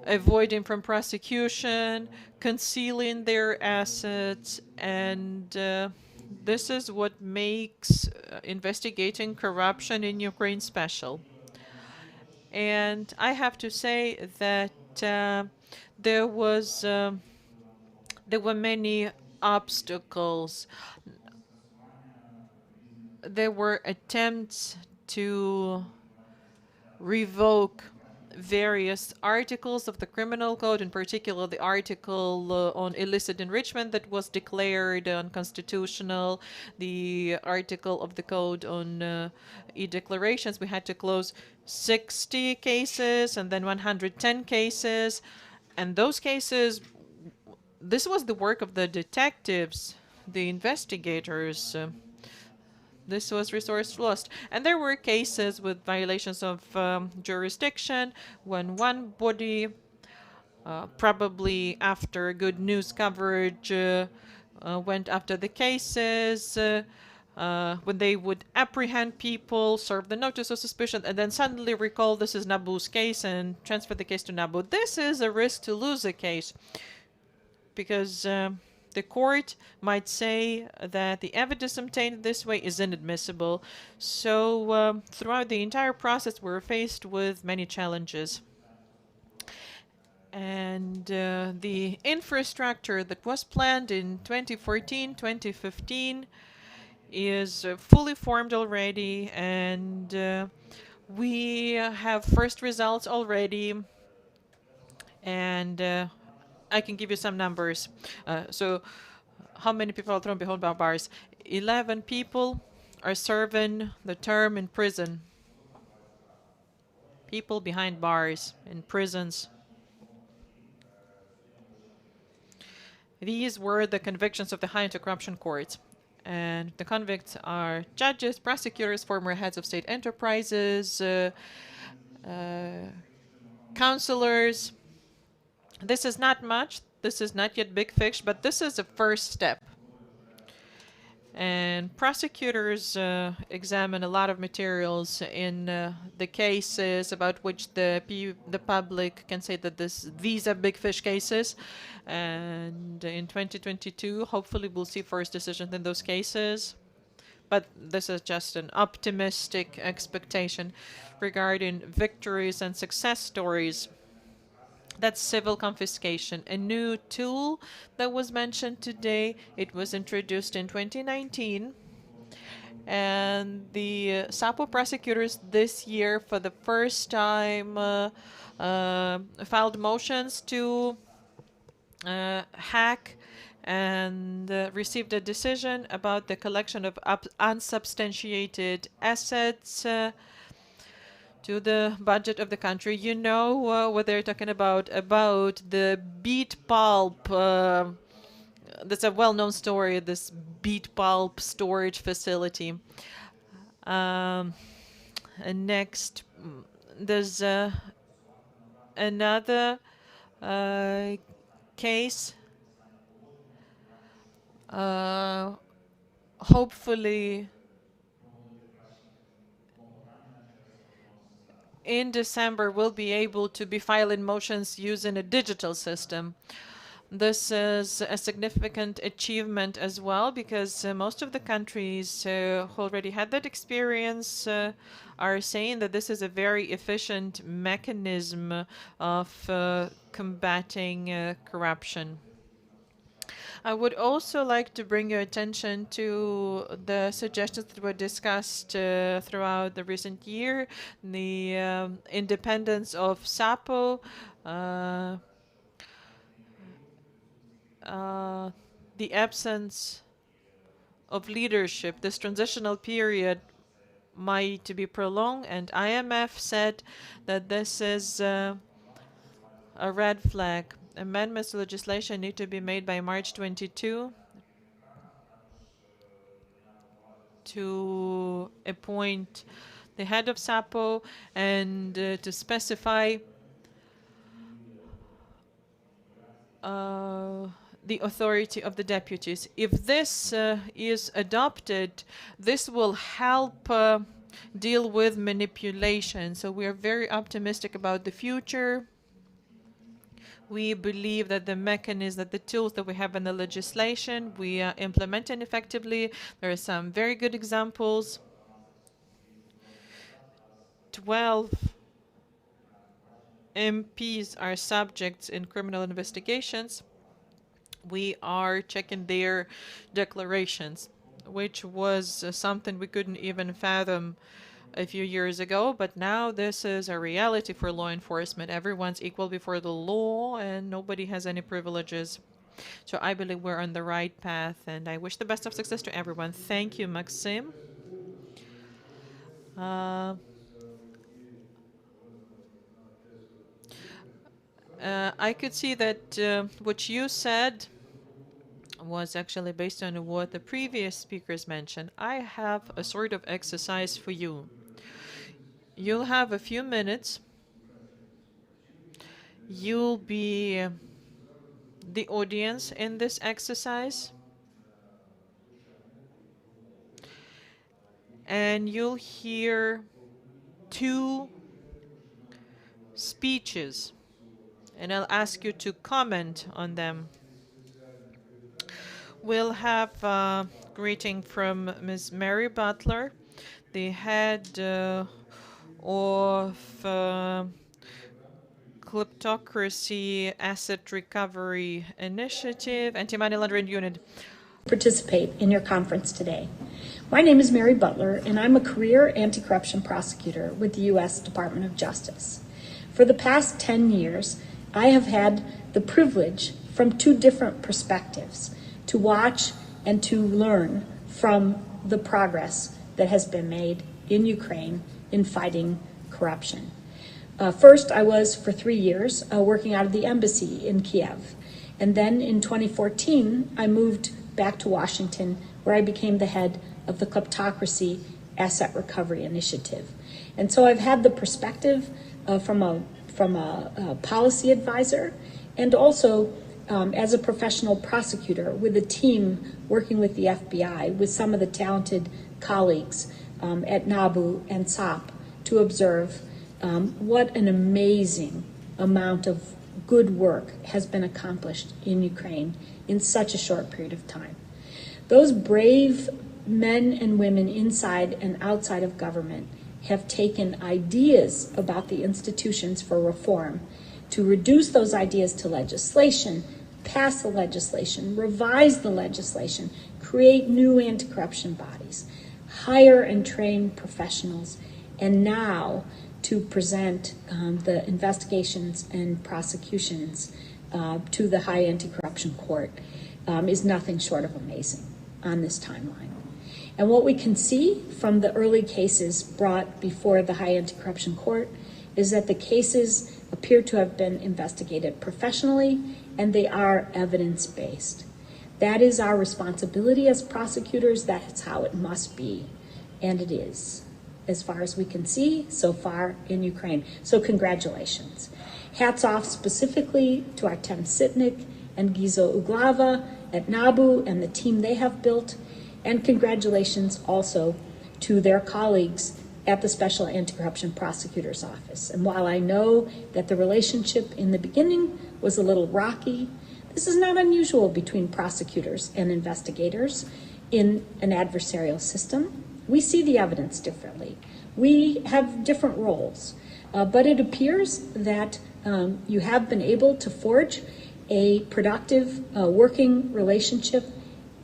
avoiding from prosecution, concealing their assets, and this is what makes investigating corruption in Ukraine special. And I have to say that there were many obstacles. There were attempts to revoke various articles of the criminal code, in particular the article on illicit enrichment that was declared unconstitutional, the article of the code on e-declarations. We had to close 60 cases and then 110 cases, and those cases, this was the work of the detectives, the investigators. This was resource lost. And there were cases with violations of jurisdiction when one body, probably after good news coverage, went after the cases, when they would apprehend people, serve the notice of suspicion, and then suddenly recall this is NABU's case and transfer the case to NABU. This is a risk to lose a case because the court might say that the evidence obtained this way is inadmissible. So throughout the entire process, we're faced with many challenges. And the infrastructure that was planned in 2014, 2015 is fully formed already, and we have first results already. And I can give you some numbers. So how many people are thrown behind bars? 11 people are serving the term in prison. People behind bars in prisons. These were the convictions of the High Anti-Corruption Court. And the convicts are judges, prosecutors, former heads of state enterprises, counselors. This is not much. This is not yet big fish, but this is a first step. And prosecutors examine a lot of materials in the cases about which the public can say that these are big fish cases. And in 2022, hopefully we'll see first decisions in those cases. But this is just an optimistic expectation regarding victories and success stories. That's civil confiscation, a new tool that was mentioned today. It was introduced in 2019. And the SAPO prosecutors this year, for the first time, filed motions to hack and received a decision about the collection of unsubstantiated assets to the budget of the country. You know what they're talking about the beet pulp. That's a well-known story, this beet pulp storage facility. And next, there's another case. Hopefully, in December, we'll be able to be filing motions using a digital system. This is a significant achievement as well, because most of the countries who already had that experience are saying that this is a very efficient mechanism of combating corruption. I would also like to bring your attention to the suggestions that were discussed throughout the recent year, the independence of SAPO, the absence of leadership. This transitional period might be prolonged, and IMF said that this is a red flag. Amendments to legislation need to be made by March 22 to appoint the head of SAPO and to specify the authority of the deputies. If this is adopted, this will help deal with manipulation. So we are very optimistic about the future. We believe that the mechanism, that the tools that we have in the legislation, we are implementing effectively. There are some very good examples. 12 MPs are subjects in criminal investigations. We are checking their declarations, which was something we couldn't even fathom a few years ago, but now this is a reality for law enforcement. Everyone's equal before the law and nobody has any privileges. So I believe we're on the right path, and I wish the best of success to everyone. Thank you, Maxim. I could see that what you said was actually based on what the previous speakers mentioned. I have a sort of exercise for you. You'll have a few minutes. You'll be the audience in this exercise. And you'll hear 2 speeches, and I'll ask you to comment on them. We'll have a greeting from Ms. Mary Butler, the head of Kleptocracy Asset Recovery Initiative, Anti-Money Laundering Unit. Participate in your conference today. My name is Mary Butler, and I'm a career anti-corruption prosecutor with the U.S. Department of Justice. For the past 10 years, I have had the privilege from two different perspectives to watch and to learn from the progress that has been made in Ukraine in fighting corruption. First, I was for 3 years working out of the embassy in Kiev. And then in 2014, I moved back to Washington, where I became the head of the Kleptocracy Asset Recovery Initiative. And so I've had the perspective from a policy advisor and also as a professional prosecutor with a team working with the FBI, with some of the talented colleagues at NABU and SOP to observe what an amazing amount of good work has been accomplished in Ukraine in such a short period of time. Those brave men and women inside and outside of government have taken ideas about the institutions for reform to reduce those ideas to legislation, pass the legislation, revise the legislation, create new anti-corruption bodies, hire and train professionals, and now to present the investigations and prosecutions to the High Anti-Corruption Court is nothing short of amazing on this timeline. And what we can see from the early cases brought before the High Anti-Corruption Court is that the cases appear to have been investigated professionally and they are evidence-based. That is our responsibility as prosecutors. That's how it must be, and it is, as far as we can see so far in Ukraine. So congratulations. Hats off specifically to Artem Sitnik and Gizo Uglava at NABU and the team they have built, and congratulations also to their colleagues at the Special Anti-Corruption Prosecutor's Office. And while I know that the relationship in the beginning was a little rocky, this is not unusual between prosecutors and investigators in an adversarial system. We see the evidence differently. We have different roles, but it appears that you have been able to forge a productive working relationship,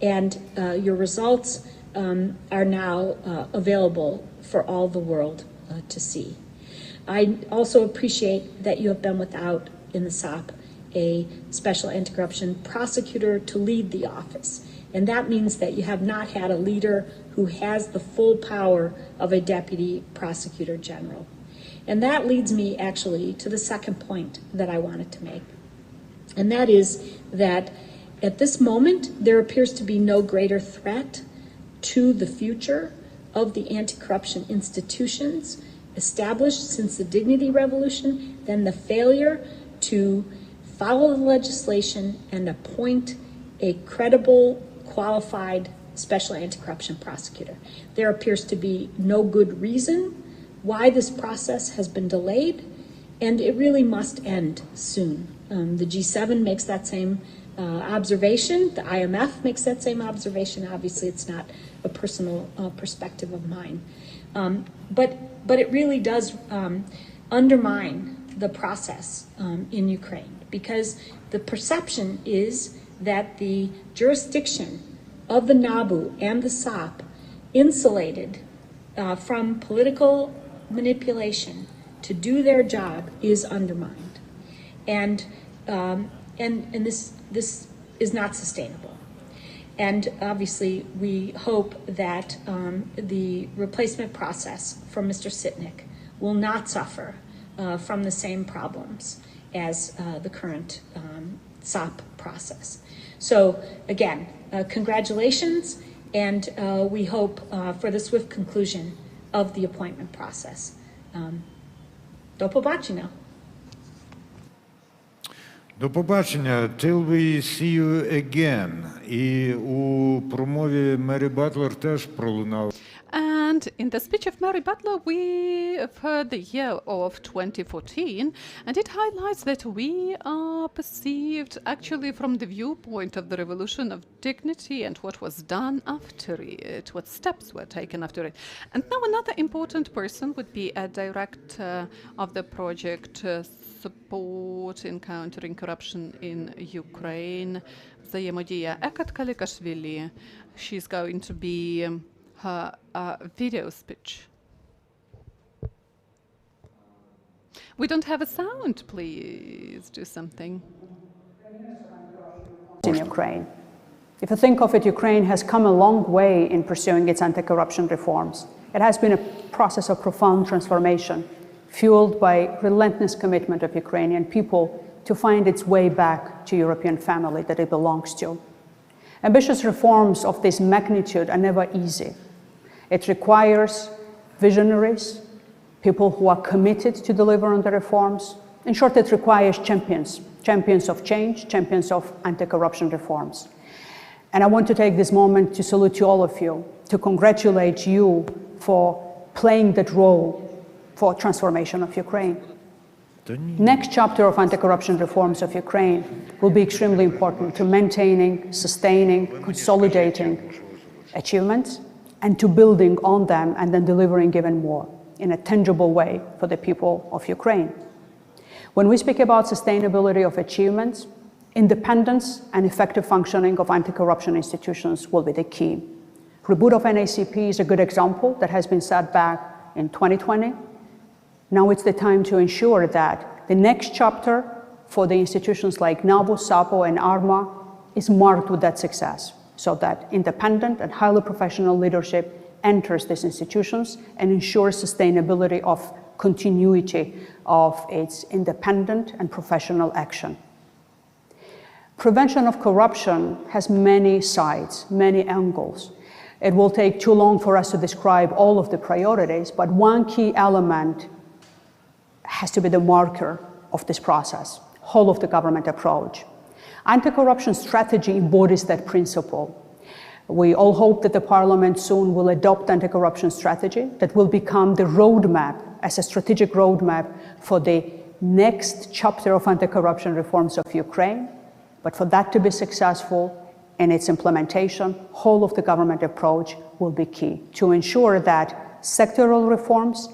and your results are now available for all the world to see. I also appreciate that you have been without, in the SOP, a special anti-corruption prosecutor to lead the office. And that means that you have not had a leader who has the full power of a deputy prosecutor general. And that leads me actually to the second point that I wanted to make. And that is that at this moment, there appears to be no greater threat to the future of the anti-corruption institutions established since the Dignity Revolution than the failure to follow the legislation and appoint a credible, qualified special anti-corruption prosecutor. There appears to be no good reason why this process has been delayed, and it really must end soon. The G7 makes that same observation. The IMF makes that same observation. Obviously, it's not a personal perspective of mine. But it really does undermine the process in Ukraine, because the perception is that the jurisdiction of the NABU and the SOP, insulated from political manipulation to do their job, is undermined. And this is not sustainable. And obviously, we hope that the replacement process for Mr. Sitnik will not suffer from the same problems as the current SOP process. So again, congratulations, and we hope for the swift conclusion of the appointment process. Do побачення. До побачення, till we see you again І у промові Мері Батлер теж пролунав. And in the speech of Mary Butler, we have heard the year of 2014, and it highlights that we are perceived actually from the viewpoint of the revolution of dignity and what was done after it, what steps were taken after it. And now another important person would be a director of the project Support in Countering Corruption in Ukraine, Взаємодія Екат Каликашвили. She's going to be her video speech. We don't have a sound, please do something. In Ukraine. If you think of it, Ukraine has come a long way in pursuing its anti-corruption reforms. It has been a process of profound transformation, fueled by relentless commitment of Ukrainian people to find its way back to European family that it belongs to. Ambitious reforms of this magnitude are never easy. It requires visionaries, people who are committed to deliver on the reforms. In short, it requires champions of change, champions of anti-corruption reforms. And I want to take this moment to salute to all of you, to congratulate you for playing that role for transformation of Ukraine. Next chapter of anti-corruption reforms of Ukraine will be extremely important to maintaining, sustaining, consolidating achievements, and to building on them and then delivering even more in a tangible way for the people of Ukraine. When we speak about sustainability of achievements, independence and effective functioning of anti-corruption institutions will be the key. Reboot of NACP is a good example that has been set back in 2020. Now it's the time to ensure that the next chapter for the institutions like NABU, SAPO, and ARMA is marked with that success, so that independent and highly professional leadership enters these institutions and ensures sustainability of continuity of its independent and professional action. Prevention of corruption has many sides, many angles. It will take too long for us to describe all of the priorities, but one key element has to be the marker of this process, whole of the government approach. Anti-corruption strategy embodies that principle. We all hope that the Parliament soon will adopt anti-corruption strategy that will become the roadmap, as a strategic roadmap for the next chapter of anti-corruption reforms of Ukraine. But for that to be successful in its implementation, whole of the government approach will be key to ensure that sectoral reforms,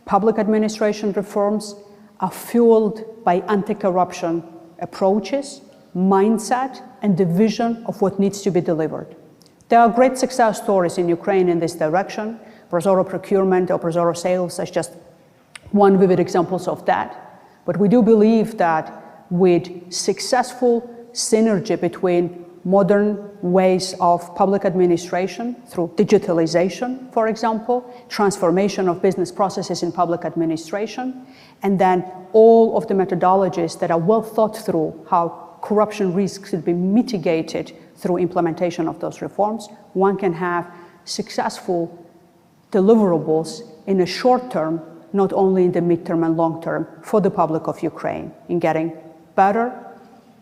public administration reforms are fueled by anti-corruption approaches, mindset, and the vision of what needs to be delivered. There are great success stories in Ukraine in this direction. Prozoro procurement or Prozoro sales is just one vivid examples of that. But we do believe that with successful synergy between modern ways of public administration through digitalization, for example, transformation of business processes in public administration, and then all of the methodologies that are well thought through, how corruption risks could be mitigated through implementation of those reforms, one can have successful deliverables in a short term, not only in the midterm and long term, for the public of Ukraine in getting better,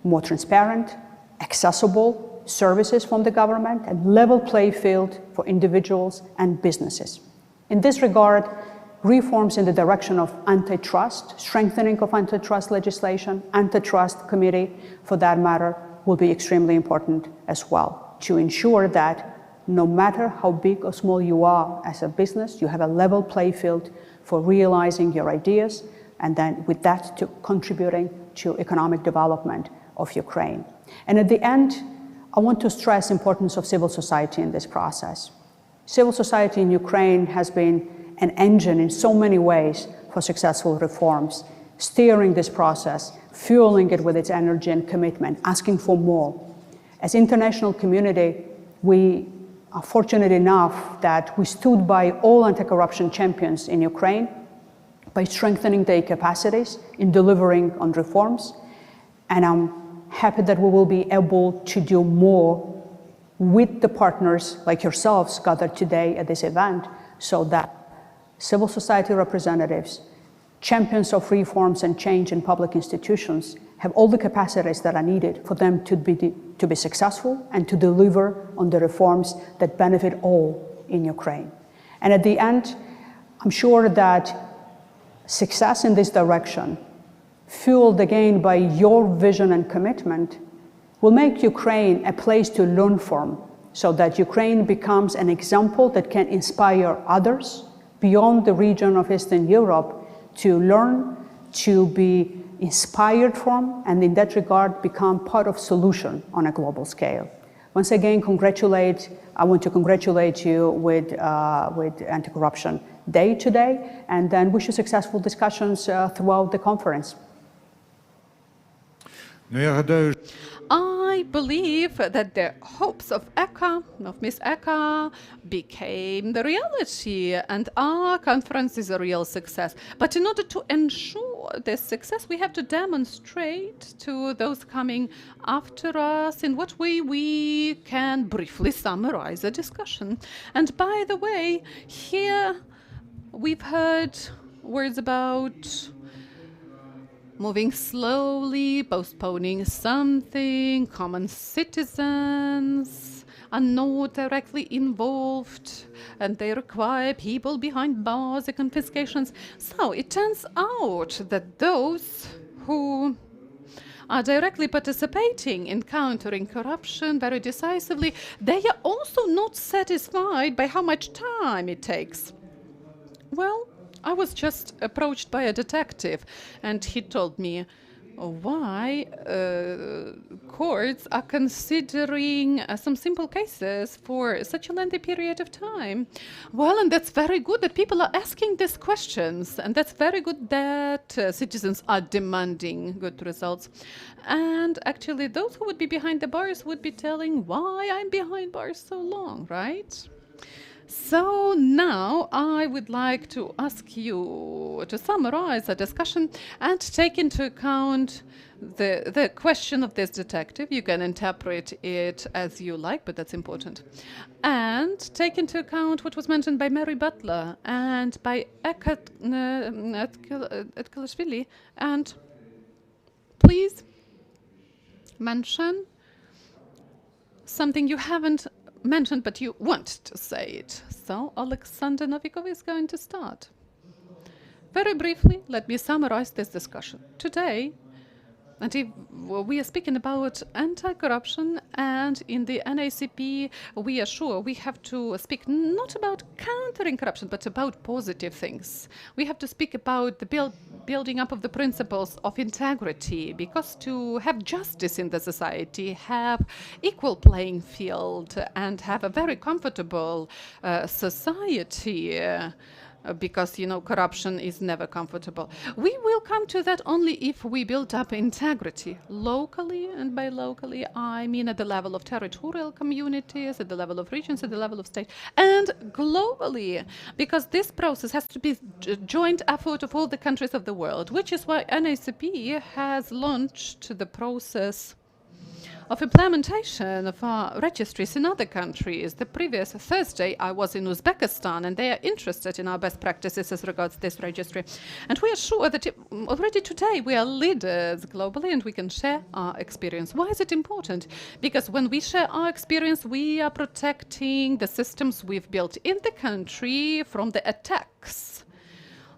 more transparent, accessible services from the government, and level play field for individuals and businesses. In this regard, reforms in the direction of antitrust, strengthening of antitrust legislation, antitrust committee, for that matter, will be extremely important as well, to ensure that no matter how big or small you are as a business, you have a level play field for realizing your ideas, and then with that to contributing to economic development of Ukraine. And at the end, I want to stress the importance of civil society in this process. Civil society in Ukraine has been an engine in so many ways for successful reforms, steering this process, fueling it with its energy and commitment, asking for more. As international community, we are fortunate enough that we stood by all anti-corruption champions in Ukraine by strengthening their capacities in delivering on reforms. And I'm happy that we will be able to do more with the partners like yourselves gathered today at this event, so that civil society representatives, champions of reforms and change in public institutions, have all the capacities that are needed for them to be successful and to deliver on the reforms that benefit all in Ukraine. And at the end, I'm sure that success in this direction, fueled again by your vision and commitment, will make Ukraine a place to learn from, so that Ukraine becomes an example that can inspire others beyond the region of Eastern Europe to learn, to be inspired from, and in that regard become part of solution on a global scale. Once again, I want to congratulate you with Anti-Corruption Day today, and then wish you successful discussions throughout the conference. I believe that the hopes of Ms. Eka, became the reality, and our conference is a real success. But in order to ensure this success, we have to demonstrate to those coming after us in what way we can briefly summarize the discussion. And by the way, here we've heard words about moving slowly, postponing something, common citizens are not directly involved, and they require people behind bars and confiscations. So it turns out that those who are directly participating in countering corruption very decisively, they are also not satisfied by how much time it takes. Well, I was just approached by a detective, and he told me why courts are considering some simple cases for such a lengthy period of time. Well, and that's very good that people are asking these questions, and that's very good that citizens are demanding good results. And actually, those who would be behind the bars would be telling why I'm behind bars so long, right? So now I would like to ask you to summarize the discussion and take into account the question of this detective. You can interpret it as you like, but that's important. And take into account what was mentioned by Mary Butler and by Etkalashvili. And please mention something you haven't mentioned, but you want to say it. So Alexander Novikov is going to start. Very briefly, let me summarize this discussion. Today, we are speaking about anti-corruption, and in the NACP, we are sure we have to speak not about countering corruption, but about positive things. We have to speak about the building up of the principles of integrity, because to have justice in the society, have equal playing field, and have a very comfortable society, because, you know, corruption is never comfortable. We will come to that only if we build up integrity locally, and by locally I mean at the level of territorial communities, at the level of regions, at the level of state, and globally, because this process has to be a joint effort of all the countries of the world, which is why NACP has launched the process of implementation of our registries in other countries. The previous Thursday, I was in Uzbekistan, and they are interested in our best practices as regards this registry. And we are sure that already today we are leaders globally, and we can share our experience. Why is it important? Because when we share our experience, we are protecting the systems we've built in the country from the attacks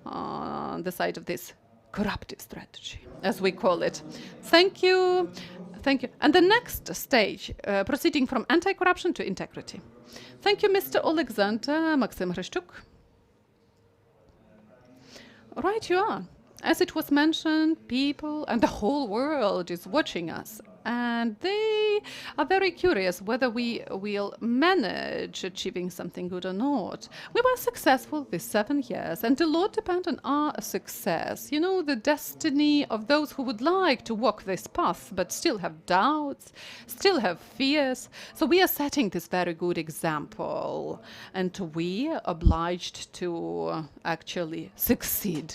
on the side of this corruptive strategy, as we call it. Thank you. Thank you. And the next stage, proceeding from anti-corruption to integrity. Thank you, Mr. Alexander. Maxim Hryshchuk. Right you are. As it was mentioned, people and the whole world is watching us, and they are very curious whether we will manage achieving something good or not. We were successful this 7 years, and a lot depends on our success. You know, the destiny of those who would like to walk this path but still have doubts, still have fears. So we are setting this very good example, and we are obliged to actually succeed.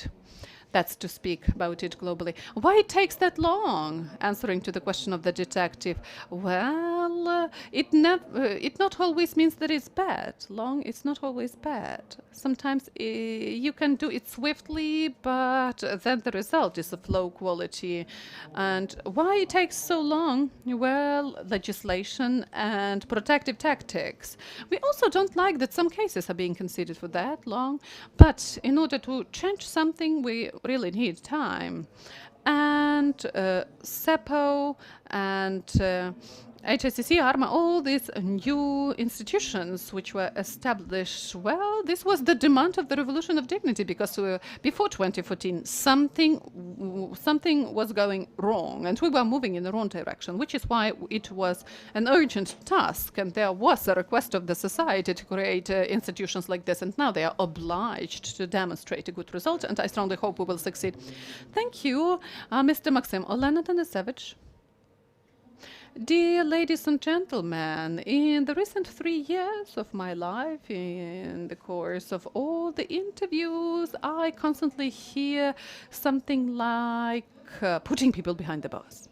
That's to speak about it globally. Why it takes that long? Answering to the question of the detective. Well, it not always means that it's bad. Long, it's not always bad. Sometimes you can do it swiftly, but then the result is of low quality. And why it takes so long? Well, legislation and protective tactics. We also don't like that some cases are being considered for that long, but in order to change something, we really need time. And CEPO and HSCC, ARMA, all these new institutions which were established, well, this was the demand of the Revolution of Dignity, because before 2014, something was going wrong, and we were moving in the wrong direction, which is why it was an urgent task, and there was a request of the society to create institutions like this, and now they are obliged to demonstrate a good result, and I strongly hope we will succeed. Thank you, Mr. Maxim. Olena Denisevich. Dear ladies and gentlemen, in the recent 3 years of my life, in the course of all the interviews, I constantly hear something like putting people behind the bars.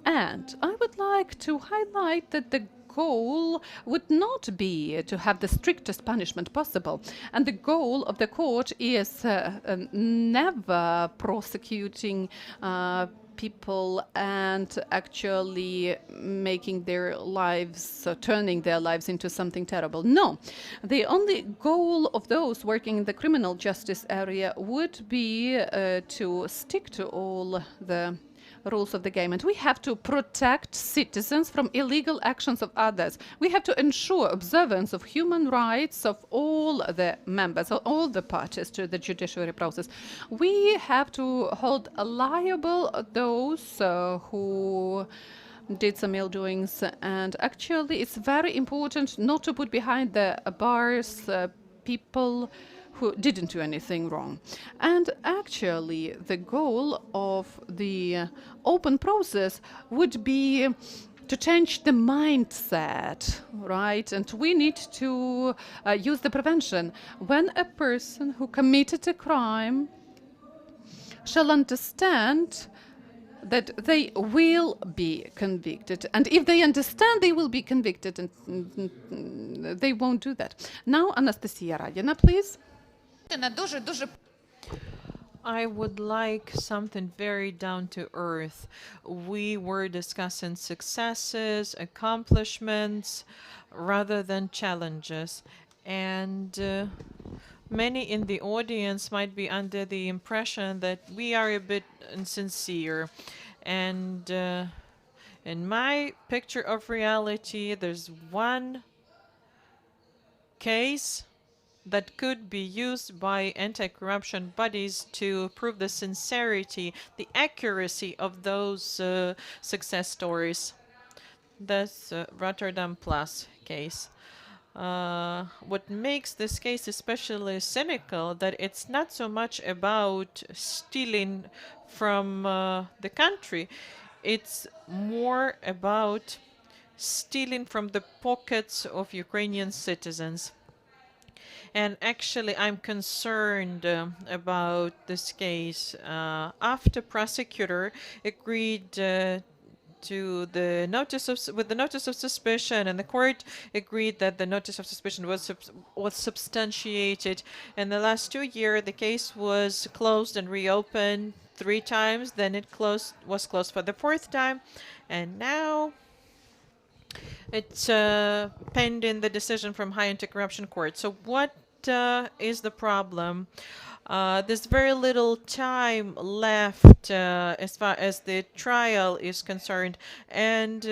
And I would like to highlight that the goal would not be to have the strictest punishment possible. And the goal of the court is never prosecuting people and actually making their lives, turning their lives into something terrible. No, the only goal of those working in the criminal justice area would be to stick to all the rules of the game, and we have to protect citizens from illegal actions of others. We have to ensure observance of human rights of all the members, of all the parties to the judiciary process. We have to hold liable those who did some ill doings, and actually it's very important not to put behind the bars people who didn't do anything wrong. And actually, the goal of the open process would be to change the mindset, right? And we need to use the prevention. When a person who committed a crime shall understand that they will be convicted. And if they understand they will be convicted, and they won't do that. Now, Anastasia Radina, please. I would like something very down to earth. We were discussing successes, accomplishments, rather than challenges. And many in the audience might be under the impression that we are a bit insincere. And in my picture of reality, there's one case that could be used by anti-corruption bodies to prove the sincerity, the accuracy of those success stories. That's Rotterdam Plus case. What makes this case especially cynical that it's not so much about stealing from the country, it's more about stealing from the pockets of Ukrainian citizens. And actually, I'm concerned about this case. After prosecutor agreed to the notice of suspicion, and the court agreed that the notice of suspicion was substantiated. In the last 2 years, the case was closed and reopened 3 times. Then it was closed for the 4th time, and now it's pending the decision from High Anti-Corruption Court. So what is the problem? There's very little time left as far as the trial is concerned, and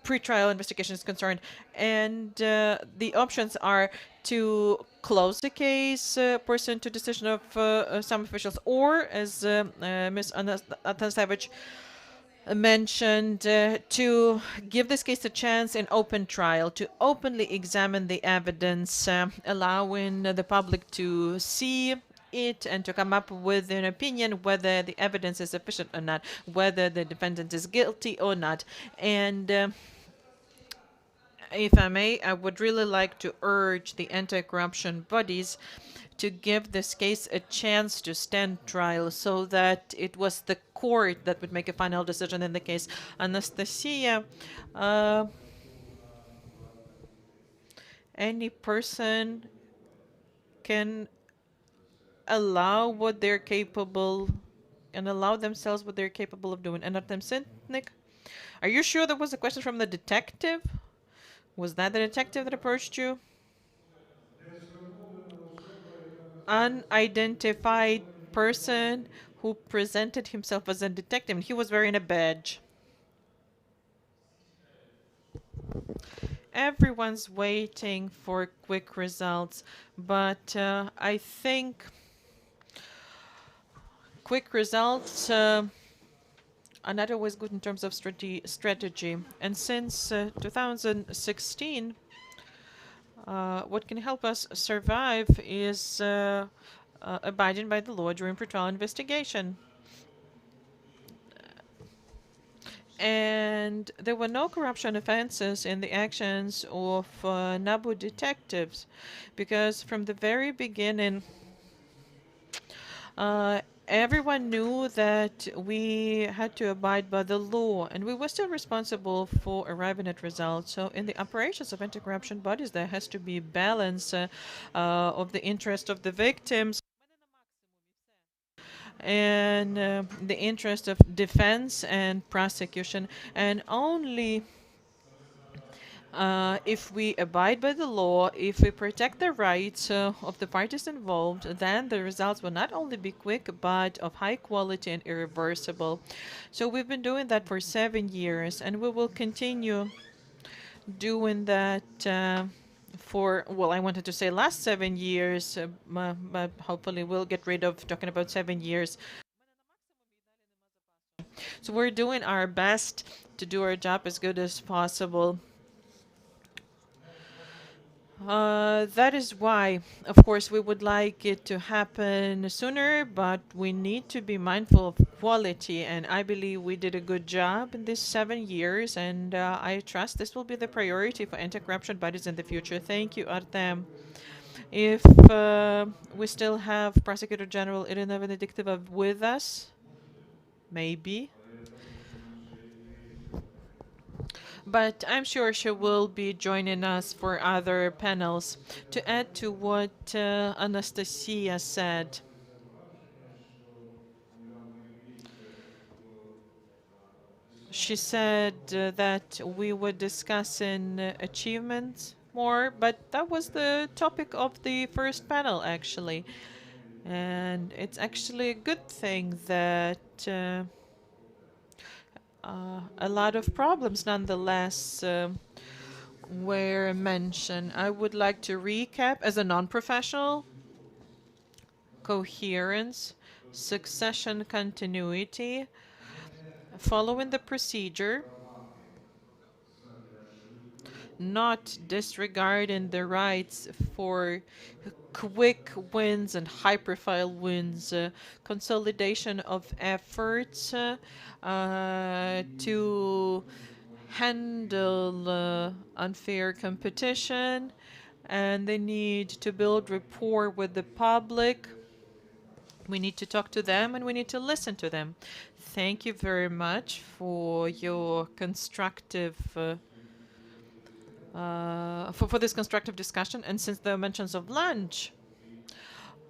pre-trial investigation is concerned. And the options are to close the case pursuant to decision of some officials, or, as Ms. Atanasevich mentioned, to give this case a chance in open trial, to openly examine the evidence, allowing the public to see it and to come up with an opinion whether the evidence is sufficient or not, whether the defendant is guilty or not. And if I may, I would really like to urge the anti-corruption bodies to give this case a chance to stand trial so that it was the court that would make a final decision in the case. Anastasia, any person can allow what they're capable and allow themselves what they're capable of doing. And Artem Sitnik, are you sure that was a question from the detective? Was that the detective that approached you? Unidentified person who presented himself as a detective. He was wearing a badge. Everyone's waiting for quick results, but I think quick results are not always good in terms of strategy. And since 2016, what can help us survive is abiding by the law during pre-trial investigation. And there were no corruption offenses in the actions of NABU detectives, because from the very beginning, everyone knew that we had to abide by the law, and we were still responsible for arriving at results. So in the operations of anti-corruption bodies, there has to be balance of the interest of the victims and the interest of defense and prosecution. And only if we abide by the law, if we protect the rights of the parties involved, then the results will not only be quick, but of high quality and irreversible. So we've been doing that for 7 years, and we will continue doing that for, well, I wanted to say last 7 years, but hopefully we'll get rid of talking about 7 years. So we're doing our best to do our job as good as possible. That is why, of course, we would like it to happen sooner, but we need to be mindful of quality, and I believe we did a good job in these 7 years, and I trust this will be the priority for anti-corruption bodies in the future. Thank you, Artem. If we still have Prosecutor General Irina Venediktova with us, maybe. But I'm sure she will be joining us for other panels. To add to what Anastasia said, she said that we were discussing achievements more, but that was the topic of the first panel, actually. And it's actually a good thing that a lot of problems, nonetheless, were mentioned. I would like to recap as a non-professional: coherence, succession continuity, following the procedure, not disregarding the rights for quick wins and high-profile wins, consolidation of efforts to handle unfair competition, and the need to build rapport with the public. We need to talk to them and we need to listen to them. Thank you very much for your constructive for this constructive discussion. And since there are mentions of lunch,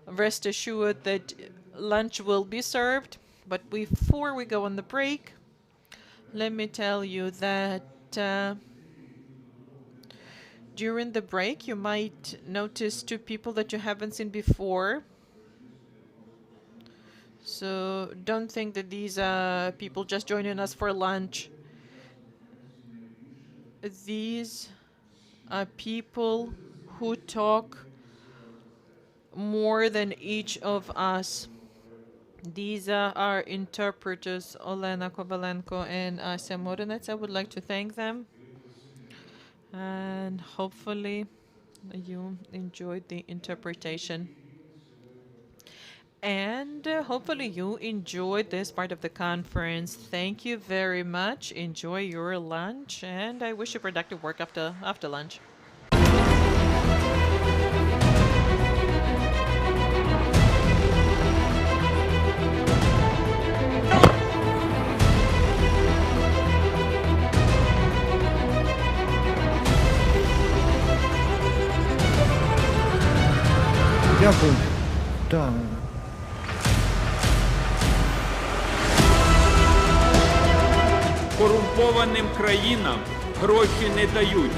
rest assured that lunch will be served. But before we go on the break, let me tell you that during the break you might notice 2 people that you haven't seen before. So don't think that these are people just joining us for lunch. These are people who talk more than each of us. These are our interpreters, Olena Kovalenko and Asya Morinets. I would like to thank them. And hopefully you enjoyed the interpretation. And hopefully you enjoyed this part of the conference. Thank you very much. Enjoy your lunch, and I wish you productive work after lunch. Дякую. Так. Корумпованим країнам гроші не дають.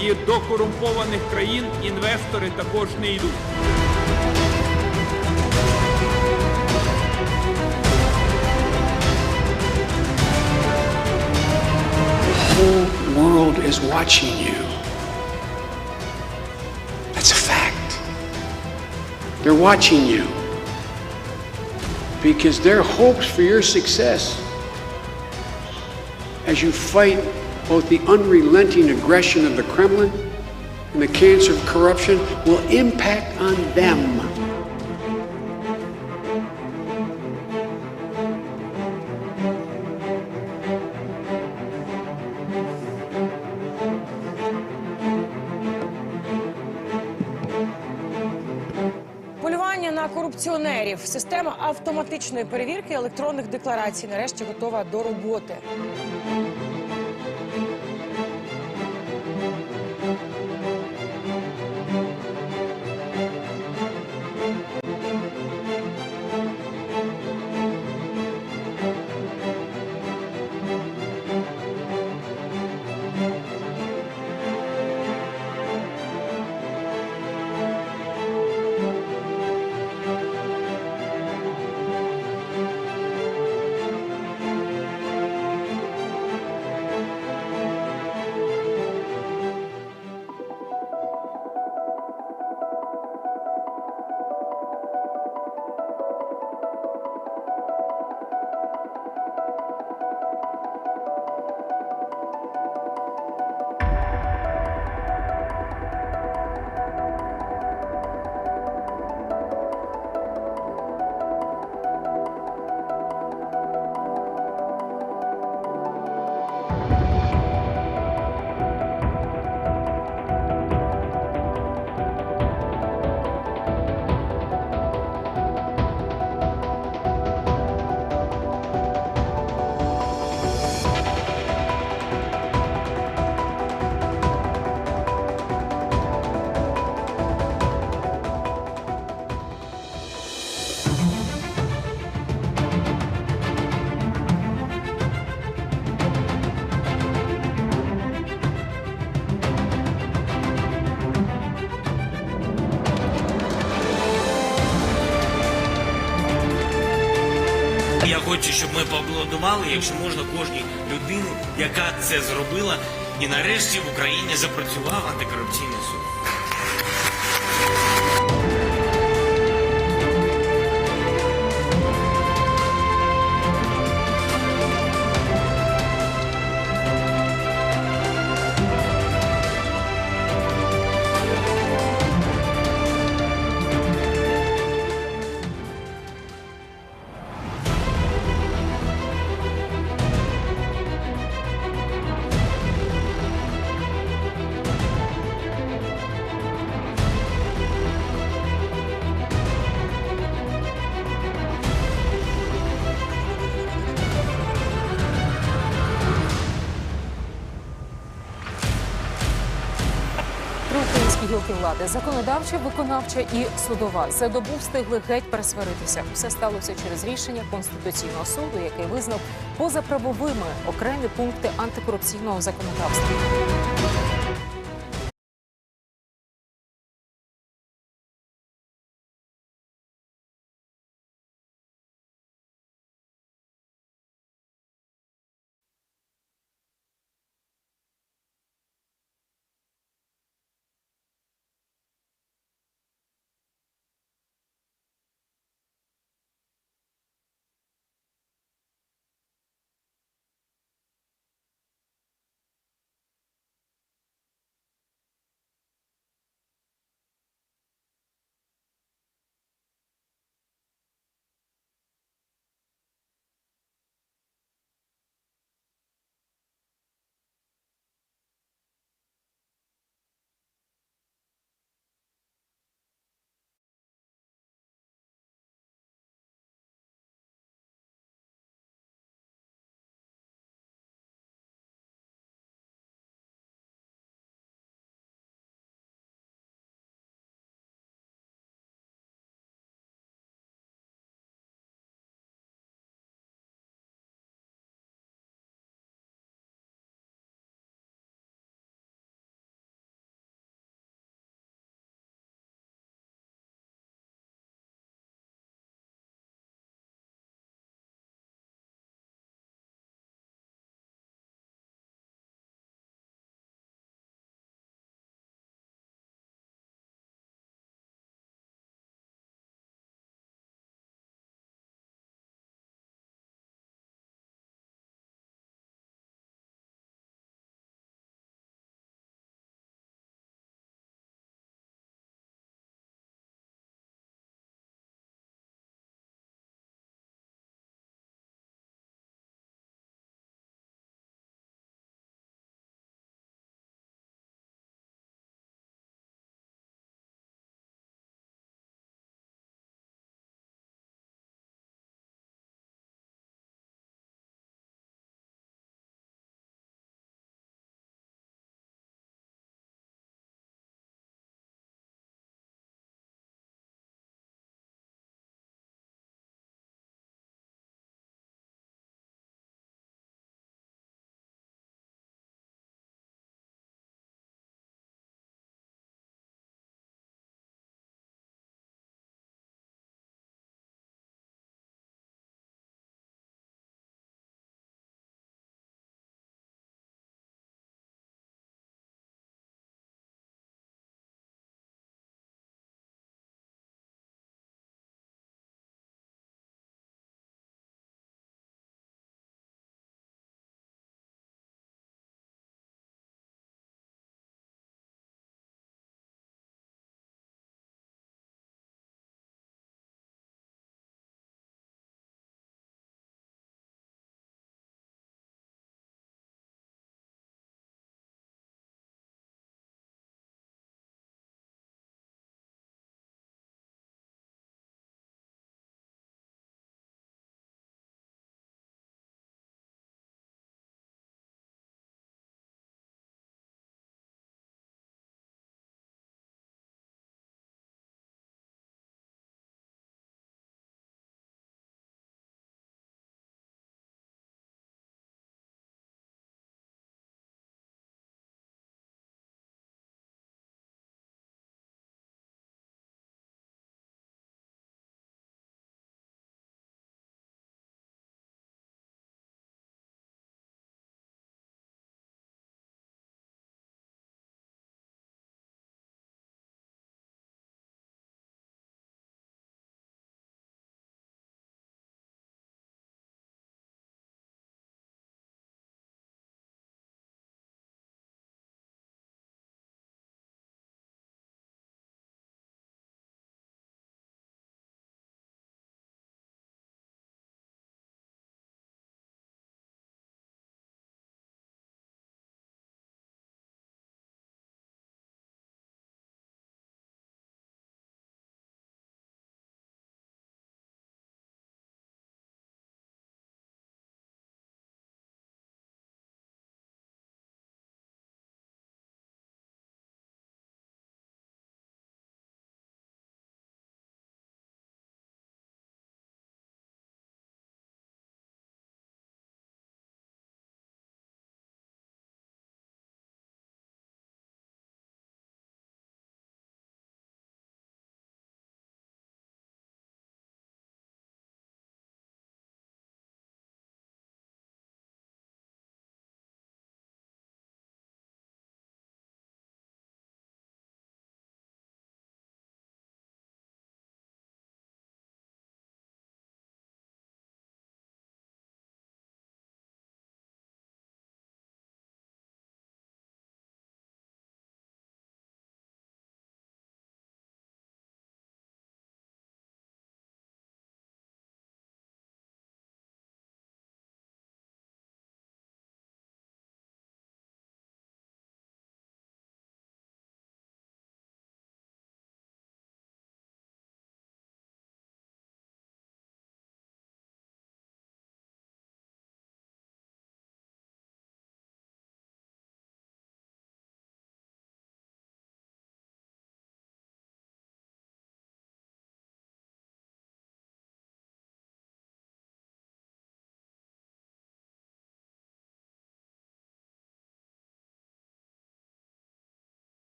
І до корумпованих країн інвестори також не йдуть. The whole world is watching you. That's a fact. They're watching you because their hopes for your success as you fight both the unrelenting aggression of the Kremlin and the cancer of corruption will impact on them. Полювання на корупціонерів. Система автоматичної перевірки електронних декларацій нарешті готова до роботи. Я хочу, щоб ми поаплодували, якщо можна, кожній людині, яка це зробила, і нарешті в Україні запрацював антикорупційний суд. Три українські гілки влади – законодавча, виконавча і судова – за добу встигли геть пересваритися. Все сталося через рішення Конституційного суду, який визнав позаправовими окремі пункти антикорупційного законодавства.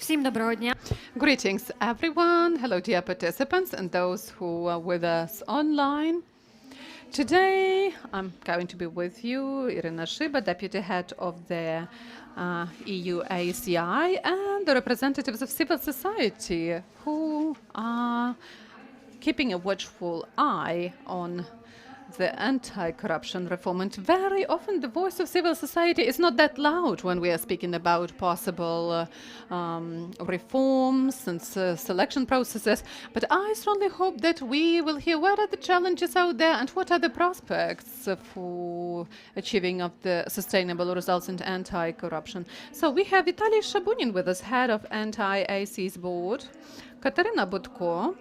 Всім доброго дня. Greetings, everyone. Hello, dear participants and those who are with us online. Today, I'm going to be with you, Irina Shiba, Deputy Head of the EU ACI, and the representatives of civil society who are keeping a watchful eye on the anti-corruption reform. And very often the voice of civil society is not that loud when we are speaking about possible reforms and selection processes. But I strongly hope that we will hear what are the challenges out there and what are the prospects for achieving of the sustainable results in anti-corruption. So we have Vitaly Shabunin with us, head of Anti-AC's board, Katerina Budko,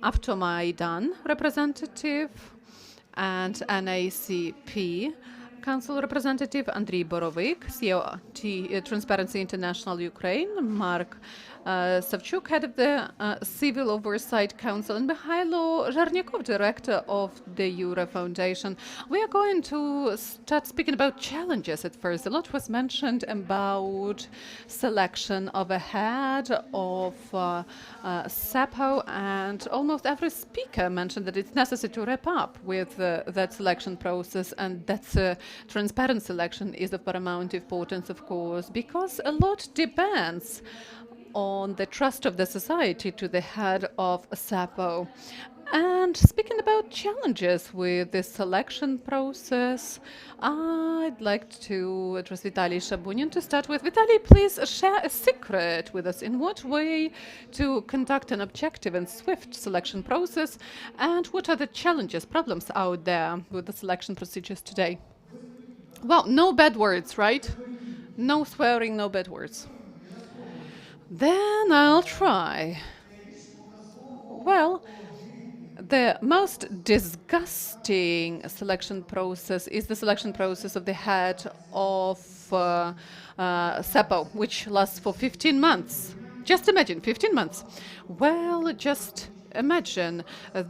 Avtomaidan representative, and NACP Council representative, Andriy Borovik, CEO Transparency International Ukraine, Mark Savchuk, head of the Civil Oversight Council, and Mikhailo Zharnyakov, director of the Euro Foundation. We are going to start speaking about challenges at first. A lot was mentioned about selection of a head of SAPO, and almost every speaker mentioned that it's necessary to wrap up with that selection process, and that transparent selection is of paramount importance, of course, because a lot depends on the trust of the society to the head of SAPO. And speaking about challenges with this selection process, I'd like to address Vitaly Shabunin to start with. Vitaly, please share a secret with us. In what way to conduct an objective and swift selection process, and what are the challenges, problems out there with the selection procedures today? Well, no bad words, right? No swearing, no bad words. Then I'll try. Well, the most disgusting selection process is the selection process of the head of SAPO, which lasts for 15 months. Just imagine, 15 months. Well, just imagine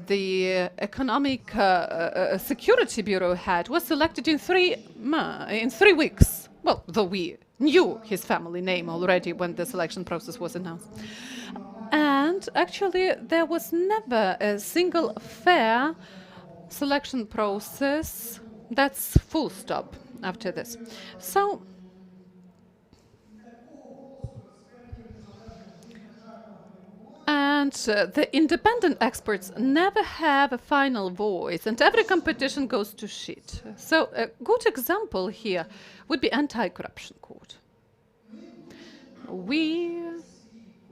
the Economic Security Bureau head was selected in 3 weeks. Well, though we knew his family name already when the selection process was announced. And actually, there was never a single fair selection process. That's full stop after this. So, and the independent experts never have a final voice, and every competition goes to shit. So a good example here would be Anti-Corruption Court.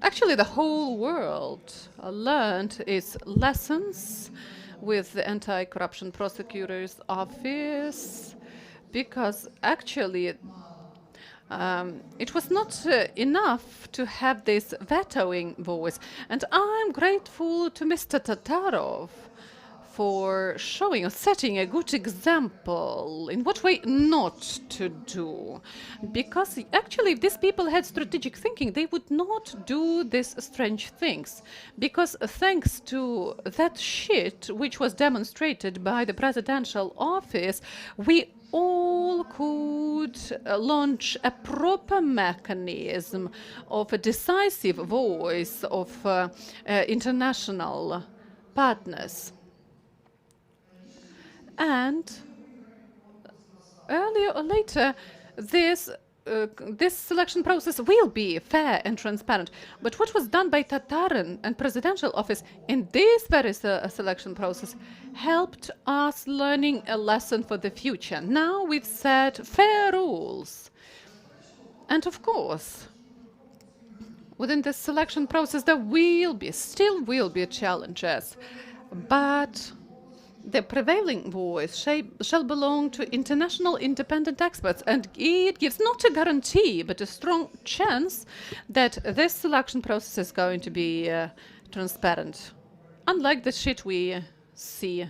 Actually, the whole world learned its lessons with the Anti-Corruption Prosecutor's Office, because actually it was not enough to have this vetoing voice. And I'm grateful to Mr. Tatarov for showing or setting a good example in what way not to do. Because actually, if these people had strategic thinking, they would not do these strange things. Because thanks to that shit, which was demonstrated by the presidential office, we all could launch a proper mechanism of a decisive voice of international partners. And earlier or later, this selection process will be fair and transparent. But what was done by Tatarin and presidential office in this very selection process helped us learning a lesson for the future. Now we've set fair rules. And of course, within this selection process, there still will be challenges. But the prevailing voice shall belong to international independent experts, and it gives not a guarantee, but a strong chance that this selection process is going to be transparent, unlike the shit we see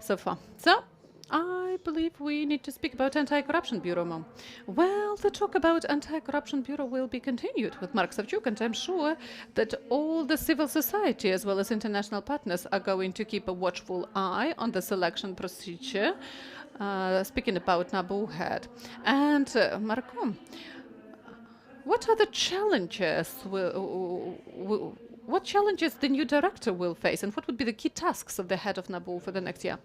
so far. So, I believe we need to speak about Anti-Corruption Bureau more. Well, the talk about Anti-Corruption Bureau will be continued with Mark Savchuk, and I'm sure that all the civil society as well as international partners are going to keep a watchful eye on the selection procedure, speaking about NABU head. And Marko, what are the challenges? What challenges the new director will face, and what would be the key tasks of the head of NABU for the next year?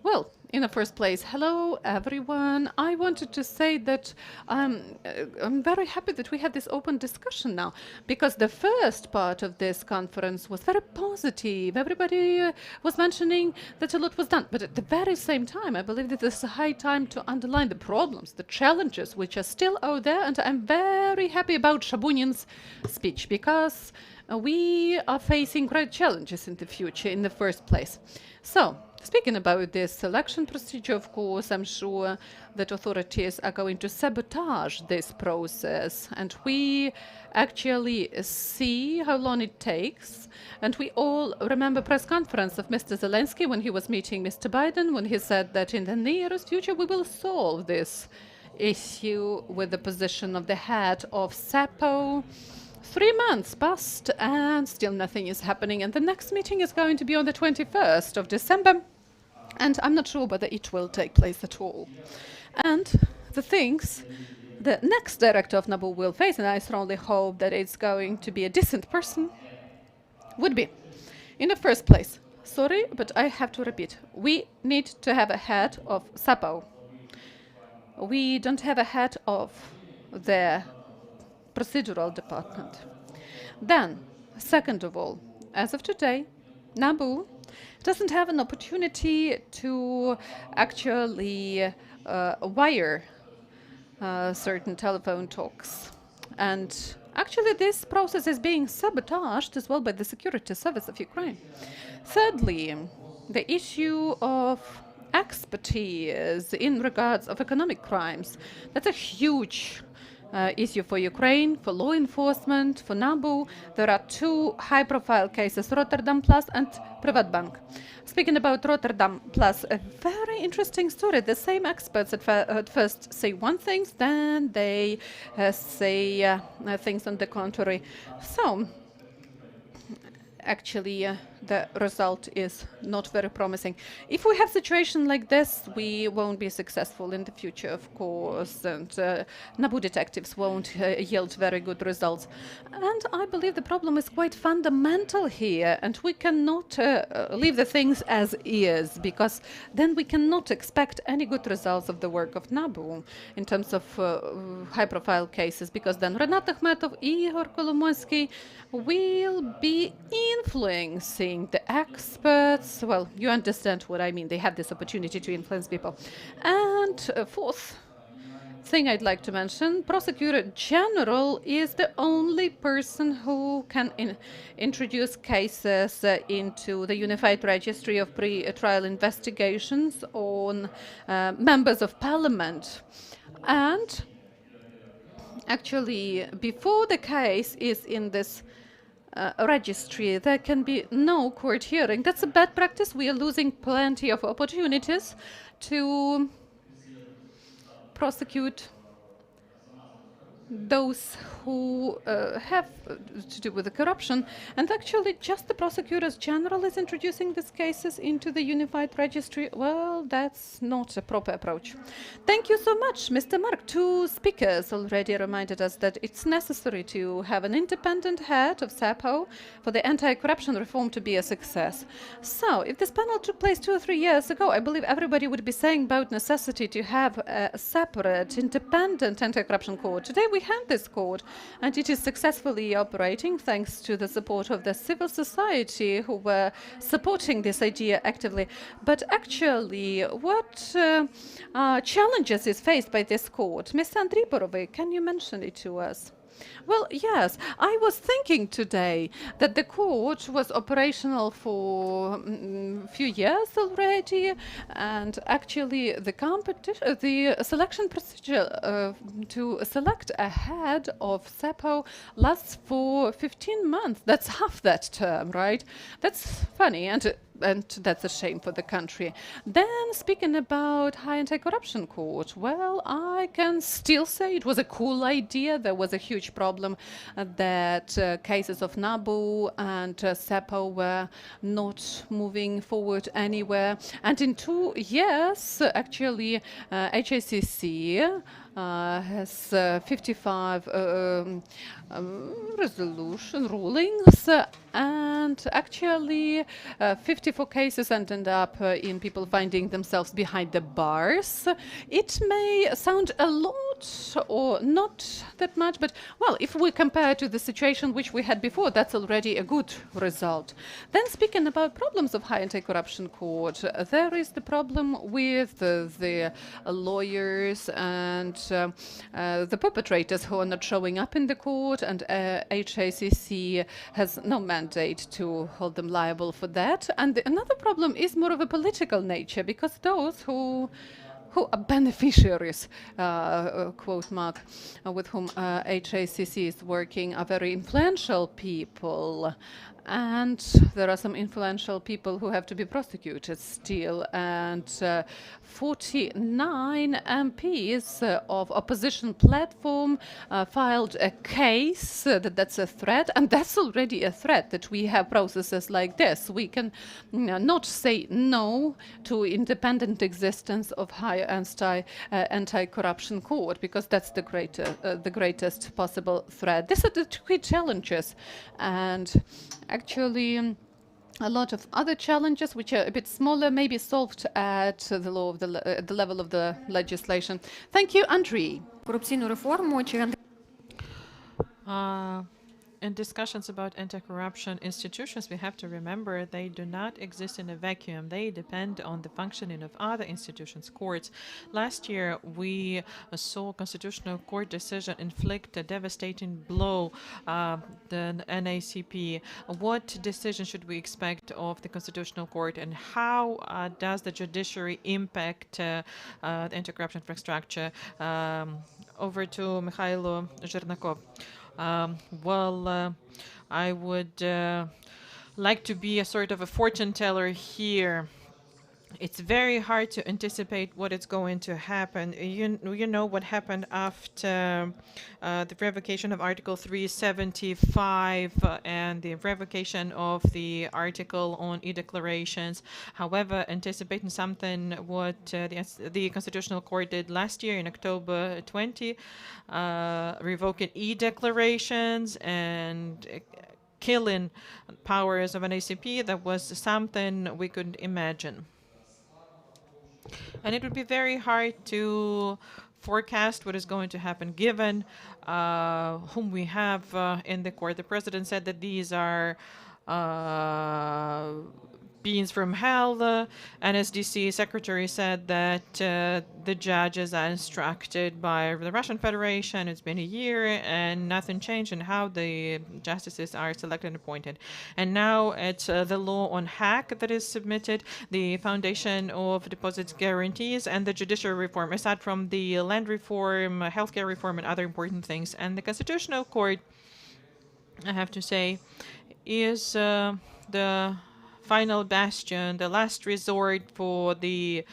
Well, in the first place, hello everyone. I wanted to say that I'm very happy that we had this open discussion now, because the first part of this conference was very positive. Everybody was mentioning that a lot was done, but at the very same time, I believe that this is a high time to underline the problems, the challenges which are still out there, and I'm very happy about Shabunin's speech, because we are facing great challenges in the future in the first place. So, speaking about this selection procedure, of course, I'm sure that authorities are going to sabotage this process, and we actually see how long it takes. And we all remember press conference of Mr. Zelensky when he was meeting Mr. Biden, when he said that in the nearest future we will solve this issue with the position of the head of SAPO. 3 months passed and still nothing is happening, and the next meeting is going to be on the 21st of December, and I'm not sure whether it will take place at all. And the things the next director of NABU will face, and I strongly hope that it's going to be a decent person, would be, in the first place, sorry, but I have to repeat, we need to have a head of SAPO. We don't have a head of the procedural department. Then, second of all, as of today, NABU doesn't have an opportunity to actually wire certain telephone talks. And actually this process is being sabotaged as well by the security service of Ukraine. Thirdly, the issue of expertise in regards of economic crimes. That's a huge issue for Ukraine, for law enforcement, for NABU. There are 2 high-profile cases, Rotterdam Plus and Privatbank. Speaking about Rotterdam Plus, a very interesting story. The same experts at first say one thing, then they say things on the contrary. So, actually, the result is not very promising. If we have a situation like this, we won't be successful in the future, of course, and NABU detectives won't yield very good results. And I believe the problem is quite fundamental here, and we cannot leave the things as is, because then we cannot expect any good results of the work of NABU in terms of high-profile cases, because then Renat Akhmetov, Igor Kolomoisky will be influencing the experts. Well, you understand what I mean. They have this opportunity to influence people. And fourth thing I'd like to mention, Prosecutor General is the only person who can introduce cases into the Unified Registry of Pre-Trial Investigations on members of parliament. And actually, before the case is in this registry, there can be no court hearing. That's a bad practice. We are losing plenty of opportunities to prosecute those who have to do with the corruption. And actually, just the Prosecutors General is introducing these cases into the Unified Registry. Well, that's not a proper approach. Thank you so much, Mr. Mark. 2 speakers already reminded us that it's necessary to have an independent head of SAPO for the anti-corruption reform to be a success. So, if this panel took place 2 or 3 years ago, I believe everybody would be saying about necessity to have a separate, independent anti-corruption court. Today we have this court, and it is successfully operating thanks to the support of the civil society who were supporting this idea actively. But actually, what challenges is faced by this court? Ms. Andriy, can you mention it to us? Well, yes, I was thinking today that the court was operational for a few years already, and actually the selection procedure to select a head of SAPO lasts for 15 months. That's half that term, right? That's funny, and and that's a shame for the country. Then, speaking about High Anti-Corruption Court, well, I can still say it was a cool idea. There was a huge problem that cases of NABU and SEPO were not moving forward anywhere. And in 2 years, actually, HACC has 55 resolution rulings, and actually 54 cases ended up in people finding themselves behind the bars. It may sound a lot or not that much, but well, if we compare to the situation which we had before, that's already a good result. Then, speaking about problems of High Anti-Corruption Court, there is the problem with the lawyers and the perpetrators who are not showing up in the court, and HACC has no mandate to hold them liable for that. And another problem is more of a political nature, because those who are beneficiaries, quote mark, with whom HACC is working are very influential people. And there are some influential people who have to be prosecuted still. And 49 MPs of opposition platform filed a case that's a threat. And that's already a threat, that we have processes like this. We can not say no to independent existence of High Anti-Corruption Court, because that's the greatest possible threat. These are the key challenges. And actually, a lot of other challenges, which are a bit smaller, may be solved at the level of the legislation. Thank you, Andriy. Корупційну реформу чи In discussions about anti-corruption institutions, we have to remember they do not exist in a vacuum. They depend on the functioning of other institutions, courts. Last year, we saw Constitutional Court decision inflict a devastating blow the NACP. What decision should we expect of the Constitutional Court, and how does the judiciary impact the anti-corruption infrastructure? Over to Mikhailo Zhernakov. I would like to be a sort of a fortune teller here. It's very hard to anticipate what is going to happen. You know what happened after the revocation of Article 375 and the revocation of the article on e-declarations. However, anticipating something what the Constitutional Court did last year in October 20, revoking e-declarations and killing powers of an ACP, that was something we couldn't imagine. And it would be very hard to forecast what is going to happen, given whom we have in the court. The president said that these are beings from hell. The NSDC secretary said that the judges are instructed by the Russian Federation. It's been a year and nothing changed in how the justices are selected and appointed. And now it's the law on hack that is submitted, the foundation of deposits guarantees, and the judicial reform, aside from the land reform, healthcare reform, and other important things. And the Constitutional Court, I have to say, is the final bastion, the last resort for the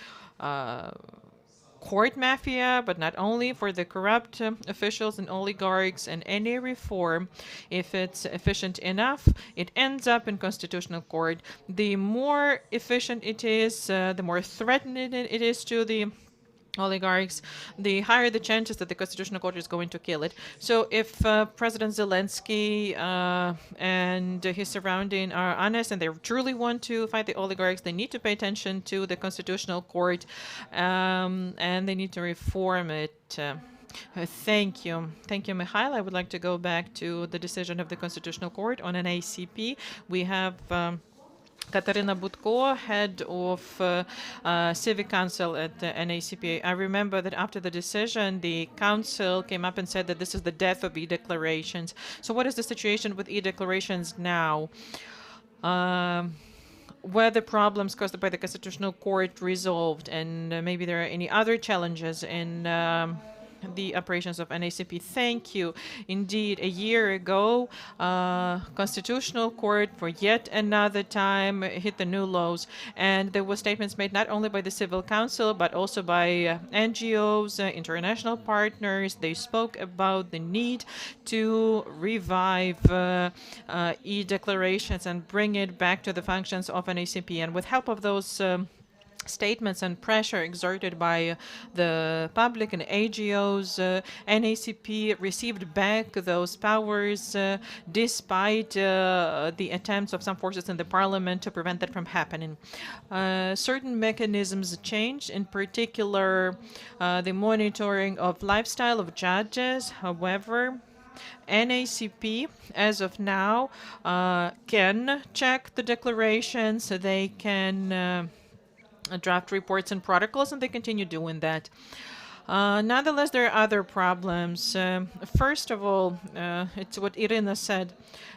court mafia, but not only, for the corrupt officials and oligarchs. And any reform, if it's efficient enough, it ends up in Constitutional Court. The more efficient it is, the more threatening it is to the oligarchs, the higher the chances that the Constitutional Court is going to kill it. So if President Zelensky and his surrounding are honest and they truly want to fight the oligarchs, they need to pay attention to the Constitutional Court, and they need to reform it. Thank you. Thank you, Mikhail. I would like to go back to the decision of the Constitutional Court on an ACP. We have Katarina Budko, head of Civic Council at the NACP. I remember that after the decision, the council came up and said that this is the death of e-declarations. So what is the situation with e-declarations now? Were the problems caused by the Constitutional Court resolved? And maybe there are any other challenges in the operations of NACP. Thank you. Indeed, a year ago, Constitutional Court for yet another time hit the new lows, and there were statements made not only by the Civil Council but also by NGOs, international partners. They spoke about the need to revive e-declarations and bring it back to the functions of NACP. And with help of those statements and pressure exerted by the public and NGOs, NACP received back those powers despite the attempts of some forces in the parliament to prevent that from happening. Certain mechanisms changed, in particular the monitoring of lifestyle of judges. However, NACP, as of now, can check the declarations. They can draft reports and protocols, and they continue doing that. Nonetheless, there are other problems. First of all, it's what Irina said.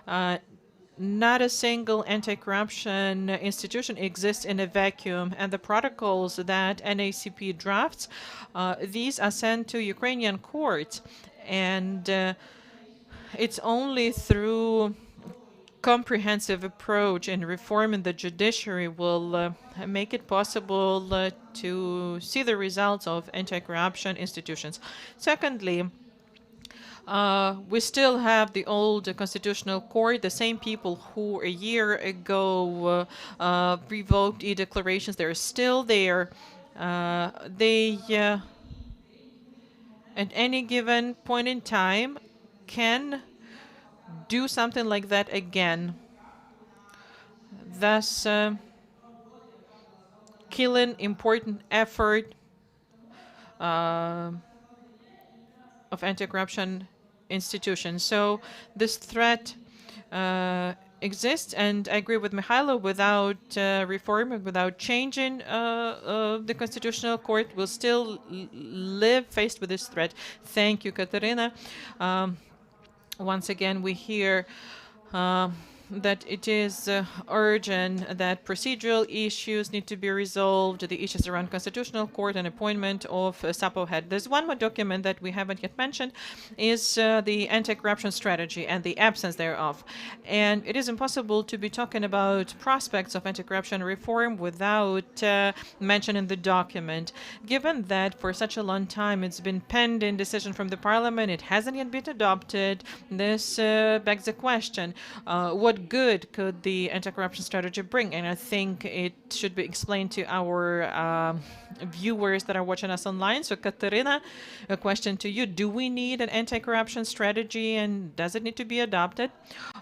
Not a single anti-corruption institution exists in a vacuum, and the protocols that NACP drafts, these are sent to Ukrainian courts, and it's only through comprehensive approach and reform in the judiciary will make it possible to see the results of anti-corruption institutions. Secondly, we still have the old Constitutional Court, the same people who a year ago revoked e-declarations. They're still there. They, at any given point in time, can do something like that again, thus killing important effort of anti-corruption institutions. So this threat exists, and I agree with Mikhailo, without reform and without changing the Constitutional Court, we'll still live faced with this threat. Thank you, Katerina. Once again, we hear that it is urgent that procedural issues need to be resolved, the issues around Constitutional Court and appointment of SAPO head. There's one more document that we haven't yet mentioned, is the anti-corruption strategy and the absence thereof. And it is impossible to be talking about prospects of anti-corruption reform without mentioning the document. Given that for such a long time it's been pending decision from the parliament, it hasn't yet been adopted, this begs the question, what good could the anti-corruption strategy bring? And I think it should be explained to our viewers that are watching us online. So Katerina, a question to you. Do we need an anti-corruption strategy, and does it need to be adopted?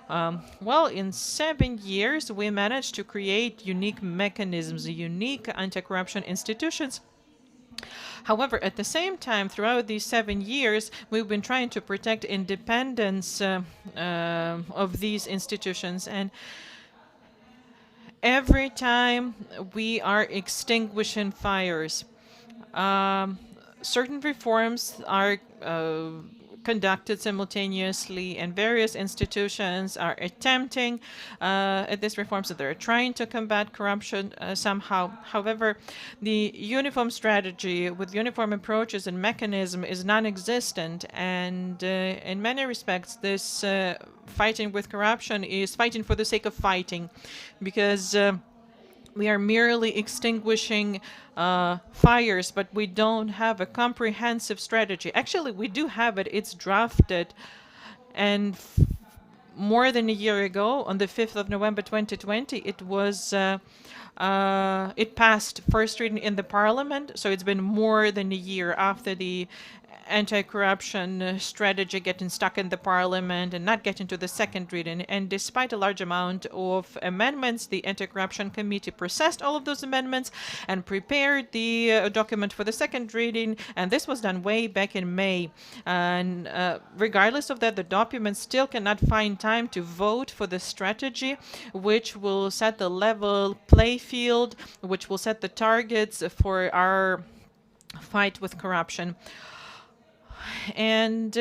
Well, in 7 years, we managed to create unique mechanisms, unique anti-corruption institutions. However, at the same time, throughout these 7 years, we've been trying to protect independence of these institutions. And every time we are extinguishing fires, certain reforms are conducted simultaneously, and various institutions are attempting at this reform, so they're trying to combat corruption somehow. However, the uniform strategy with uniform approaches and mechanism is non-existent, and in many respects this fighting with corruption is fighting for the sake of fighting, because we are merely extinguishing fires, but we don't have a comprehensive strategy. Actually, we do have it. It's drafted. And more than a year ago, on the 5th of November 2020, it was it passed first reading in the parliament. So it's been more than a year after the anti-corruption strategy getting stuck in the parliament and not getting to the second reading. And despite a large amount of amendments, the anti-corruption committee processed all of those amendments and prepared the document for the second reading. And this was done way back in May. And regardless of that, the document still cannot find time to vote for the strategy, which will set the level play field, which will set the targets for our fight with corruption. And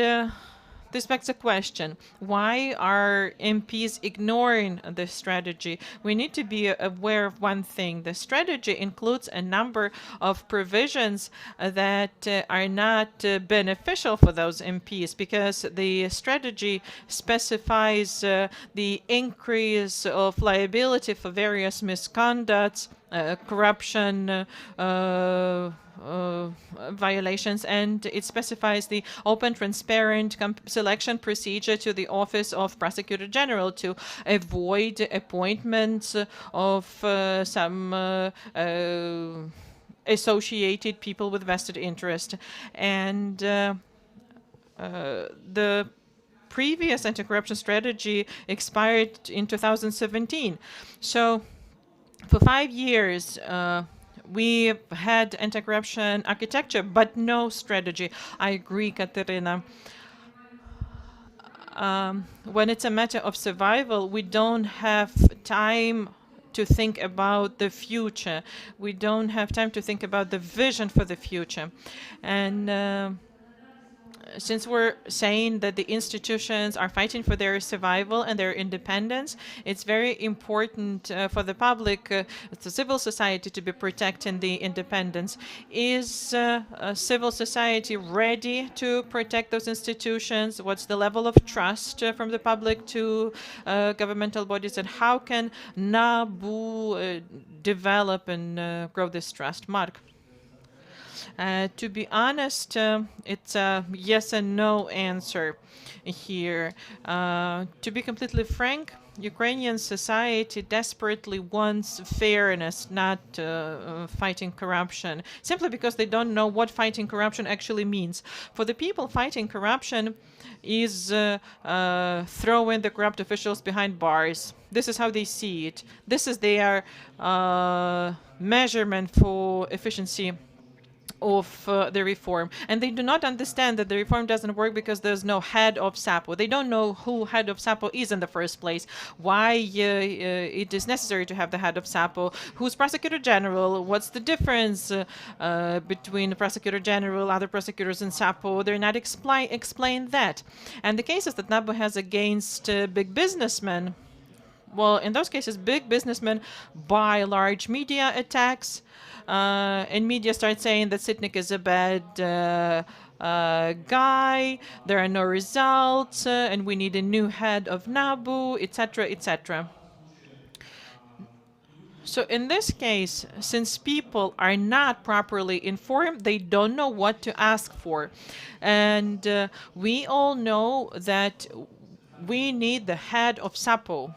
this begs a question. Why are MPs ignoring this strategy? We need to be aware of one thing. The strategy includes a number of provisions that are not beneficial for those MPs, because the strategy specifies the increase of liability for various misconducts, corruption, violations, and it specifies the open, transparent selection procedure to the office of Prosecutor General to avoid appointments of some associated people with vested interest. And the previous anti-corruption strategy expired in 2017. So for 5 years, we had anti-corruption architecture, but no strategy. I agree, Katerina. When it's a matter of survival, we don't have time to think about the future. We don't have time to think about the vision for the future. And since we're saying that the institutions are fighting for their survival and their independence, it's very important for the public, the civil society, to be protecting the independence. Is civil society ready to protect those institutions? What's the level of trust from the public to governmental bodies, and how can NABU develop and grow this trust? Mark? To be honest, it's a yes and no answer here. To be completely frank, Ukrainian society desperately wants fairness, not fighting corruption, simply because they don't know what fighting corruption actually means. For the people, fighting corruption is throwing the corrupt officials behind bars. This is how they see it. This is their measurement for efficiency of the reform, and they do not understand that the reform doesn't work because there's no head of SAPO. They don't know who head of SAPO is in the first place, why it is necessary to have the head of SAPO, who's Prosecutor General, what's the difference between the Prosecutor General, other prosecutors, and SAPO. They're not explain that. And the cases that NABU has against big businessmen, well, in those cases, big businessmen buy large media attacks, and media start saying that Sitnik is a bad guy, there are no results, and we need a new head of NABU, etc., etc. So in this case, since people are not properly informed, they don't know what to ask for. And we all know that we need the head of SAPO.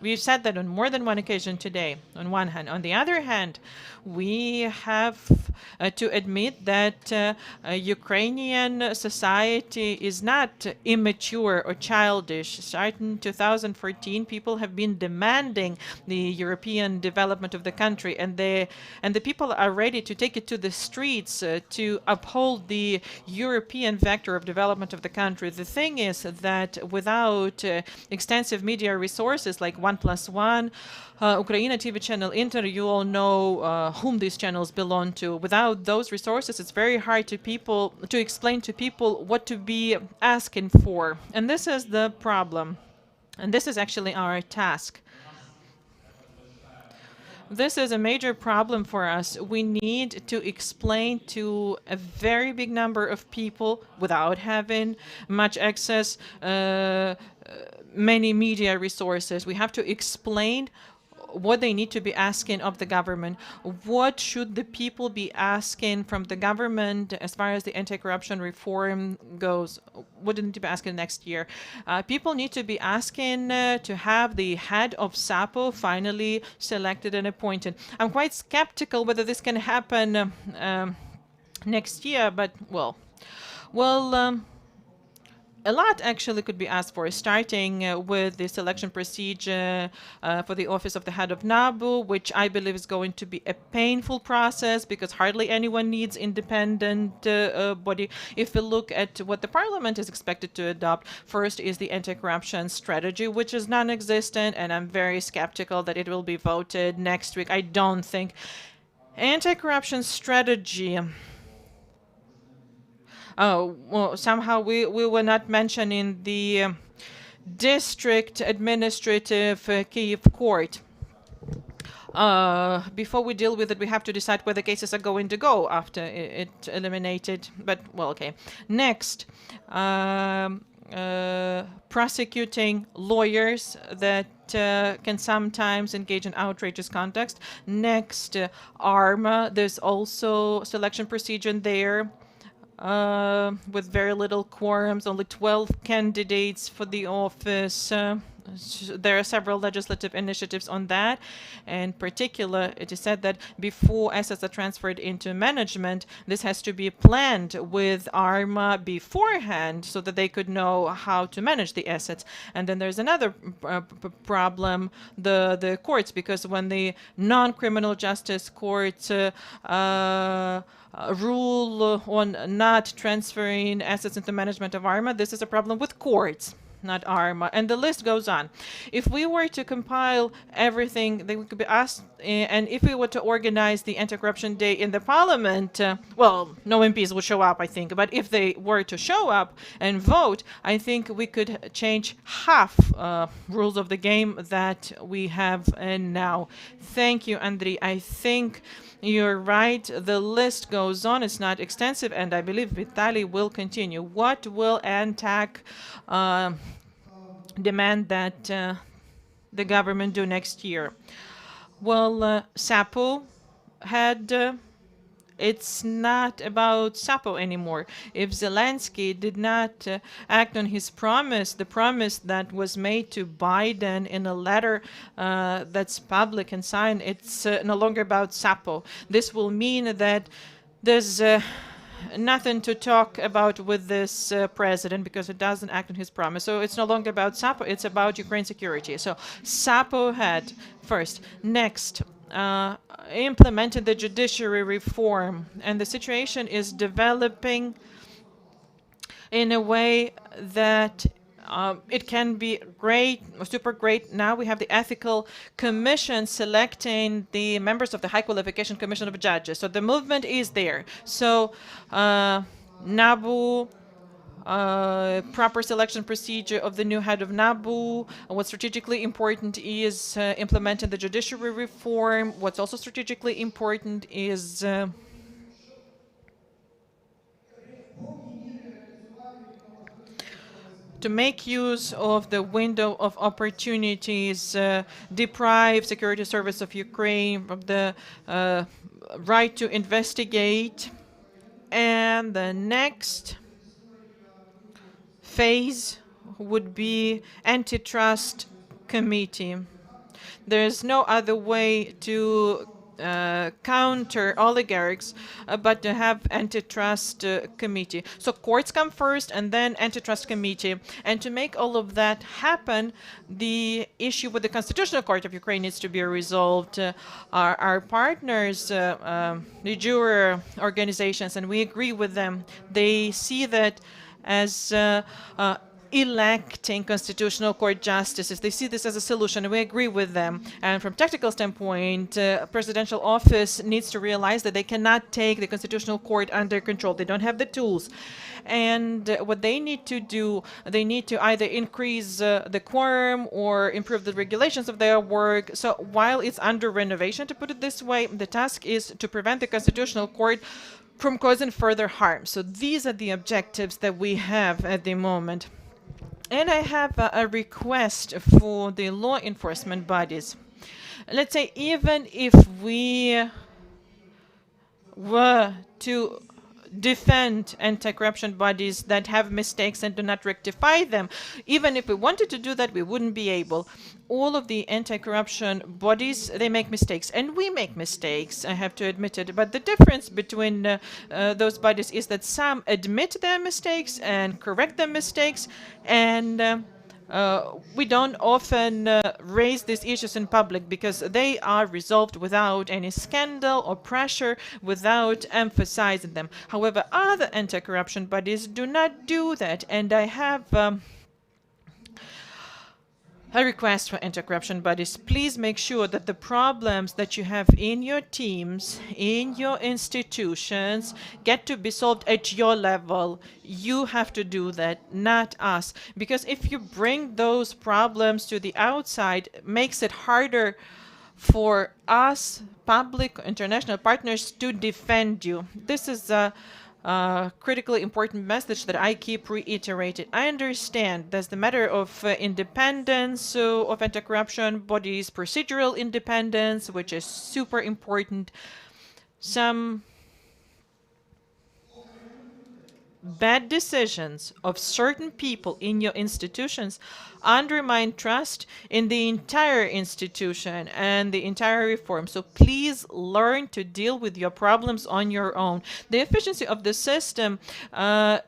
We've said that on more than one occasion today, on one hand. On the other hand, we have to admit that Ukrainian society is not immature or childish. Starting 2014, people have been demanding the European development of the country, and the people are ready to take it to the streets to uphold the European vector of development of the country. The thing is that without extensive media resources like 1+1, Ukraina TV channel, Inter, you all know whom these channels belong to. Without those resources, it's very hard to explain to people what to be asking for. And this is the problem. And this is actually our task. This is a major problem for us. We need to explain to a very big number of people without having much access, many media resources. We have to explain what they need to be asking of the government. What should the people be asking from the government as far as the anti-corruption reform goes? What do they need to be asking next year? People need to be asking to have the head of SAPO finally selected and appointed. I'm quite skeptical whether this can happen next year, but well, a lot actually could be asked for, starting with the selection procedure for the office of the head of NABU, which I believe is going to be a painful process because hardly anyone needs independent body. If we look at what the parliament is expected to adopt, first is the anti-corruption strategy, which is non-existent, and I'm very skeptical that it will be voted next week. I don't think. Anti-corruption strategy. well, somehow we were not mentioning the district administrative Kyiv court. Before we deal with it, we have to decide where the cases are going to go after it eliminated. But, well, okay. Next, prosecuting lawyers that can sometimes engage in outrageous conduct. Next, ARMA. There's also selection procedure there. With very little quorums, only 12 candidates for the office. There are several legislative initiatives on that. In particular, it is said that before assets are transferred into management, this has to be planned with ARMA beforehand so that they could know how to manage the assets. And then there's another problem, the courts, because when the non-criminal justice courts rule on not transferring assets into management of ARMA, this is a problem with courts, not ARMA, and the list goes on. If we were to compile everything that we could be asked, and if we were to organize the anti-corruption day in the parliament, well, no MPs would show up, I think, but if they were to show up and vote, I think we could change half rules of the game that we have now. Thank you, Andriy. I think you're right. The list goes on. It's not extensive, and I believe Vitaly will continue. What will ANTAC demand that the government do next year? Well, SAPO had... it's not about SAPO anymore. If Zelensky did not act on his promise, the promise that was made to Biden in a letter that's public and signed, it's no longer about SAPO. This will mean that there's nothing to talk about with this president because it doesn't act on his promise. So it's no longer about SAPO, it's about Ukraine security. So SAPO had first. Next, implemented the judiciary reform, and the situation is developing in a way that it can be great, super great. Now we have the Ethical Commission selecting the members of the High Qualification Commission of Judges. So the movement is there. So NABU, proper selection procedure of the new head of NABU. What's strategically important is implementing the judiciary reform. What's also strategically important is to make use of the window of opportunities, deprive Security Service of Ukraine of the right to investigate. And the next phase would be antitrust committee. There's no other way to counter oligarchs but to have antitrust committee. So courts come first and then antitrust committee. And to make all of that happen, the issue with the Constitutional Court of Ukraine needs to be resolved. Our partners, the juror organizations, and we agree with them, they see that as electing Constitutional Court justices. They see this as a solution, and we agree with them. And from technical standpoint, presidential office needs to realize that they cannot take the Constitutional Court under control. They don't have the tools. And what they need to do, they need to either increase the quorum or improve the regulations of their work. So while it's under renovation, to put it this way, the task is to prevent the Constitutional Court from causing further harm. So these are the objectives that we have at the moment. And I have a request for the law enforcement bodies. Let's say even if we were to defend anti-corruption bodies that have mistakes and do not rectify them, even if we wanted to do that, we wouldn't be able. All of the anti-corruption bodies, they make mistakes, and we make mistakes, I have to admit it. But the difference between those bodies is that some admit their mistakes and correct their mistakes, and we don't often raise these issues in public because they are resolved without any scandal or pressure, without emphasizing them. However, other anti-corruption bodies do not do that, and I have a request for anti-corruption bodies, please make sure that the problems that you have in your teams, in your institutions, get to be solved at your level. You have to do that, not us. Because if you bring those problems to the outside, it makes it harder for us, public, international partners, to defend you. This is a critically important message that I keep reiterating. I understand there's the matter of independence of anti-corruption bodies, procedural independence, which is super important. Some bad decisions of certain people in your institutions undermine trust in the entire institution and the entire reform. So please learn to deal with your problems on your own. The efficiency of the system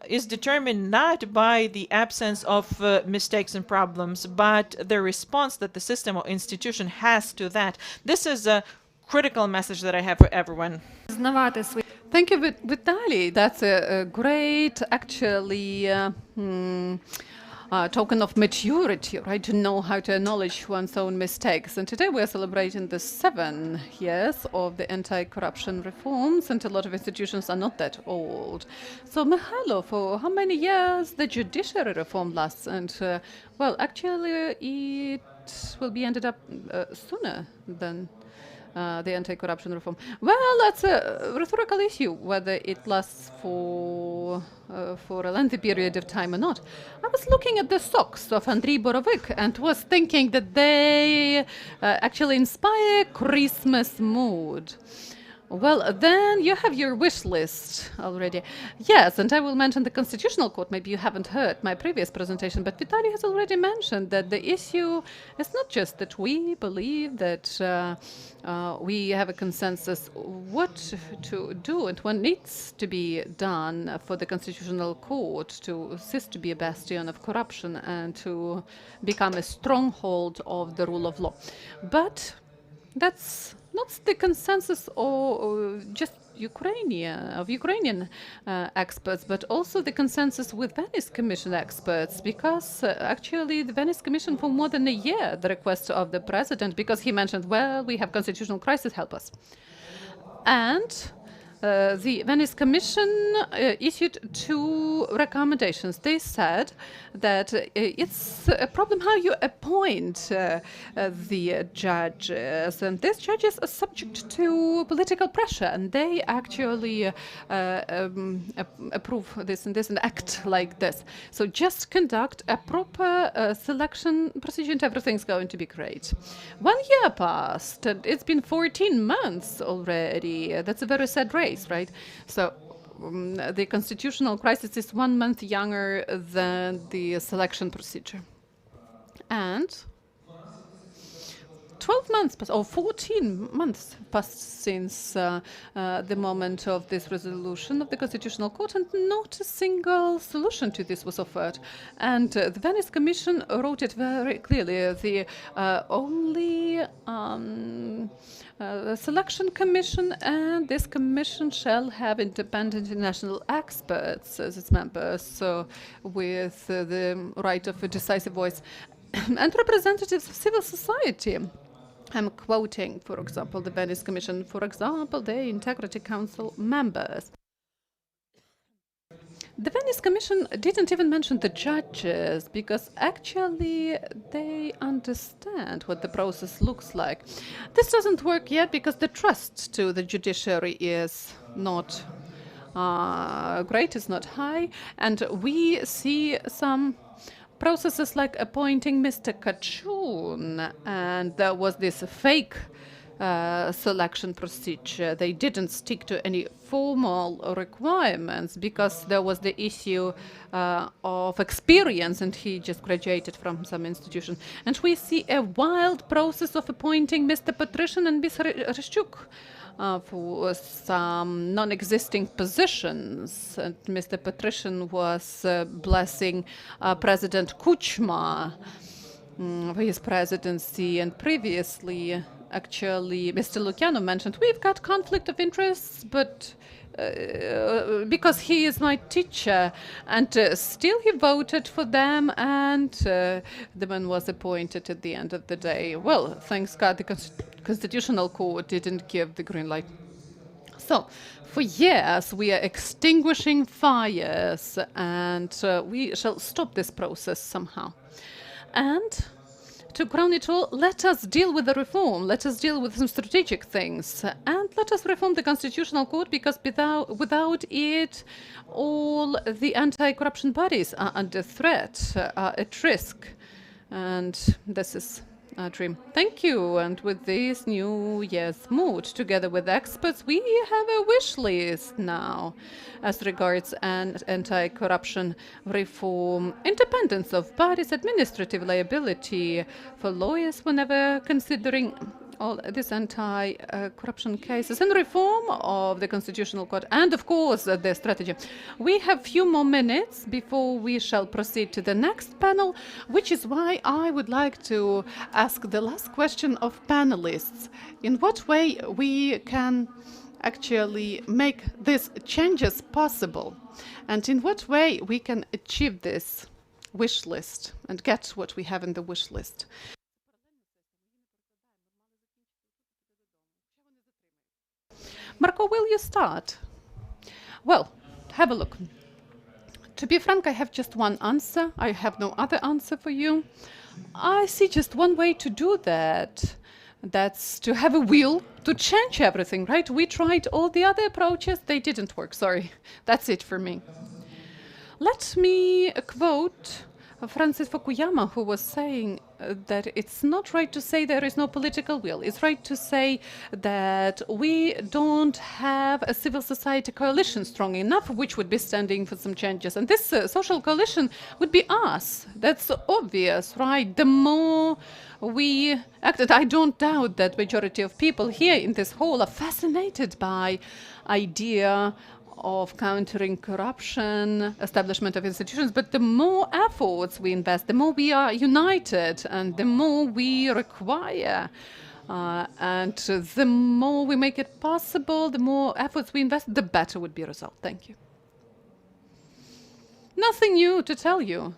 is determined not by the absence of mistakes and problems, but the response that the system or institution has to that. This is a critical message that I have for everyone. Thank you, Vitaly. That's a great, actually, token of maturity, right? To know how to acknowledge one's own mistakes. And today we're celebrating the 7 years of the anti-corruption reforms, and a lot of institutions are not that old. So, Mihailo, for how many years the judiciary reform lasts? And, well, actually, it will be ended up sooner than the anti-corruption reform. Well, that's a rhetorical issue, whether it lasts for a lengthy period of time or not. I was looking at the socks of Andriy Borovik and was thinking that they actually inspire Christmas mood. Well, then you have your wish list already. Yes, and I will mention the Constitutional Court. Maybe you haven't heard my previous presentation, but Vitaly has already mentioned that the issue is not just that we believe that we have a consensus what to do and what needs to be done for the Constitutional Court to cease to be a bastion of corruption and to become a stronghold of the rule of law. But that's not the consensus or just Ukrainian experts, but also the consensus with Venice Commission experts, because actually the Venice Commission for more than a year, the request of the president, because he mentioned, well, we have constitutional crisis, help us. And the Venice Commission issued 2 recommendations. They said that it's a problem how you appoint the judges, and these judges are subject to political pressure, and they actually approve this and act like this. So just conduct a proper selection procedure and everything's going to be great. 1 year passed, and it's been 14 months already. That's a very sad race. Right? So the constitutional crisis is 1 month younger than the selection procedure. And 12 months passed, or 14 months passed since the moment of this resolution of the Constitutional Court, and not a single solution to this was offered. And the Venice Commission wrote it very clearly. The only selection commission, and this commission shall have independent international experts as its members, so with the right of a decisive voice, and representatives of civil society. I'm quoting, for example, the Venice Commission, for example, the Integrity Council members. The Venice Commission didn't even mention the judges, because actually they understand what the process looks like. This doesn't work yet because the trust to the judiciary is not great, it's not high, and we see some processes like appointing Mr. Kachun, and there was this fake selection procedure. They didn't stick to any formal requirements because there was the issue of experience, and he just graduated from some institution. And we see a wild process of appointing Mr. Patrushin and Ms. Reshchuk for some non-existing positions. And Mr. Patrushin was blessing President Kuchma for his presidency, and previously actually Mr. Luciano mentioned, we've got conflict of interests, but because he is my teacher, and still he voted for them, and the man was appointed at the end of the day. Well, thanks God, the Constitutional Court didn't give the green light. So, for years we are extinguishing fires, and we shall stop this process somehow. And to crown it all, let us deal with the reform, let us deal with some strategic things, and let us reform the Constitutional Court, because without it, all the anti-corruption bodies are under threat, are at risk. And this is our dream. Thank you. And with this New Year's mood, together with experts, we have a wish list now as regards anti-corruption reform, independence of bodies, administrative liability for lawyers whenever considering all these anti-corruption cases, and reform of the Constitutional Court, and of course the strategy. We have few more minutes before we shall proceed to the next panel, which is why I would like to ask the last question of panelists. In what way we can actually make these changes possible, and in what way we can achieve this wish list and get what we have in the wish list. Marco, will you start? Well, have a look. To be frank, I have just one answer. I have no other answer for you. I see just one way to do that. That's to have a will to change everything, right? We tried all the other approaches. They didn't work. Sorry. That's it for me. Let me quote Francis Fukuyama, who was saying that it's not right to say there is no political will. It's right to say that we don't have a civil society coalition strong enough, which would be standing for some changes. And this social coalition would be us. That's obvious, right? The more we acted, I don't doubt that majority of people here in this hall are fascinated by idea of countering corruption, establishment of institutions, but the more efforts we invest, the more we are united, and the more we require, and the more we make it possible, the more efforts we invest, the better would be a result. Thank you. Nothing new to tell you.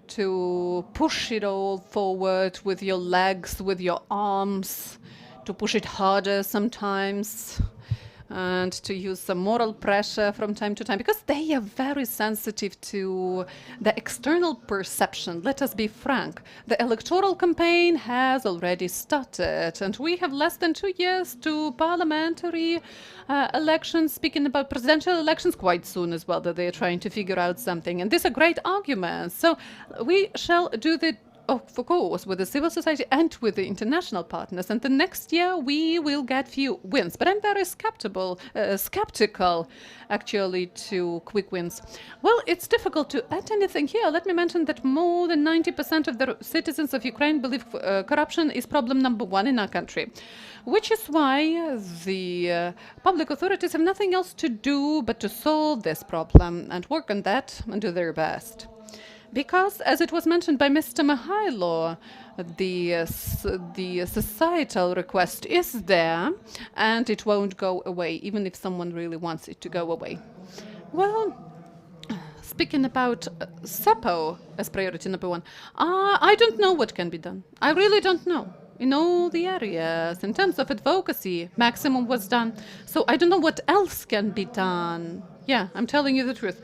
To push it all forward with your legs, with your arms, to push it harder sometimes, and to use some moral pressure from time to time, because they are very sensitive to the external perception. Let us be frank. The electoral campaign has already started, and we have less than 2 years to parliamentary elections, speaking about presidential elections quite soon as well, that they are trying to figure out something. And these are great arguments. So we shall do the of course, with the civil society and with the international partners. And the next year we will get few wins. But I'm very skeptical, actually, to quick wins. Well, it's difficult to add anything here. Let me mention that more than 90% of the citizens of Ukraine believe corruption is problem number one in our country, which is why the public authorities have nothing else to do but to solve this problem and work on that and do their best. Because, as it was mentioned by Mr. Mihailo, the societal request is there, and it won't go away, even if someone really wants it to go away. Well, speaking about SEPO as priority number one, I don't know what can be done. I really don't know. In all the areas, in terms of advocacy, maximum was done. So I don't know what else can be done. Yeah, I'm telling you the truth.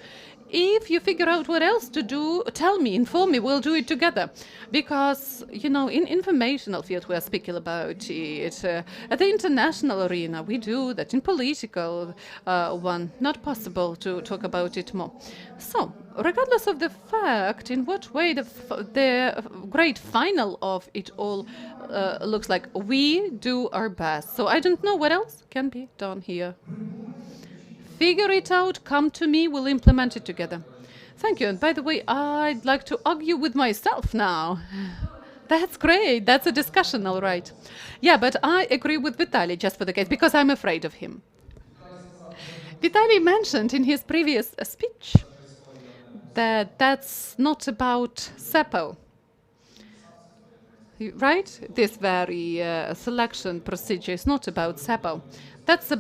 If you figure out what else to do, tell me, inform me, we'll do it together. Because, you know, in informational field we are speaking about it. At the international arena we do that. In political one, not possible to talk about it more. So, regardless of the fact in what way the great final of it all looks like, we do our best. So I don't know what else can be done here. Figure it out, come to me, we'll implement it together. Thank you. And by the way, I'd like to argue with myself now. That's great. That's a discussion, all right. Yeah, but I agree with Vitaly, just for the case, because I'm afraid of him. Vitaly mentioned in his previous speech that that's not about SEPO. right? This very selection procedure is not about SEPO. That's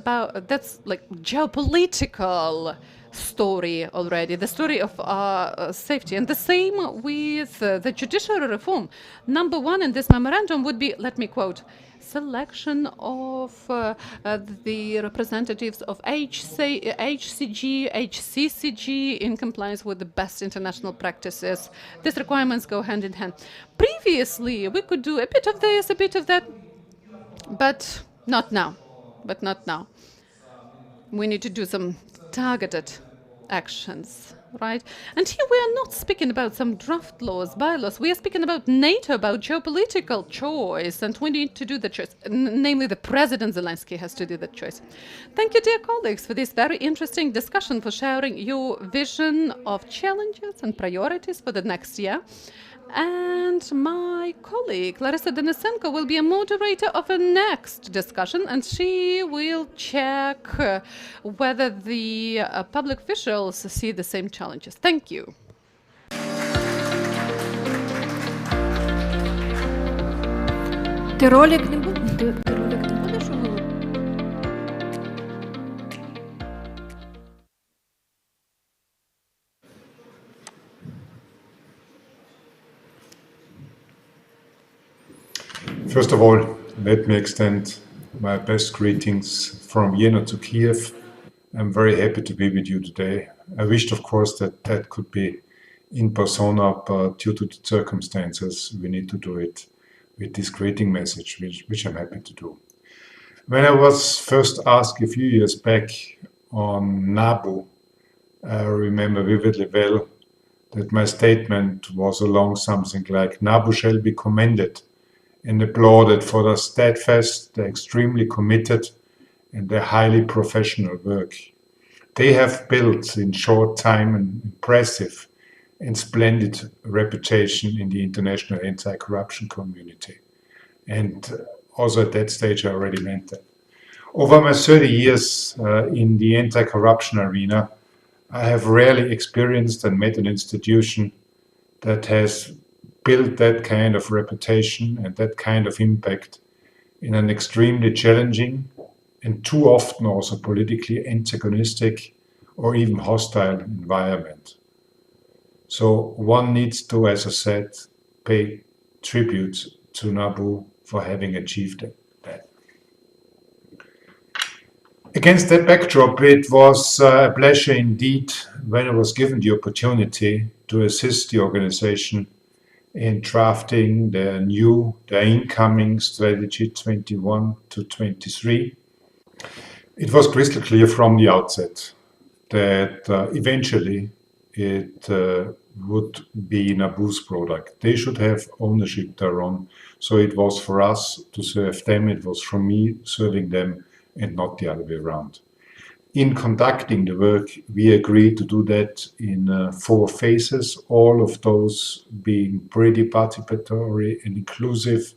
like geopolitical story already, the story of safety. And the same with the judiciary reform. Number one in this memorandum would be, let me quote, selection of the representatives of HCG, HCCG in compliance with the best international practices. These requirements go hand in hand. Previously, we could do a bit of this, a bit of that, but not now. We need to do some targeted actions, right? And here we are not speaking about some draft laws, bylaws. We are speaking about NATO, about geopolitical choice, and we need to do the choice. Namely, the President Zelensky has to do that choice. Thank you, dear colleagues, for this very interesting discussion, for sharing your vision of challenges and priorities for the next year. And my colleague, Larissa Denisenko, will be a moderator of a next discussion, and she will check whether the public officials see the same challenges. Thank you. Ти ролик не буде? First of all, let me extend my best greetings from Vienna to Kiev. I'm very happy to be with you today. I wished, of course, that could be in persona, but due to the circumstances, we need to do it with this greeting message, which I'm happy to do. When I was first asked a few years back on NABU, I remember vividly well that my statement was along something like, NABU shall be commended and applauded for their steadfast, their extremely committed, and their highly professional work. They have built in short time an impressive and splendid reputation in the international anti-corruption community. And also at that stage I already meant that. Over my 30 years in the anti-corruption arena, I have rarely experienced and met an institution that has built that kind of reputation and that kind of impact in an extremely challenging and too often also politically antagonistic or even hostile environment. So one needs to, as I said, pay tribute to NABU for having achieved that. Against that backdrop, it was a pleasure indeed when I was given the opportunity to assist the organization in drafting their incoming strategy 21 to 23. It was crystal clear from the outset that eventually it would be NABU's product. They should have ownership thereon. So it was for us to serve them, it was for me serving them, and not the other way around. In conducting the work, we agreed to do that in 4 phases, all of those being pretty participatory and inclusive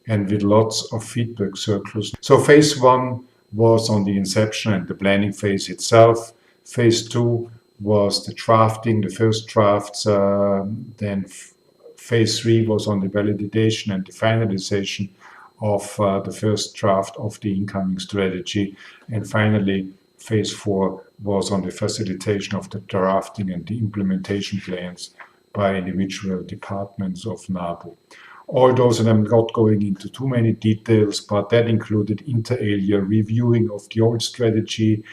and with lots of feedback circles. So phase 1 was on the inception and the planning phase itself. Phase 2 was the drafting, the first drafts. Then phase 3 was on the validation and the finalization of the first draft of the incoming strategy. And finally, phase 4 was on the facilitation of the drafting and the implementation plans by individual departments of NABU. All those, and I'm not going into too many details, but that included inter alia reviewing of the old strategy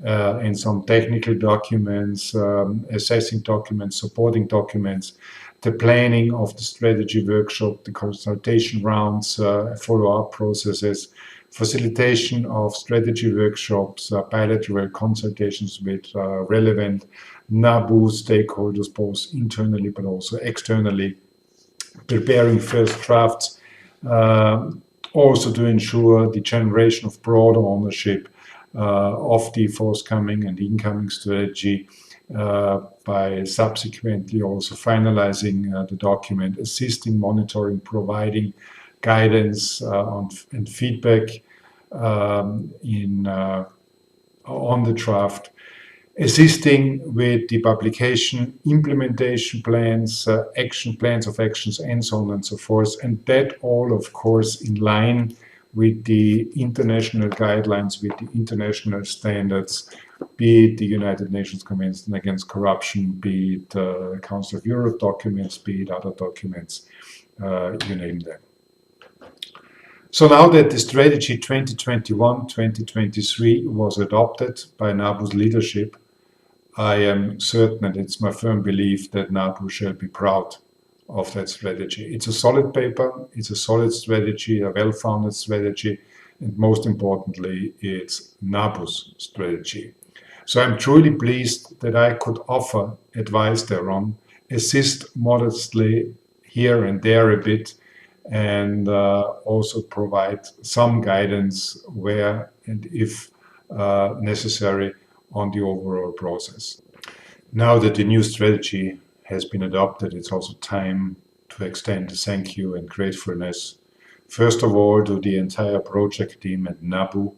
and some technical documents, assessing documents, supporting documents, the planning of the strategy workshop, the consultation rounds, follow-up processes, facilitation of strategy workshops, bilateral consultations with relevant NABU stakeholders, both internally but also externally, preparing first drafts, also to ensure the generation of broader ownership of the forthcoming and incoming strategy by subsequently also finalizing the document, assisting, monitoring, providing guidance and feedback on the draft. assisting with the publication, implementation plans, action plans of actions, and so on and so forth. And that all, of course, in line with the international guidelines, with the international standards, be it the United Nations Convention Against Corruption, be it Council of Europe documents, be it other documents, you name them. So now that the strategy 2021-2023 was adopted by NABU's leadership, I am certain, and it's my firm belief, that NABU shall be proud of that strategy. It's a solid paper, it's a solid strategy, a well-founded strategy, and most importantly, it's NABU's strategy. So I'm truly pleased that I could offer advice thereon, assist modestly here and there a bit, and also provide some guidance where and if necessary on the overall process. Now that the new strategy has been adopted, it's also time to extend a thank you and gratefulness, first of all, to the entire project team at NABU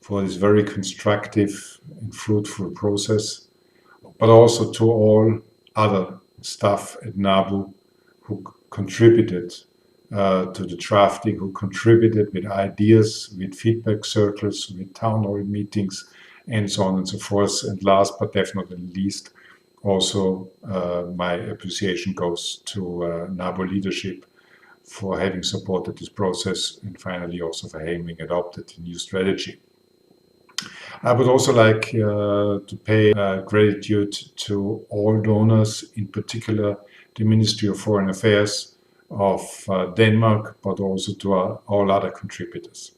for this very constructive and fruitful process, but also to all other staff at NABU who contributed to the drafting, who contributed with ideas, with feedback circles, with town hall meetings, and so on and so forth. And last but definitely least, also my appreciation goes to NABU leadership for having supported this process, and finally also for having adopted the new strategy. I would also like to pay gratitude to all donors, in particular the Ministry of Foreign Affairs of Denmark, but also to all other contributors.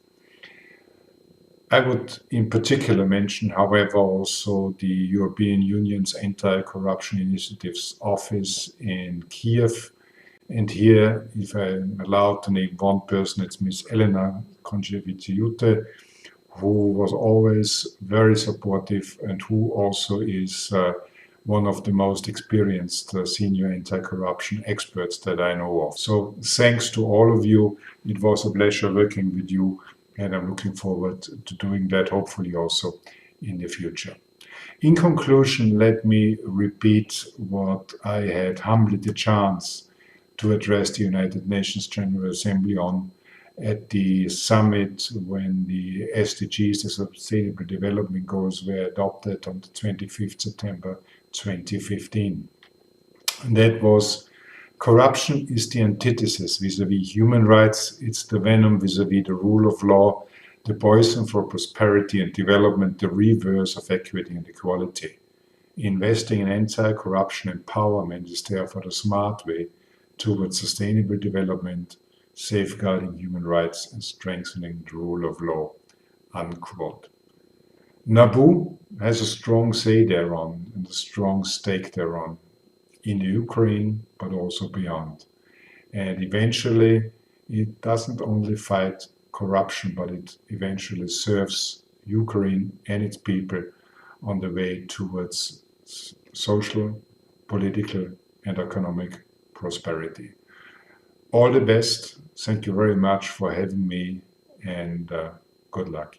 I would in particular mention, however, also the European Union's Anti-Corruption Initiatives Office in Kiev. And here, if I'm allowed to name one person, it's Ms. Elena Koncheviciute, who was always very supportive and who also is one of the most experienced senior anti-corruption experts that I know of. So thanks to all of you. It was a pleasure working with you, and I'm looking forward to doing that hopefully also in the future. In conclusion, let me repeat what I had humbly the chance to address the United Nations General Assembly on at the summit when the SDGs, the Sustainable Development Goals, were adopted on the 25th September 2015. And that was, corruption is the antithesis vis-à-vis human rights, it's the venom vis-à-vis the rule of law, the poison for prosperity and development, the reverse of equity and equality. Investing in anti-corruption empowerment is therefore the smart way towards sustainable development, safeguarding human rights and strengthening the rule of law, unquote. NABU has a strong say thereon and a strong stake thereon in the Ukraine, but also beyond. And eventually, it doesn't only fight corruption, but it eventually serves Ukraine and its people on the way towards social, political, and economic prosperity. All the best. Thank you very much for having me, and good luck.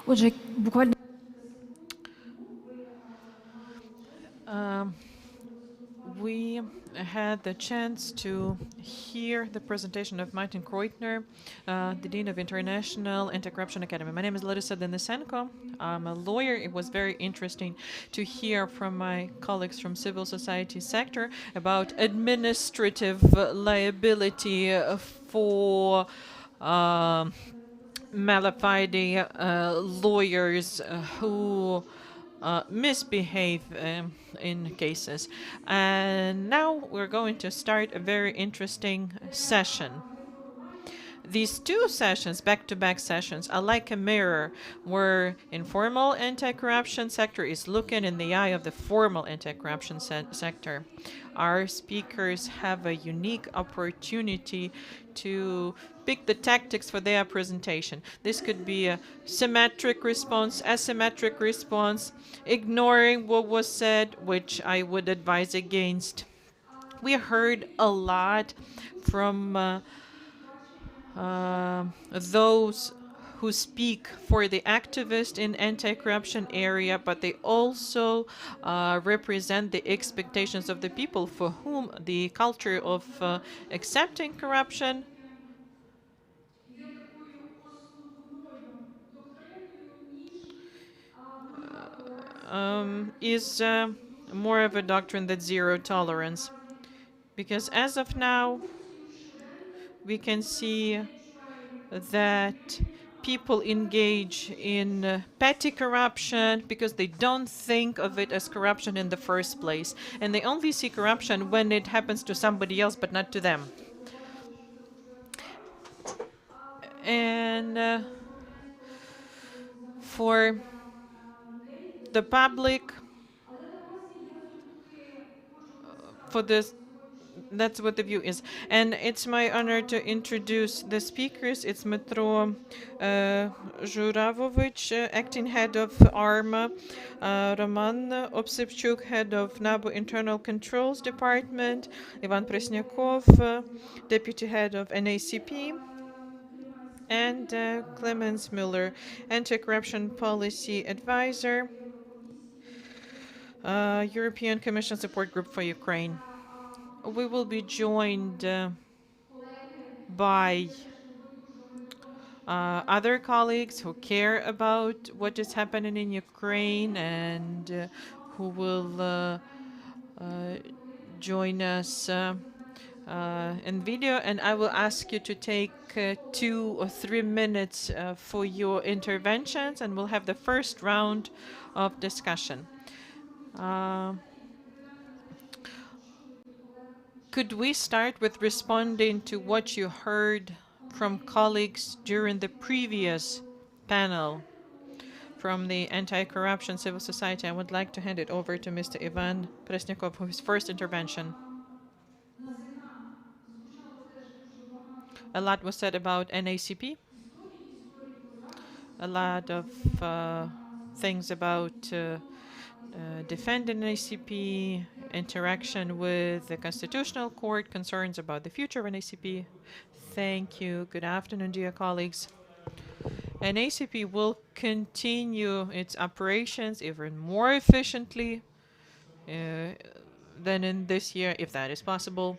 Отже, буквально we had the chance to hear the presentation of Martin Kreutner, the Dean of International Anti-Corruption Academy. My name is Larissa Denisenko. I'm a lawyer. It was very interesting to hear from my colleagues from civil society sector about administrative liability for malafide lawyers who misbehave in cases. And now we're going to start a very interesting session. These two sessions, back-to-back sessions, are like a mirror where informal anti-corruption sector is looking in the eye of the formal anti-corruption sector. Our speakers have a unique opportunity to pick the tactics for their presentation. This could be a symmetric response, asymmetric response, ignoring what was said, which I would advise against. We heard a lot from those who speak for the activists in anti-corruption area, but they also represent the expectations of the people for whom the culture of accepting corruption is more of a doctrine than zero tolerance. Because as of now, we can see that people engage in petty corruption because they don't think of it as corruption in the first place. And they only see corruption when it happens to somebody else, but not to them. And for the public, for this, that's what the view is. And it's my honor to introduce the speakers. It's Metro Zhuravovich, acting head of ARMA, Roman Opsipchuk, head of NABU Internal Controls Department, Ivan Presnyakov, deputy head of NACP, and Clemens Müller, anti-corruption policy advisor, European Commission Support Group for Ukraine. We will be joined by other colleagues who care about what is happening in Ukraine and who will join us in video. And I will ask you to take 2 or 3 minutes for your interventions, and we'll have the first round of discussion. Could we start with responding to what you heard from colleagues during the previous panel from the Anti-Corruption Civil Society? I would like to hand it over to Mr. Ivan Presnyakov for his first intervention. A lot was said about NACP. A lot of things about defending NACP, interaction with the Constitutional Court, concerns about the future of NACP. Thank you. Good afternoon, dear colleagues. NACP will continue its operations even more efficiently than in this year, if that is possible.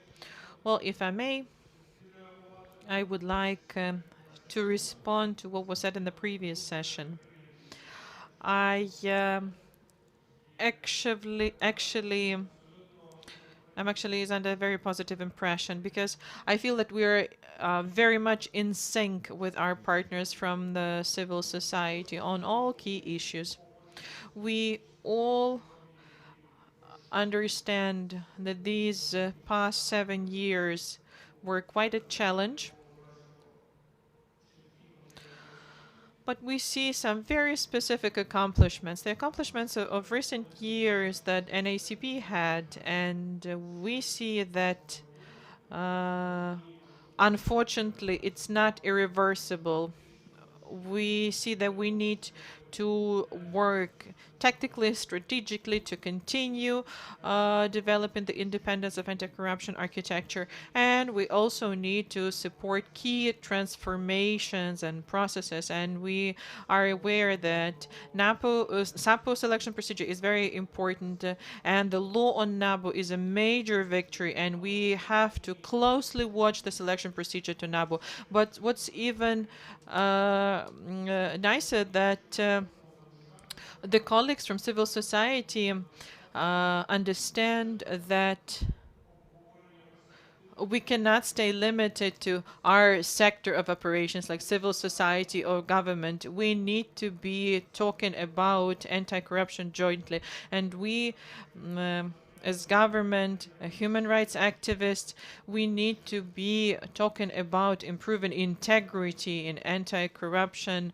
Well, if I may, I would like to respond to what was said in the previous session. I'm actually is under a very positive impression because I feel that we're very much in sync with our partners from the civil society on all key issues. We all understand that these past 7 years were quite a challenge. But we see some very specific accomplishments, the accomplishments of recent years that NACP had, and we see that, unfortunately, it's not irreversible. We see that we need to work tactically, strategically to continue developing the independence of anti-corruption architecture. And we also need to support key transformations and processes. And we are aware that SAPO selection procedure is very important, and the law on NABU is a major victory, and we have to closely watch the selection procedure to NABU. But what's even nicer that the colleagues from civil society understand that we cannot stay limited to our sector of operations like civil society or government. We need to be talking about anti-corruption jointly. And we, as government, human rights activists, we need to be talking about improving integrity in anti-corruption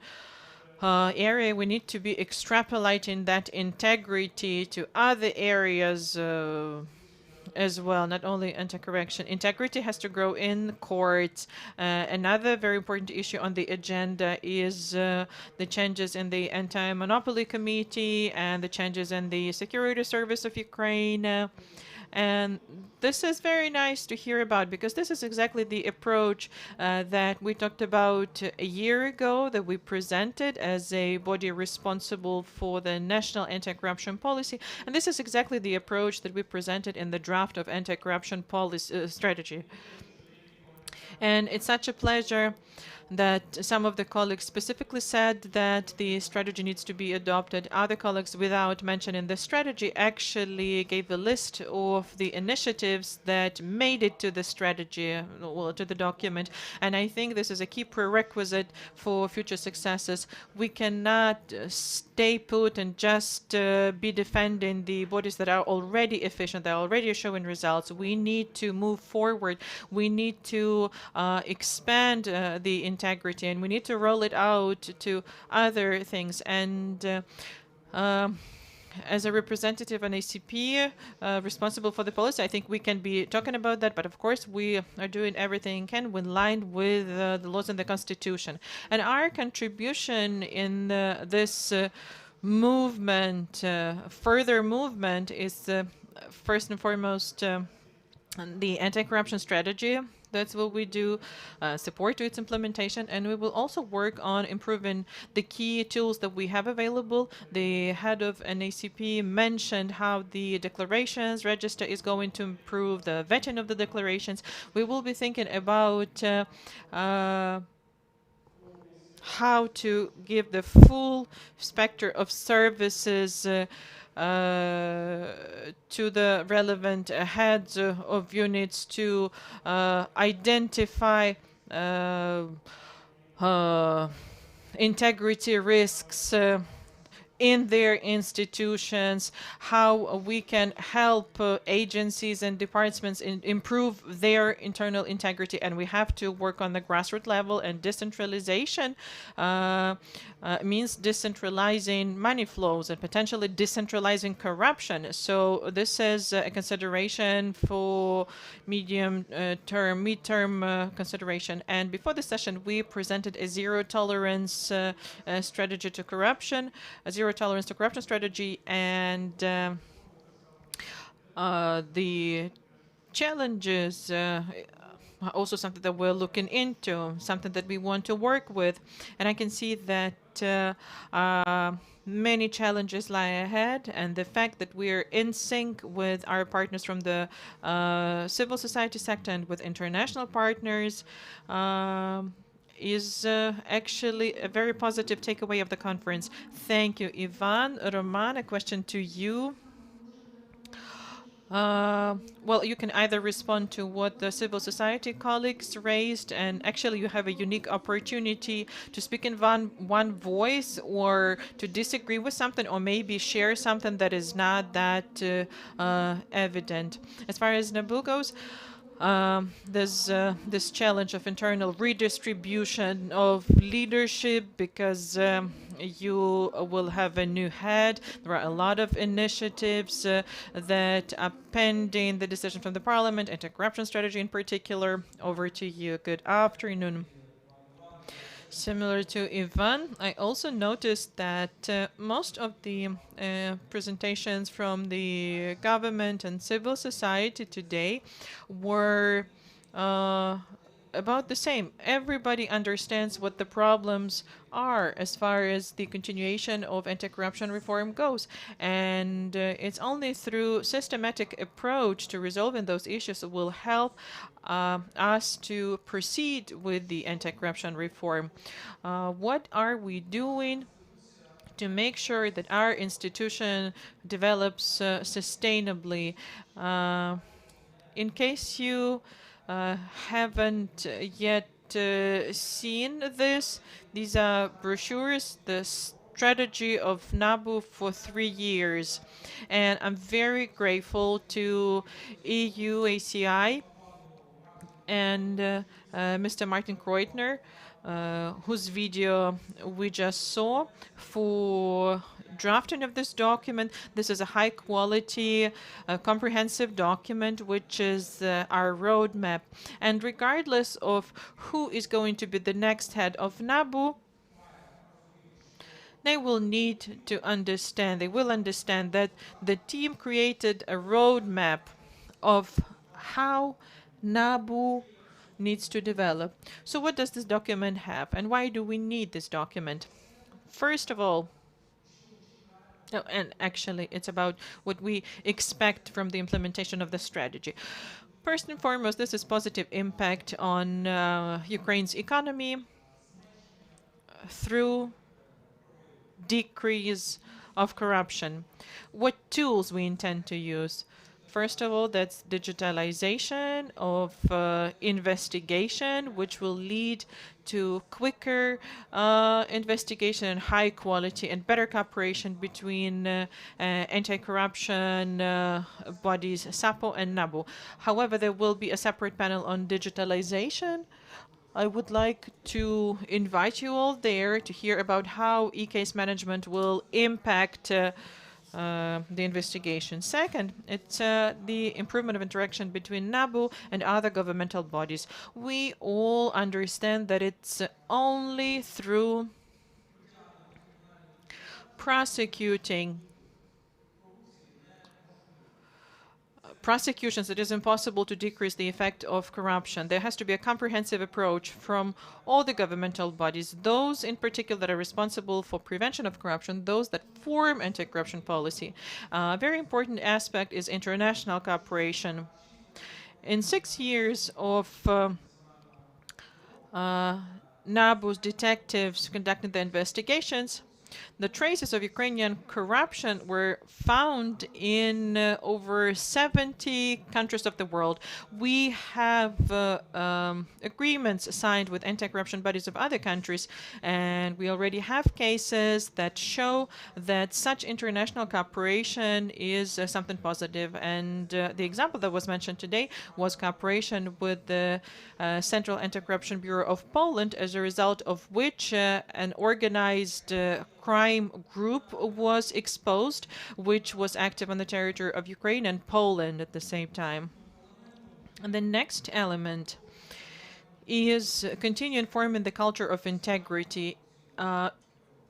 area. We need to be extrapolating that integrity to other areas as well, not only anti-corruption. Integrity has to grow in courts. Another very important issue on the agenda is the changes in the Anti-Monopoly Committee and the changes in the Security Service of Ukraine. And this is very nice to hear about, because this is exactly the approach that we talked about a year ago, that we presented as a body responsible for the national anti-corruption policy. And this is exactly the approach that we presented in the draft of anti-corruption policy strategy. And it's such a pleasure that some of the colleagues specifically said that the strategy needs to be adopted. Other colleagues, without mentioning the strategy, actually gave a list of the initiatives that made it to the strategy, well, to the document. And I think this is a key prerequisite for future successes. We cannot stay put and just be defending the bodies that are already efficient, that are already showing results. We need to move forward. We need to expand the integrity, and we need to roll it out to other things. And as a representative on ACP responsible for the policy, I think we can be talking about that, but of course we are doing everything we can in line with the laws and the Constitution. And our contribution in this movement, further movement, is first and foremost the anti-corruption strategy. That's what we do, support to its implementation, and we will also work on improving the key tools that we have available. The head of NACP mentioned how the declarations register is going to improve the vetting of the declarations. We will be thinking about how to give the full spectrum of services to the relevant heads of units to identify integrity risks in their institutions, how we can help agencies and departments improve their internal integrity. And we have to work on the grassroots level, and decentralization means decentralizing money flows and potentially decentralizing corruption. So this is a consideration for midterm consideration. And before the session, we presented a zero tolerance strategy to corruption, a zero tolerance to corruption strategy, and the challenges also something that we're looking into, something that we want to work with. And I can see that many challenges lie ahead, and the fact that we're in sync with our partners from the civil society sector and with international partners is actually a very positive takeaway of the conference. Thank you, Ivan. Roman, a question to you. Well, you can either respond to what the civil society colleagues raised, and actually you have a unique opportunity to speak in one voice, or to disagree with something, or maybe share something that is not that evident. As far as NABU goes, there's this challenge of internal redistribution of leadership, because you will have a new head. There are a lot of initiatives that are pending the decision from the parliament, anti-corruption strategy in particular. Over to you. Good afternoon. Similar to Ivan, I also noticed that most of the presentations from the government and civil society today were about the same. Everybody understands what the problems are as far as the continuation of anti-corruption reform goes. And it's only through systematic approach to resolving those issues that will help us to proceed with the anti-corruption reform. What are we doing to make sure that our institution develops sustainably? In case you haven't yet seen this, these are brochures, the strategy of NABU for 3 years. And I'm very grateful to EU ACI and Mr. Martin Kreutner, whose video we just saw, for drafting of this document. This is a high-quality, comprehensive document, which is our roadmap. And regardless of who is going to be the next head of NABU, they will need to understand, they will understand that the team created a roadmap of how NABU needs to develop. So what does this document have, and why do we need this document? First of all, and actually it's about what we expect from the implementation of the strategy. First and foremost, this is positive impact on Ukraine's economy through decrease of corruption. What tools we intend to use? First of all, that's digitalization of investigation, which will lead to quicker investigation and high quality and better cooperation between anti-corruption bodies, SAPO and NABU. However, there will be a separate panel on digitalization. I would like to invite you all there to hear about how e-case management will impact the investigation. Second, it's the improvement of interaction between NABU and other governmental bodies. We all understand that it's only through prosecuting prosecutions, it is impossible to decrease the effect of corruption. There has to be a comprehensive approach from all the governmental bodies, those in particular that are responsible for prevention of corruption, those that form anti-corruption policy. A very important aspect is international cooperation. In 6 years of NABU's detectives conducting the investigations, the traces of Ukrainian corruption were found in over 70 countries of the world. We have agreements signed with anti-corruption bodies of other countries, and we already have cases that show that such international cooperation is something positive. And the example that was mentioned today was cooperation with the Central Anti-Corruption Bureau of Poland, as a result of which an organized crime group was exposed, which was active on the territory of Ukraine and Poland at the same time. And the next element is continuing forming the culture of integrity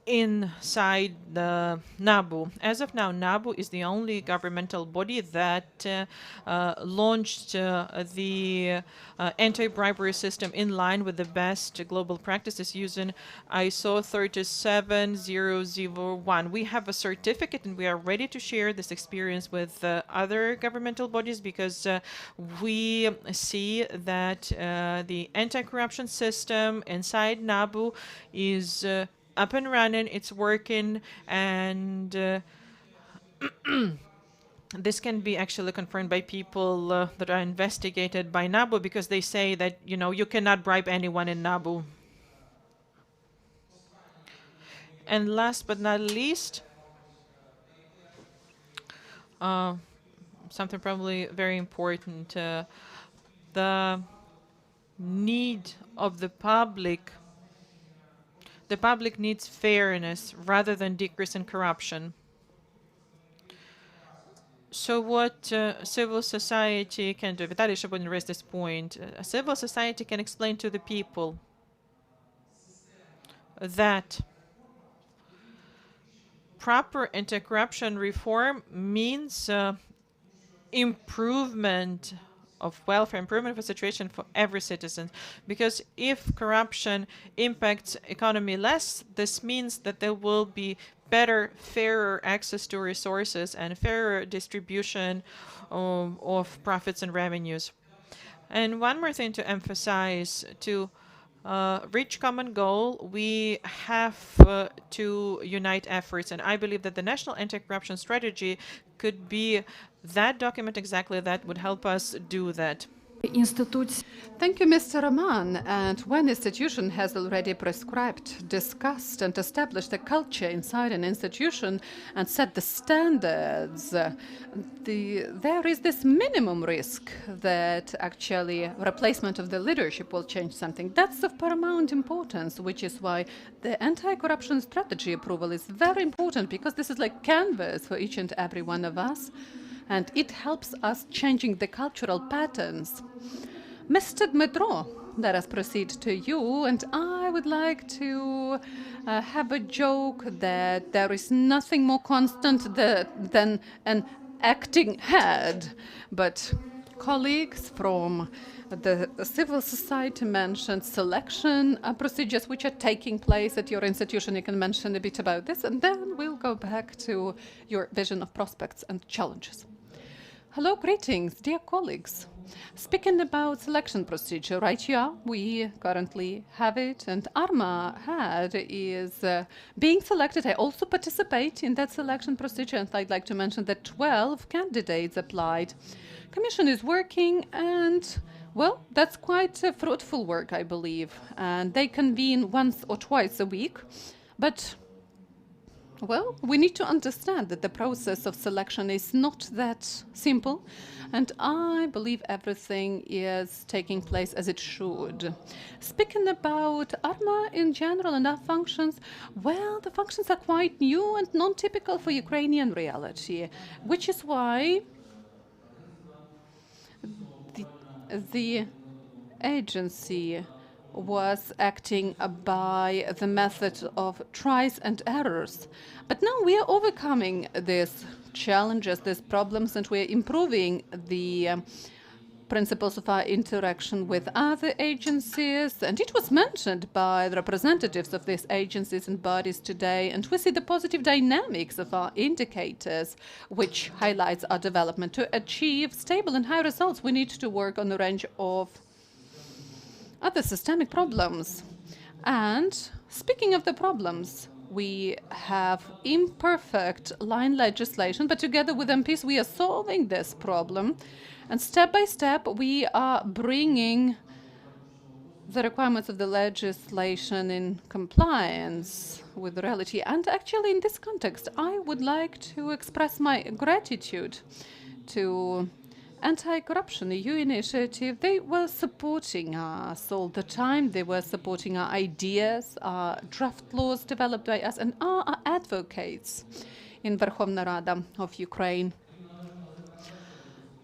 inside the NABU. As of now, NABU is the only governmental body that launched the anti-bribery system in line with the best global practices using ISO 37001. We have a certificate and we are ready to share this experience with other governmental bodies, because we see that the anti-corruption system inside NABU is up and running, it's working, and this can be actually confirmed by people that are investigated by NABU, because they say that, you know, you cannot bribe anyone in NABU. And last but not least, something probably very important, the need of the public. The public needs fairness rather than decrease in corruption. So what civil society can do? Vitaly Shabunin raised this point. Civil society can explain to the people that proper anti-corruption reform means improvement of welfare, improvement of the situation for every citizen. Because if corruption impacts economy less, this means that there will be better, fairer access to resources and fairer distribution of profits and revenues. And one more thing to emphasize, to reach common goal, we have to unite efforts. And I believe that the National Anti-Corruption Strategy could be that document exactly that would help us do that. Thank you, Mr. Rahman. And when institution has already prescribed, discussed, and established a culture inside an institution and set the standards, there is this minimum risk that actually replacement of the leadership will change something. That's of paramount importance, which is why the anti-corruption strategy approval is very important, because this is like canvas for each and every one of us. And it helps us changing the cultural patterns. Mr. Dmytro, let us proceed to you, and I would like to have a joke that there is nothing more constant than an acting head. But colleagues from the civil society mentioned selection procedures which are taking place at your institution. You can mention a bit about this, and then we'll go back to your vision of prospects and challenges. Hello, greetings, dear colleagues. Speaking about selection procedure, right here, we currently have it, and Arma Head is being selected. I also participate in that selection procedure, and I'd like to mention that 12 candidates applied. Commission is working, and, well, that's quite a fruitful work, I believe. And they convene once or twice a week, but well, we need to understand that the process of selection is not that simple, and I believe everything is taking place as it should. Speaking about Arma in general and our functions, well, the functions are quite new and non-typical for Ukrainian reality, which is why the agency was acting by the method of tries and errors. But now we are overcoming these challenges, these problems, and we are improving the principles of our interaction with other agencies. And it was mentioned by the representatives of these agencies and bodies today. And we see the positive dynamics of our indicators, which highlights our development. To achieve stable and high results, we need to work on a range of other systemic problems. And speaking of the problems, we have imperfect line legislation, but together with MPs, we are solving this problem. And step by step, we are bringing the requirements of the legislation in compliance with reality. And actually, in this context, I would like to express my gratitude to Anti-Corruption EU initiative. They were supporting us all the time. They were supporting our ideas, our draft laws developed by us, and our advocates in Verkhovna Rada of Ukraine.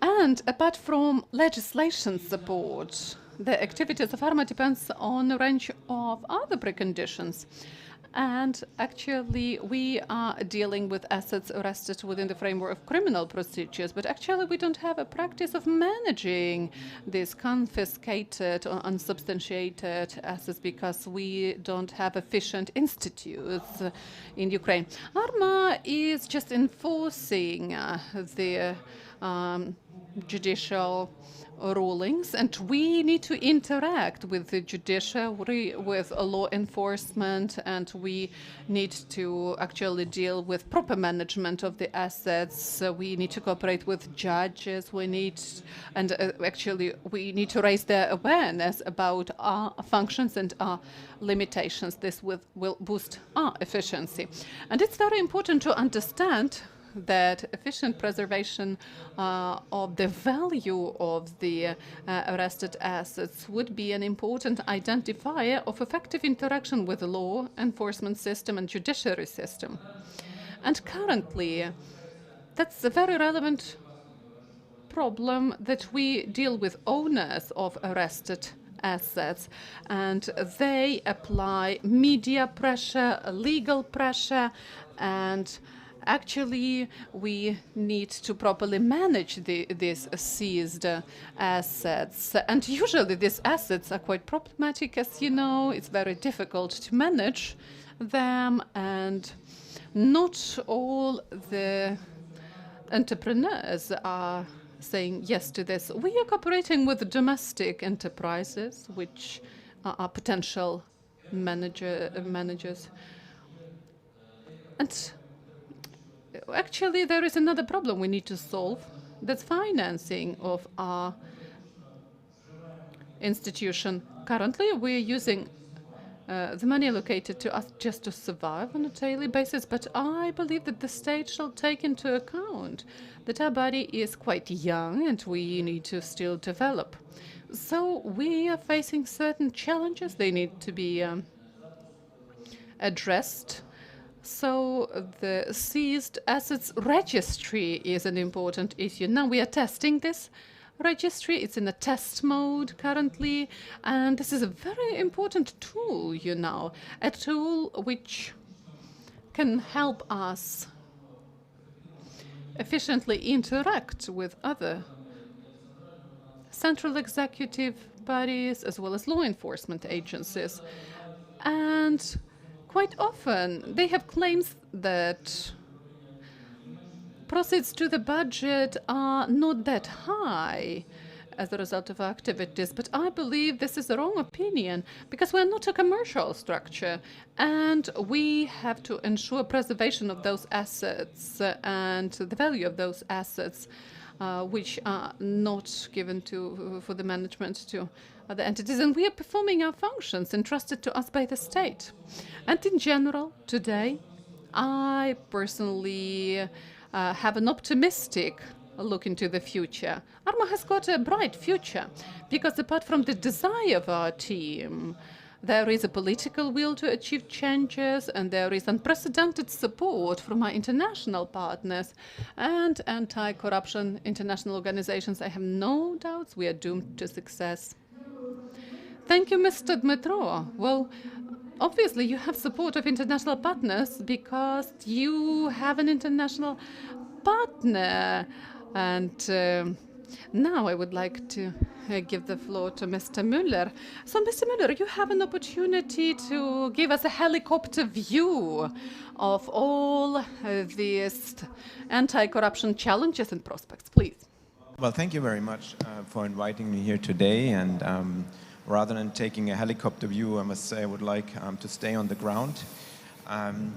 And apart from legislation support, the activities of Arma depends on a range of other preconditions. And actually, we are dealing with assets arrested within the framework of criminal procedures, but actually we don't have a practice of managing these confiscated or unsubstantiated assets because we don't have efficient institutes in Ukraine. Arma is just enforcing the judicial rulings, and we need to interact with the judiciary, with law enforcement, and we need to actually deal with proper management of the assets. We need to cooperate with judges. We need, and actually, we need to raise their awareness about our functions and our limitations. This will boost our efficiency. And it's very important to understand that efficient preservation of the value of the arrested assets would be an important identifier of effective interaction with the law enforcement system and judiciary system. And currently, that's a very relevant problem that we deal with owners of arrested assets, and they apply media pressure, legal pressure, and actually we need to properly manage these seized assets. And usually these assets are quite problematic, as you know. It's very difficult to manage them, and not all the entrepreneurs are saying yes to this. We are cooperating with domestic enterprises, which are potential managers. And actually, there is another problem we need to solve. That's financing of our institution. Currently, we're using the money allocated to us just to survive on a daily basis, but I believe that the state shall take into account that our body is quite young and we need to still develop. So we are facing certain challenges. They need to be addressed. So the seized assets registry is an important issue. Now we are testing this registry. It's in a test mode currently, and this is a very important tool, you know, a tool which can help us efficiently interact with other central executive bodies as well as law enforcement agencies. And quite often they have claims that proceeds to the budget are not that high as a result of our activities, but I believe this is the wrong opinion, because we're not a commercial structure and we have to ensure preservation of those assets and the value of those assets, which are not given for the management to other entities, and we are performing our functions entrusted to us by the state. And in general, today, I personally have an optimistic look into the future. ARMA has got a bright future, because apart from the desire of our team, there is a political will to achieve changes, and there is unprecedented support from our international partners and anti-corruption international organizations. I have no doubts we are doomed to success. Thank you, Mr. Dmytro. Well, obviously you have support of international partners because you have an international partner. And now I would like to give the floor to Mr. Müller. So, Mr. Müller, you have an opportunity to give us a helicopter view of all these anti-corruption challenges and prospects, please. Well, thank you very much for inviting me here today. And rather than taking a helicopter view, I must say I would like to stay on the ground. And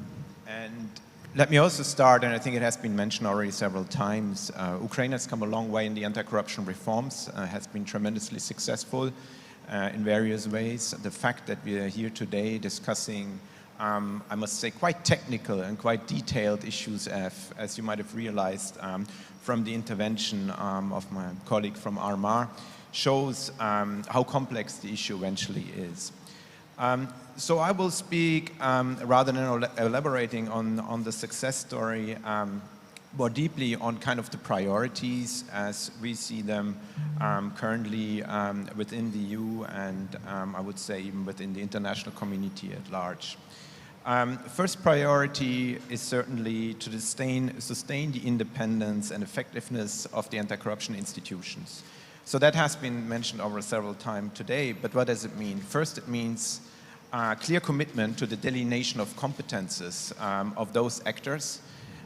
let me also start, and I think it has been mentioned already several times, Ukraine has come a long way in the anti-corruption reforms, has been tremendously successful in various ways. The fact that we are here today discussing, I must say, quite technical and quite detailed issues, as you might have realized from the intervention of my colleague from ARMA, shows how complex the issue eventually is. So I will speak, rather than elaborating on the success story, more deeply on kind of the priorities as we see them currently within the EU and I would say even within the international community at large. First priority is certainly to sustain the independence and effectiveness of the anti-corruption institutions. So that has been mentioned over several times today, but what does it mean? First, it means clear commitment to the delineation of competences of those actors.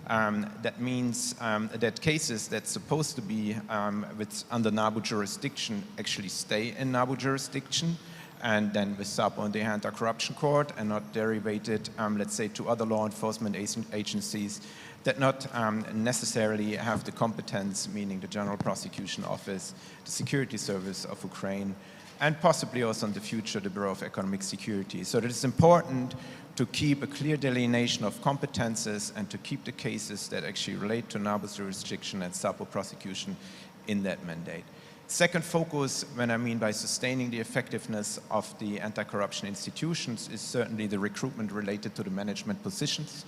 That means that cases that's supposed to be under NABU jurisdiction actually stay in NABU jurisdiction, and then with SAPO and the Anti-Corruption Court, and not derivated, let's say, to other law enforcement agencies that not necessarily have the competence, meaning the General Prosecution Office, the Security Service of Ukraine, and possibly also in the future the Bureau of Economic Security. So it is important to keep a clear delineation of competences and to keep the cases that actually relate to NABU's jurisdiction and SAPO prosecution in that mandate. Second focus, when I mean by sustaining the effectiveness of the anti-corruption institutions, is certainly the recruitment related to the management positions.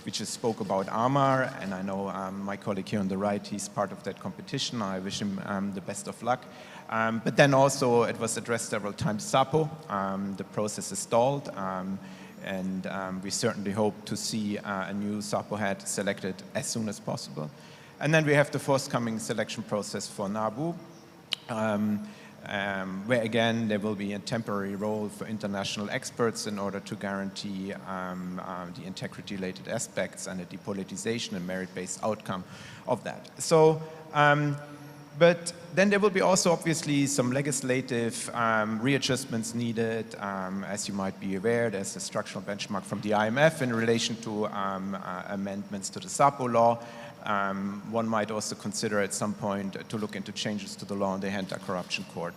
we just spoke about AMAR, and I know my colleague here on the right, he's part of that competition. I wish him the best of luck. But then also, it was addressed several times, SAPO. The process is stalled, and we certainly hope to see a new SAPO head selected as soon as possible. And then we have the forthcoming selection process for NABU, where again there will be a temporary role for international experts in order to guarantee the integrity-related aspects and the depolitization and merit-based outcome of that. So, but then there will be also obviously some legislative readjustments needed. As you might be aware, there's a structural benchmark from the IMF in relation to amendments to the SAPO law. One might also consider at some point to look into changes to the law on the Anti-Corruption Court.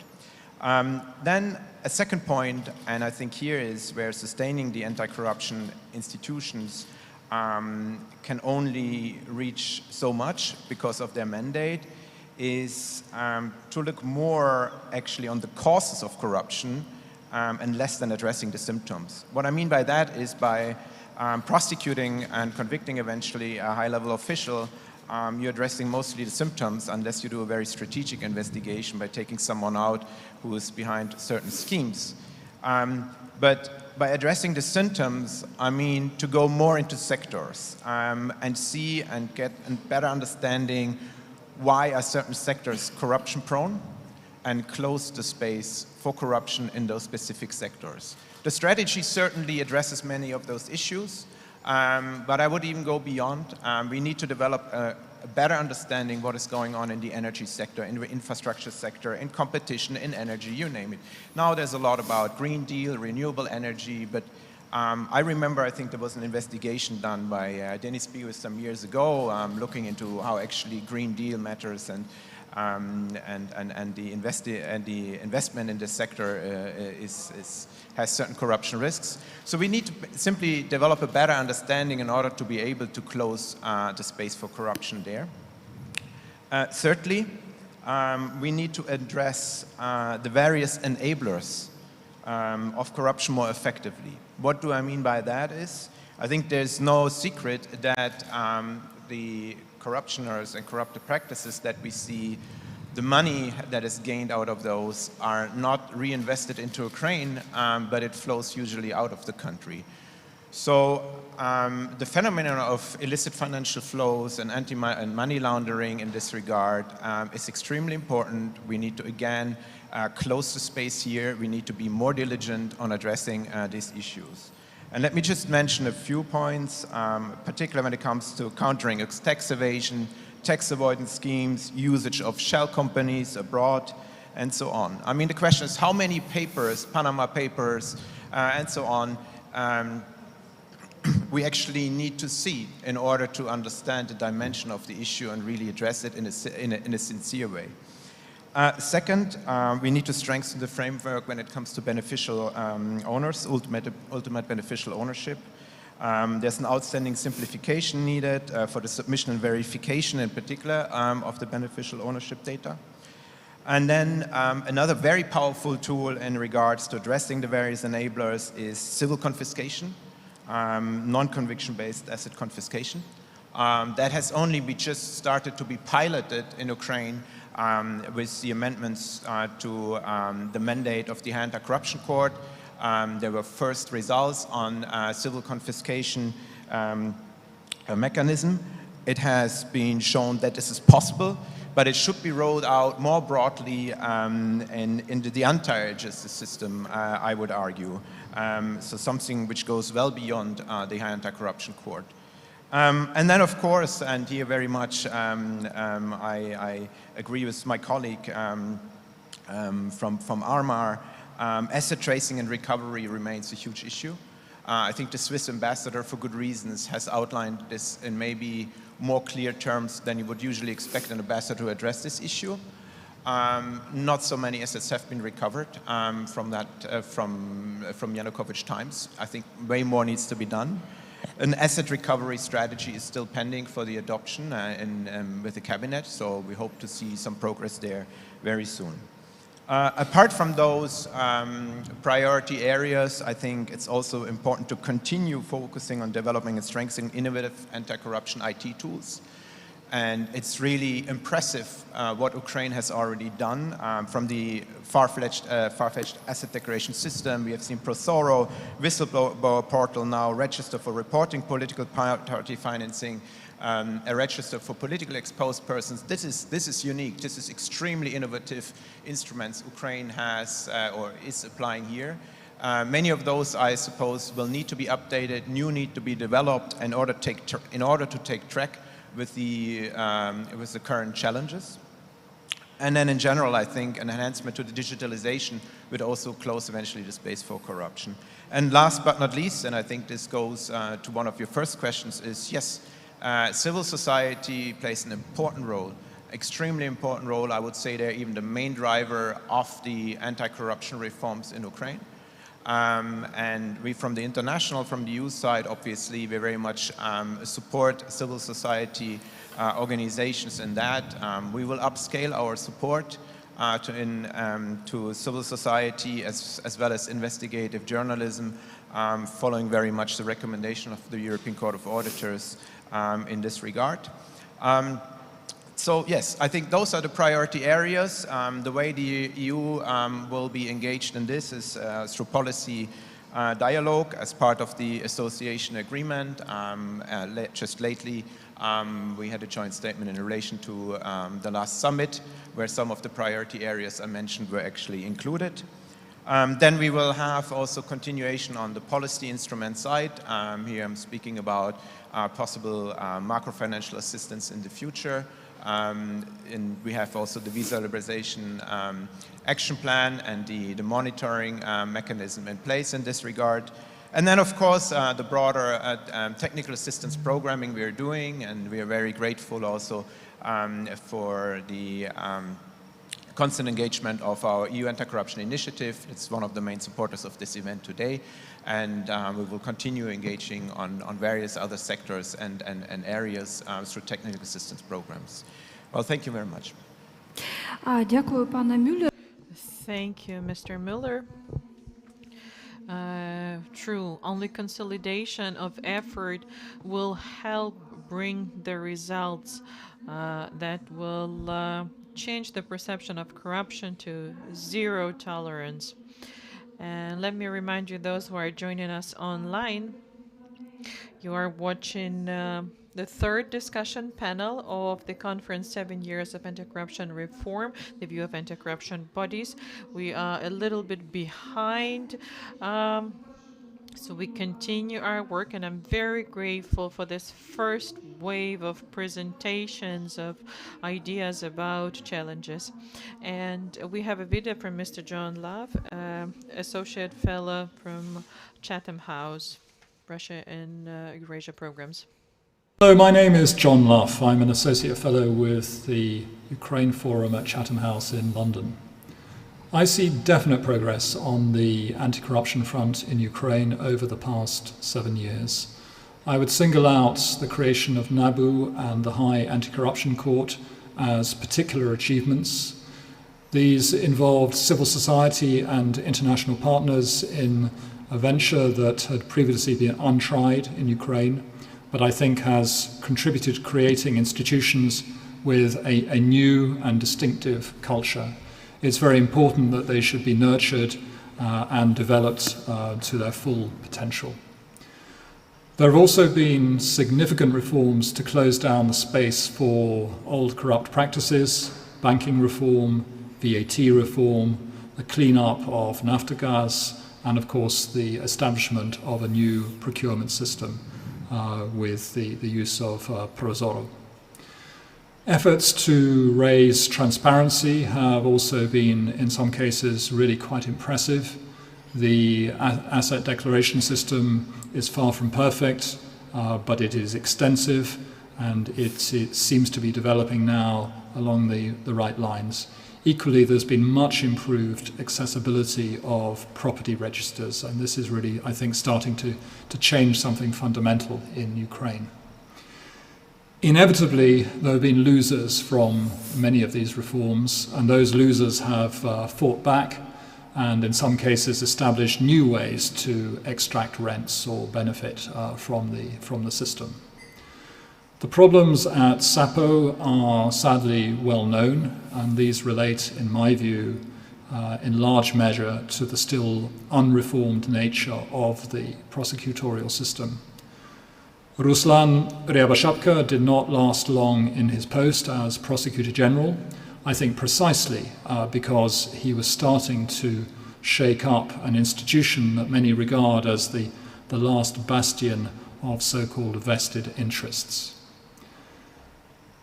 Then a second point, and I think here is where sustaining the anti-corruption institutions can only reach so much because of their mandate, is to look more actually on the causes of corruption and less than addressing the symptoms. What I mean by that is by prosecuting and convicting eventually a high-level official, you're addressing mostly the symptoms unless you do a very strategic investigation by taking someone out who is behind certain schemes. But by addressing the symptoms, I mean to go more into sectors and see and get a better understanding why are certain sectors corruption-prone and close the space for corruption in those specific sectors. The strategy certainly addresses many of those issues, but I would even go beyond. We need to develop a better understanding what is going on in the energy sector, in the infrastructure sector, in competition, in energy, you name it. Now there's a lot about Green Deal, renewable energy, but I remember, I think there was an investigation done by Denis Bius some years ago, looking into how actually Green Deal matters and the investment in this sector has certain corruption risks. So we need to simply develop a better understanding in order to be able to close the space for corruption there. Thirdly, we need to address the various enablers of corruption more effectively. What do I mean by that is, I think there's no secret that the corruptioners and corrupted practices that we see, the money that is gained out of those are not reinvested into Ukraine, but it flows usually out of the country. So the phenomenon of illicit financial flows and money laundering in this regard is extremely important. We need to, again, close the space here. We need to be more diligent on addressing these issues. And let me just mention a few points, particularly when it comes to countering tax evasion, tax avoidance schemes, usage of shell companies abroad, and so on. I mean, the question is how many papers, Panama Papers, and so on, we actually need to see in order to understand the dimension of the issue and really address it in a sincere way. Second, we need to strengthen the framework when it comes to beneficial owners, ultimate beneficial ownership. There's an outstanding simplification needed for the submission and verification in particular of the beneficial ownership data. And then another very powerful tool in regards to addressing the various enablers is civil confiscation, non-conviction based asset confiscation. That has only just started to be piloted in Ukraine with the amendments to the mandate of the Anti-Corruption Court. There were first results on civil confiscation mechanism. It has been shown that this is possible, but it should be rolled out more broadly into the entire justice system, I would argue. So something which goes well beyond the Anti-Corruption Court. And then, of course, and here very much I agree with my colleague from ARMAR, asset tracing and recovery remains a huge issue. I think the Swiss ambassador, for good reasons, has outlined this in maybe more clear terms than you would usually expect an ambassador to address this issue. Not so many assets have been recovered from Yanukovych times. I think way more needs to be done. An asset recovery strategy is still pending for the adoption with the cabinet, so we hope to see some progress there very soon. Apart from those priority areas, I think it's also important to continue focusing on developing and strengthening innovative anti-corruption IT tools. And it's really impressive what Ukraine has already done. From the far-fetched asset declaration system, we have seen Prosoro, whistleblower portal now, register for reporting political party financing, a register for politically exposed persons. This is unique. This is extremely innovative instruments Ukraine has or is applying here. Many of those, I suppose, will need to be updated, new need to be developed in order to take track with the current challenges. And then in general, I think an enhancement to the digitalization would also close eventually the space for corruption. And last but not least, and I think this goes to one of your first questions, is yes, civil society plays an important role, extremely important role. I would say they're even the main driver of the anti-corruption reforms in Ukraine. And we, from the international, from the EU side, obviously, we very much support civil society organizations in that. We will upscale our support to civil society as well as investigative journalism, following very much the recommendation of the European Court of Auditors in this regard. So yes, I think those are the priority areas. The way the EU will be engaged in this is through policy dialogue as part of the association agreement. Just lately, we had a joint statement in relation to the last summit, where some of the priority areas I mentioned were actually included. Then we will have also continuation on the policy instrument side. Here I'm speaking about possible macro-financial assistance in the future. And we have also the visa liberalization action plan and the monitoring mechanism in place in this regard. And then, of course, the broader technical assistance programming we are doing, and we are very grateful also for the constant engagement of our EU anti-corruption initiative. It's one of the main supporters of this event today, and we will continue engaging on various other sectors and areas through technical assistance programs. Well, thank you very much. Дякую, пане Мюллер. Thank you, Mr. Müller. True, only consolidation of effort will help bring the results that will change the perception of corruption to zero tolerance. And let me remind you, those who are joining us online, you are watching the third discussion panel of the conference 7 Years of Anti-Corruption Reform, the view of anti-corruption bodies. We are a little bit behind, so we continue our work, and I'm very grateful for this first wave of presentations of ideas about challenges. And we have a video from Mr. John Love, Associate Fellow from Chatham House, Russia and Eurasia Programs. Hello, my name is John Luff. I'm an Associate Fellow with the Ukraine Forum at Chatham House in London. I see definite progress on the anti-corruption front in Ukraine over the past 7 years. I would single out the creation of NABU and the High Anti-Corruption Court as particular achievements. These involved civil society and international partners in a venture that had previously been untried in Ukraine, but I think has contributed to creating institutions with a new and distinctive culture. It's very important that they should be nurtured and developed to their full potential. There have also been significant reforms to close down the space for old corrupt practices, banking reform, VAT reform, the clean-up of Naftogaz, and of course the establishment of a new procurement system with the use of Prosoro. Efforts to raise transparency have also been, in some cases, really quite impressive. The asset declaration system is far from perfect, but it is extensive, and it seems to be developing now along the right lines. Equally, there's been much improved accessibility of property registers, and this is really, I think, starting to change something fundamental in Ukraine. Inevitably, there have been losers from many of these reforms, and those losers have fought back and in some cases established new ways to extract rents or benefit from the system. The problems at SAPO are sadly well known, and these relate, in my view, in large measure to the still unreformed nature of the prosecutorial system. Ruslan Ryabashapka did not last long in his post as Prosecutor General, I think precisely because he was starting to shake up an institution that many regard as the last bastion of so-called vested interests.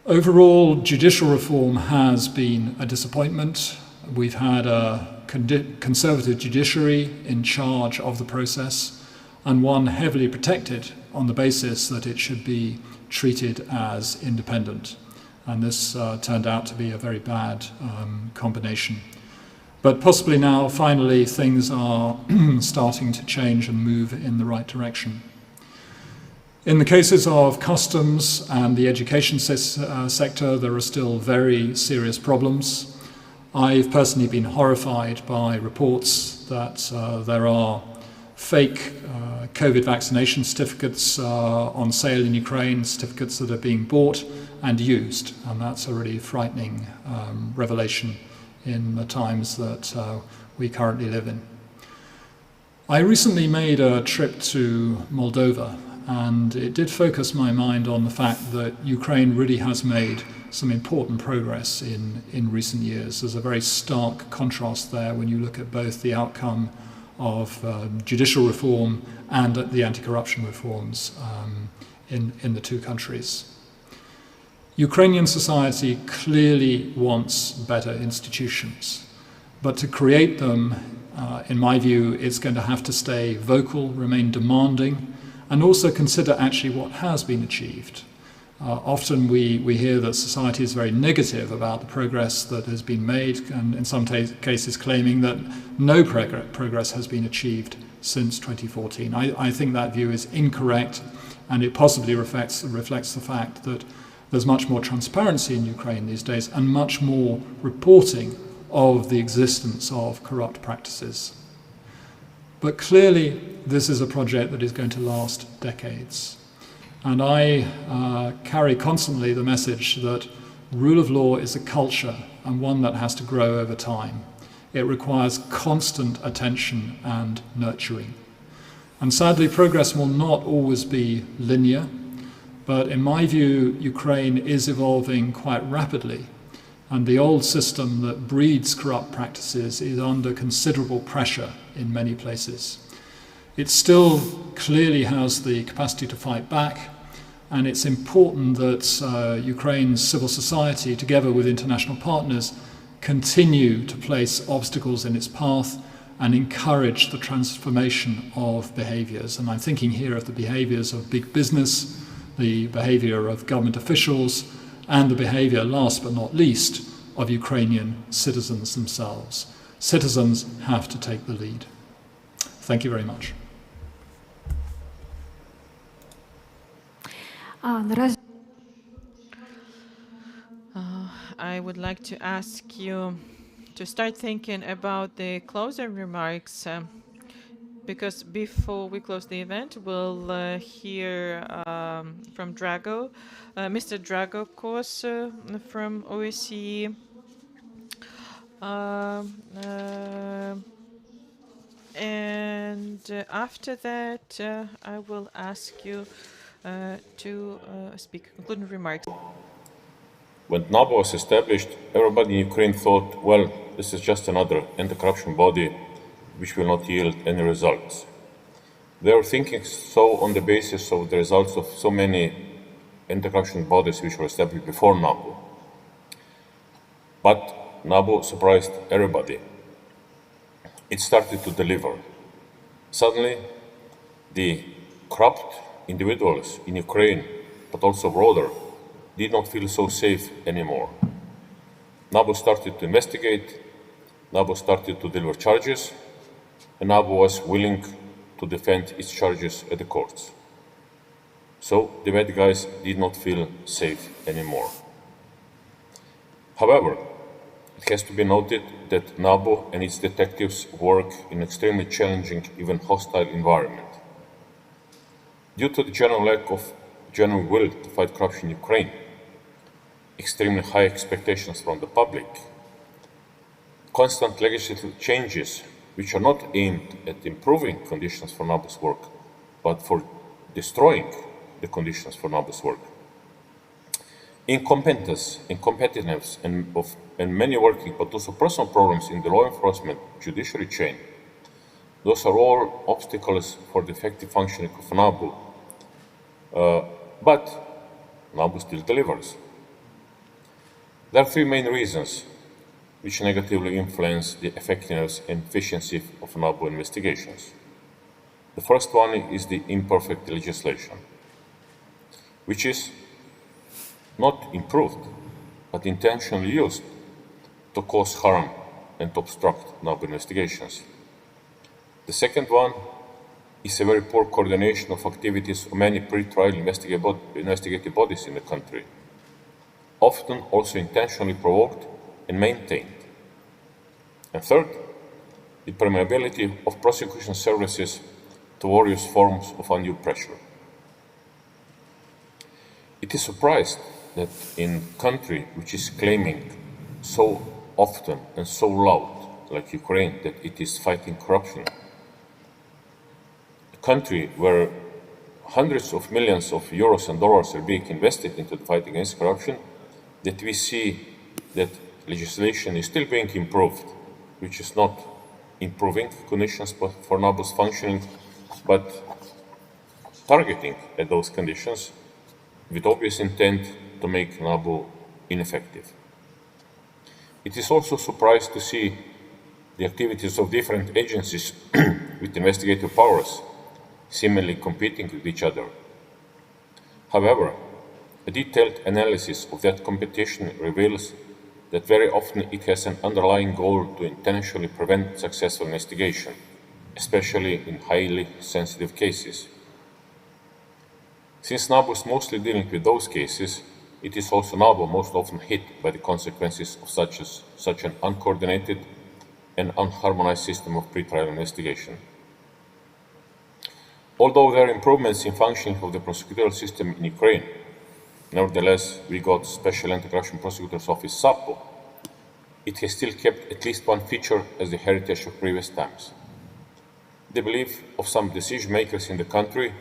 Overall, judicial reform has been a disappointment. We've had a conservative judiciary in charge of the process, and one heavily protected on the basis that it should be treated as independent. And this turned out to be a very bad combination. But possibly now, finally, things are starting to change and move in the right direction. In the cases of customs and the education sector, there are still very serious problems. I've personally been horrified by reports that there are fake COVID vaccination certificates on sale in Ukraine, certificates that are being bought and used, and that's a really frightening revelation in the times that we currently live in. I recently made a trip to Moldova, and it did focus my mind on the fact that Ukraine really has made some important progress in recent years. There's a very stark contrast there when you look at both the outcome of judicial reform and the anti-corruption reforms in the two countries. Ukrainian society clearly wants better institutions, but to create them, in my view, it's going to have to stay vocal, remain demanding, and also consider actually what has been achieved. Often we hear that society is very negative about the progress that has been made, and in some cases claiming that no progress has been achieved since 2014. I think that view is incorrect, and it possibly reflects the fact that there's much more transparency in Ukraine these days and much more reporting of the existence of corrupt practices. But clearly, this is a project that is going to last decades. And I carry constantly the message that rule of law is a culture and one that has to grow over time. It requires constant attention and nurturing. And sadly, progress will not always be linear, but in my view, Ukraine is evolving quite rapidly, and the old system that breeds corrupt practices is under considerable pressure in many places. It still clearly has the capacity to fight back, and it's important that Ukraine's civil society, together with international partners, continue to place obstacles in its path and encourage the transformation of behaviours. And I'm thinking here of the behaviours of big business, the behaviour of government officials, and the behaviour, last but not least, of Ukrainian citizens themselves. Citizens have to take the lead. Thank you very much. I would like to ask you to start thinking about the closing remarks, because before we close the event, we'll hear from Drago, Mr. Drago, of course, from OSCE. And after that, I will ask you to speak concluding remarks. When NABU was established, everybody in Ukraine thought, well, this is just another anti-corruption body which will not yield any results. They were thinking so on the basis of the results of so many anti-corruption bodies which were established before NABU. But NABU surprised everybody. It started to deliver. Suddenly, the corrupt individuals in Ukraine, but also broader, did not feel so safe anymore. NABU started to investigate, NABU started to deliver charges, and NABU was willing to defend its charges at the courts. So the bad guys did not feel safe anymore. However, it has to be noted that NABU and its detectives work in an extremely challenging, even hostile environment. Due to the general lack of genuine will to fight corruption in Ukraine, extremely high expectations from the public, constant legislative changes which are not aimed at improving conditions for NABU's work, but for destroying the conditions for NABU's work, incompetence, incompetitiveness, and many working but also personal problems in the law enforcement judiciary chain, those are all obstacles for the effective functioning of NABU. But NABU still delivers. There are three main reasons which negatively influence the effectiveness and efficiency of NABU investigations. The first one is the imperfect legislation, which is not improved, but intentionally used to cause harm and to obstruct NABU investigations. The second one is a very poor coordination of activities of many pre-trial investigative bodies in the country, often also intentionally provoked and maintained. And third, the permeability of prosecution services to various forms of undue pressure. It is surprised that in a country which is claiming so often and so loud, like Ukraine, that it is fighting corruption, a country where hundreds of millions of euros and dollars are being invested into the fight against corruption, that we see that legislation is still being improved, which is not improving conditions for NABU's functioning, but targeting at those conditions with obvious intent to make NABU ineffective. It is also surprising to see the activities of different agencies with investigative powers seemingly competing with each other. However, a detailed analysis of that competition reveals that very often it has an underlying goal to intentionally prevent successful investigation, especially in highly sensitive cases. Since NABU is mostly dealing with those cases, it is also NABU most often hit by the consequences of such an uncoordinated and unharmonized system of pre-trial investigation. Although there are improvements in functioning of the prosecutorial system in Ukraine, nevertheless, we got Special Anti-Corruption Prosecutor's Office SAPO. It has still kept at least one feature as the heritage of previous times: the belief of some decision makers in the country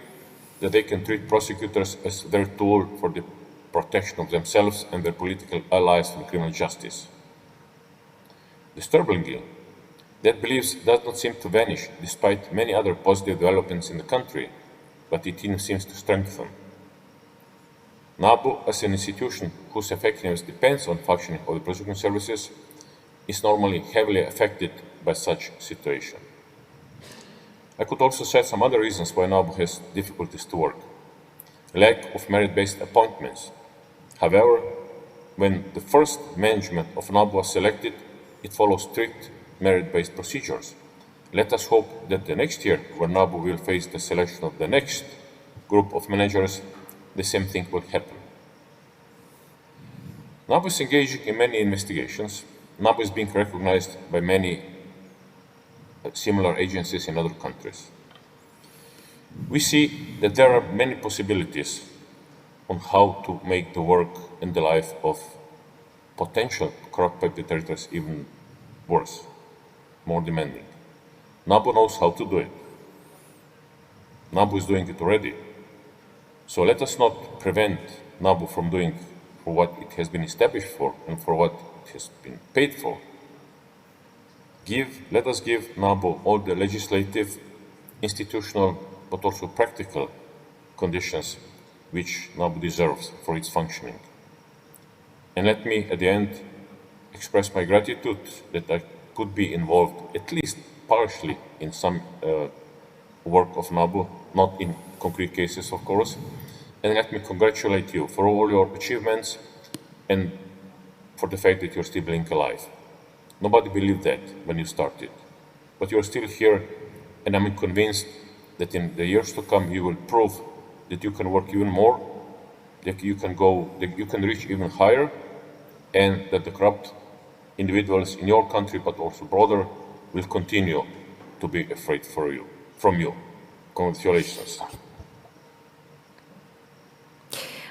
that they can treat prosecutors as their tool for the protection of themselves and their political allies from criminal justice. Disturbingly, that belief does not seem to vanish despite many other positive developments in the country, but it even seems to strengthen. NABU, as an institution whose effectiveness depends on functioning of the prosecution services, is normally heavily affected by such situation. I could also cite some other reasons why NABU has difficulties to work. Lack of merit-based appointments. However, when the first management of NABU was selected, it follows strict merit-based procedures. Let us hope that the next year, when NABU will face the selection of the next group of managers, the same thing will happen. NABU is engaging in many investigations. NABU is being recognized by many similar agencies in other countries. We see that there are many possibilities on how to make the work and the life of potential corrupt perpetrators even worse, more demanding. NABU knows how to do it. NABU is doing it already. So let us not prevent NABU from doing for what it has been established for and for what it has been paid for. Let us give NABU all the legislative, institutional, but also practical conditions which NABU deserves for its functioning. And let me, at the end, express my gratitude that I could be involved, at least partially, in some work of NABU, not in concrete cases, of course. And let me congratulate you for all your achievements and for the fact that you're still being alive. Nobody believed that when you started, but you're still here, and I'm convinced that in the years to come you will prove that you can work even more, that you can reach even higher, and that the corrupt individuals in your country, but also broader, will continue to be afraid from you. Congratulations.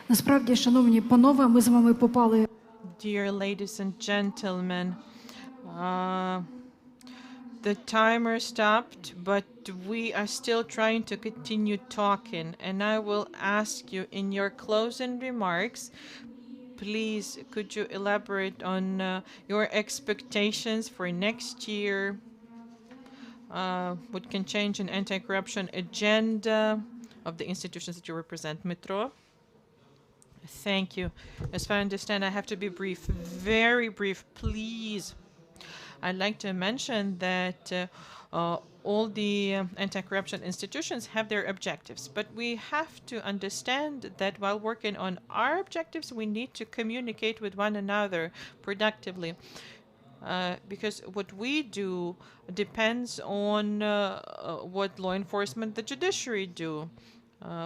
Насправді, шановні панове, ми з вами попали. Dear ladies and gentlemen, the timer stopped, but we are still trying to continue talking. And I will ask you in your closing remarks, please, could you elaborate on your expectations for next year? What can change an anti-corruption agenda of the institutions that you represent? Mitro? Thank you. As far as I understand, I have to be brief, very brief, please. I'd like to mention that all the anti-corruption institutions have their objectives, but we have to understand that while working on our objectives, we need to communicate with one another productively. Because what we do depends on what law enforcement, the judiciary do.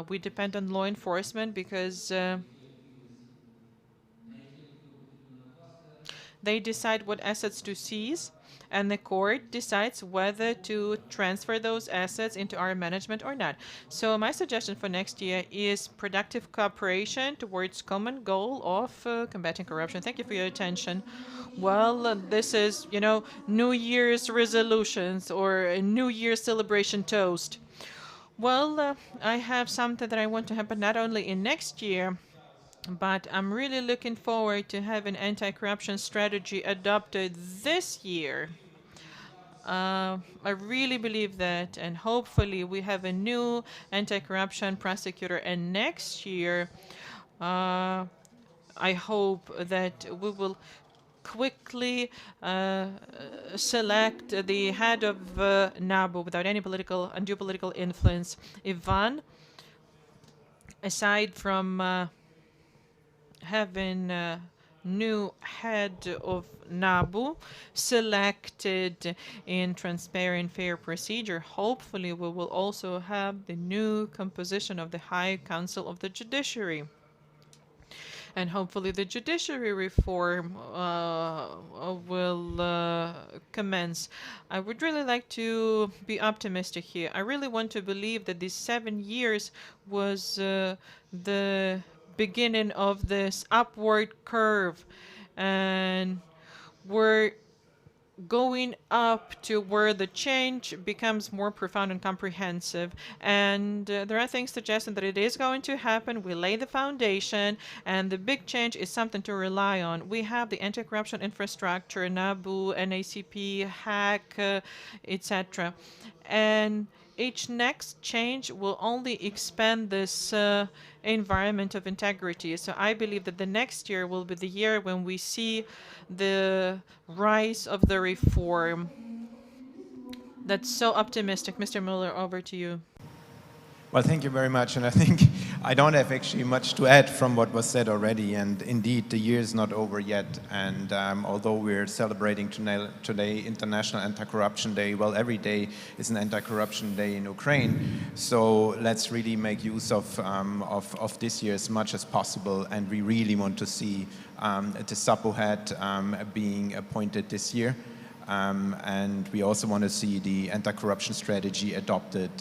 We depend on law enforcement because they decide what assets to seize, and the court decides whether to transfer those assets into our management or not. So my suggestion for next year is productive cooperation towards common goal of combating corruption. Thank you for your attention. Well, this is, New Year's resolutions or a New Year's celebration toast. Well, I have something that I want to happen not only in next year, but I'm really looking forward to having anti-corruption strategy adopted this year. I really believe that, and hopefully we have a new anti-corruption prosecutor. And next year, I hope that we will quickly select the head of NABU without any undue political influence. Ivan, aside from having a new head of NABU selected in transparent, fair procedure, hopefully we will also have the new composition of the High Council of the Judiciary. And hopefully the judiciary reform will commence. I would really like to be optimistic here. I really want to believe that these 7 years was the beginning of this upward curve, and we're going up to where the change becomes more profound and comprehensive. And there are things suggesting that it is going to happen. We lay the foundation, and the big change is something to rely on. We have the anti-corruption infrastructure, NABU, NACP, HAC, etc. And each next change will only expand this environment of integrity. So I believe that the next year will be the year when we see the rise of the reform. That's so optimistic. Mr. Mueller, over to you. Well, thank you very much. And I think I don't have actually much to add from what was said already. And indeed, the year is not over yet. And although we're celebrating today International Anti-Corruption Day, well, every day is an anti-corruption day in Ukraine. So let's really make use of this year as much as possible. And we really want to see the SAPO head being appointed this year. And we also want to see the anti-corruption strategy adopted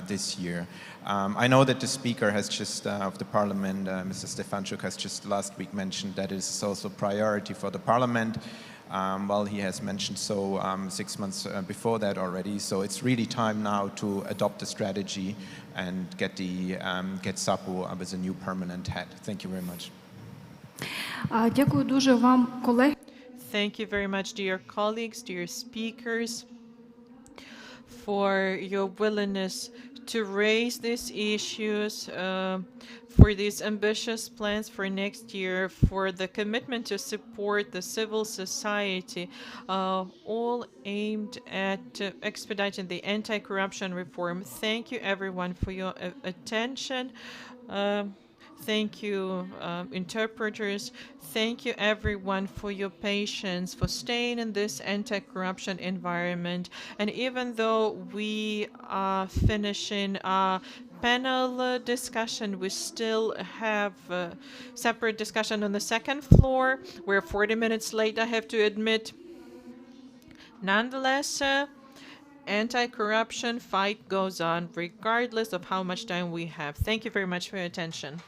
this year. I know that the Speaker has just, of the Parliament, Mr. Stefanchuk, has just last week mentioned that it is also a priority for the Parliament. Well, he has mentioned so 6 months before that already. So it's really time now to adopt the strategy and get SAPO as a new permanent head. Thank you very much. Дякую дуже вам, колеги. Thank you very much, dear colleagues, dear speakers, for your willingness to raise these issues, for these ambitious plans for next year, for the commitment to support the civil society, all aimed at expediting the anti-corruption reform. Thank you, everyone, for your attention. Thank you, interpreters. Thank you, everyone, for your patience, for staying in this anti-corruption environment. And even though we are finishing our panel discussion, we still have a separate discussion on the second floor. We're 40 minutes late, I have to admit. Nonetheless, anti-corruption fight goes on regardless of how much time we have. Thank you very much for your attention.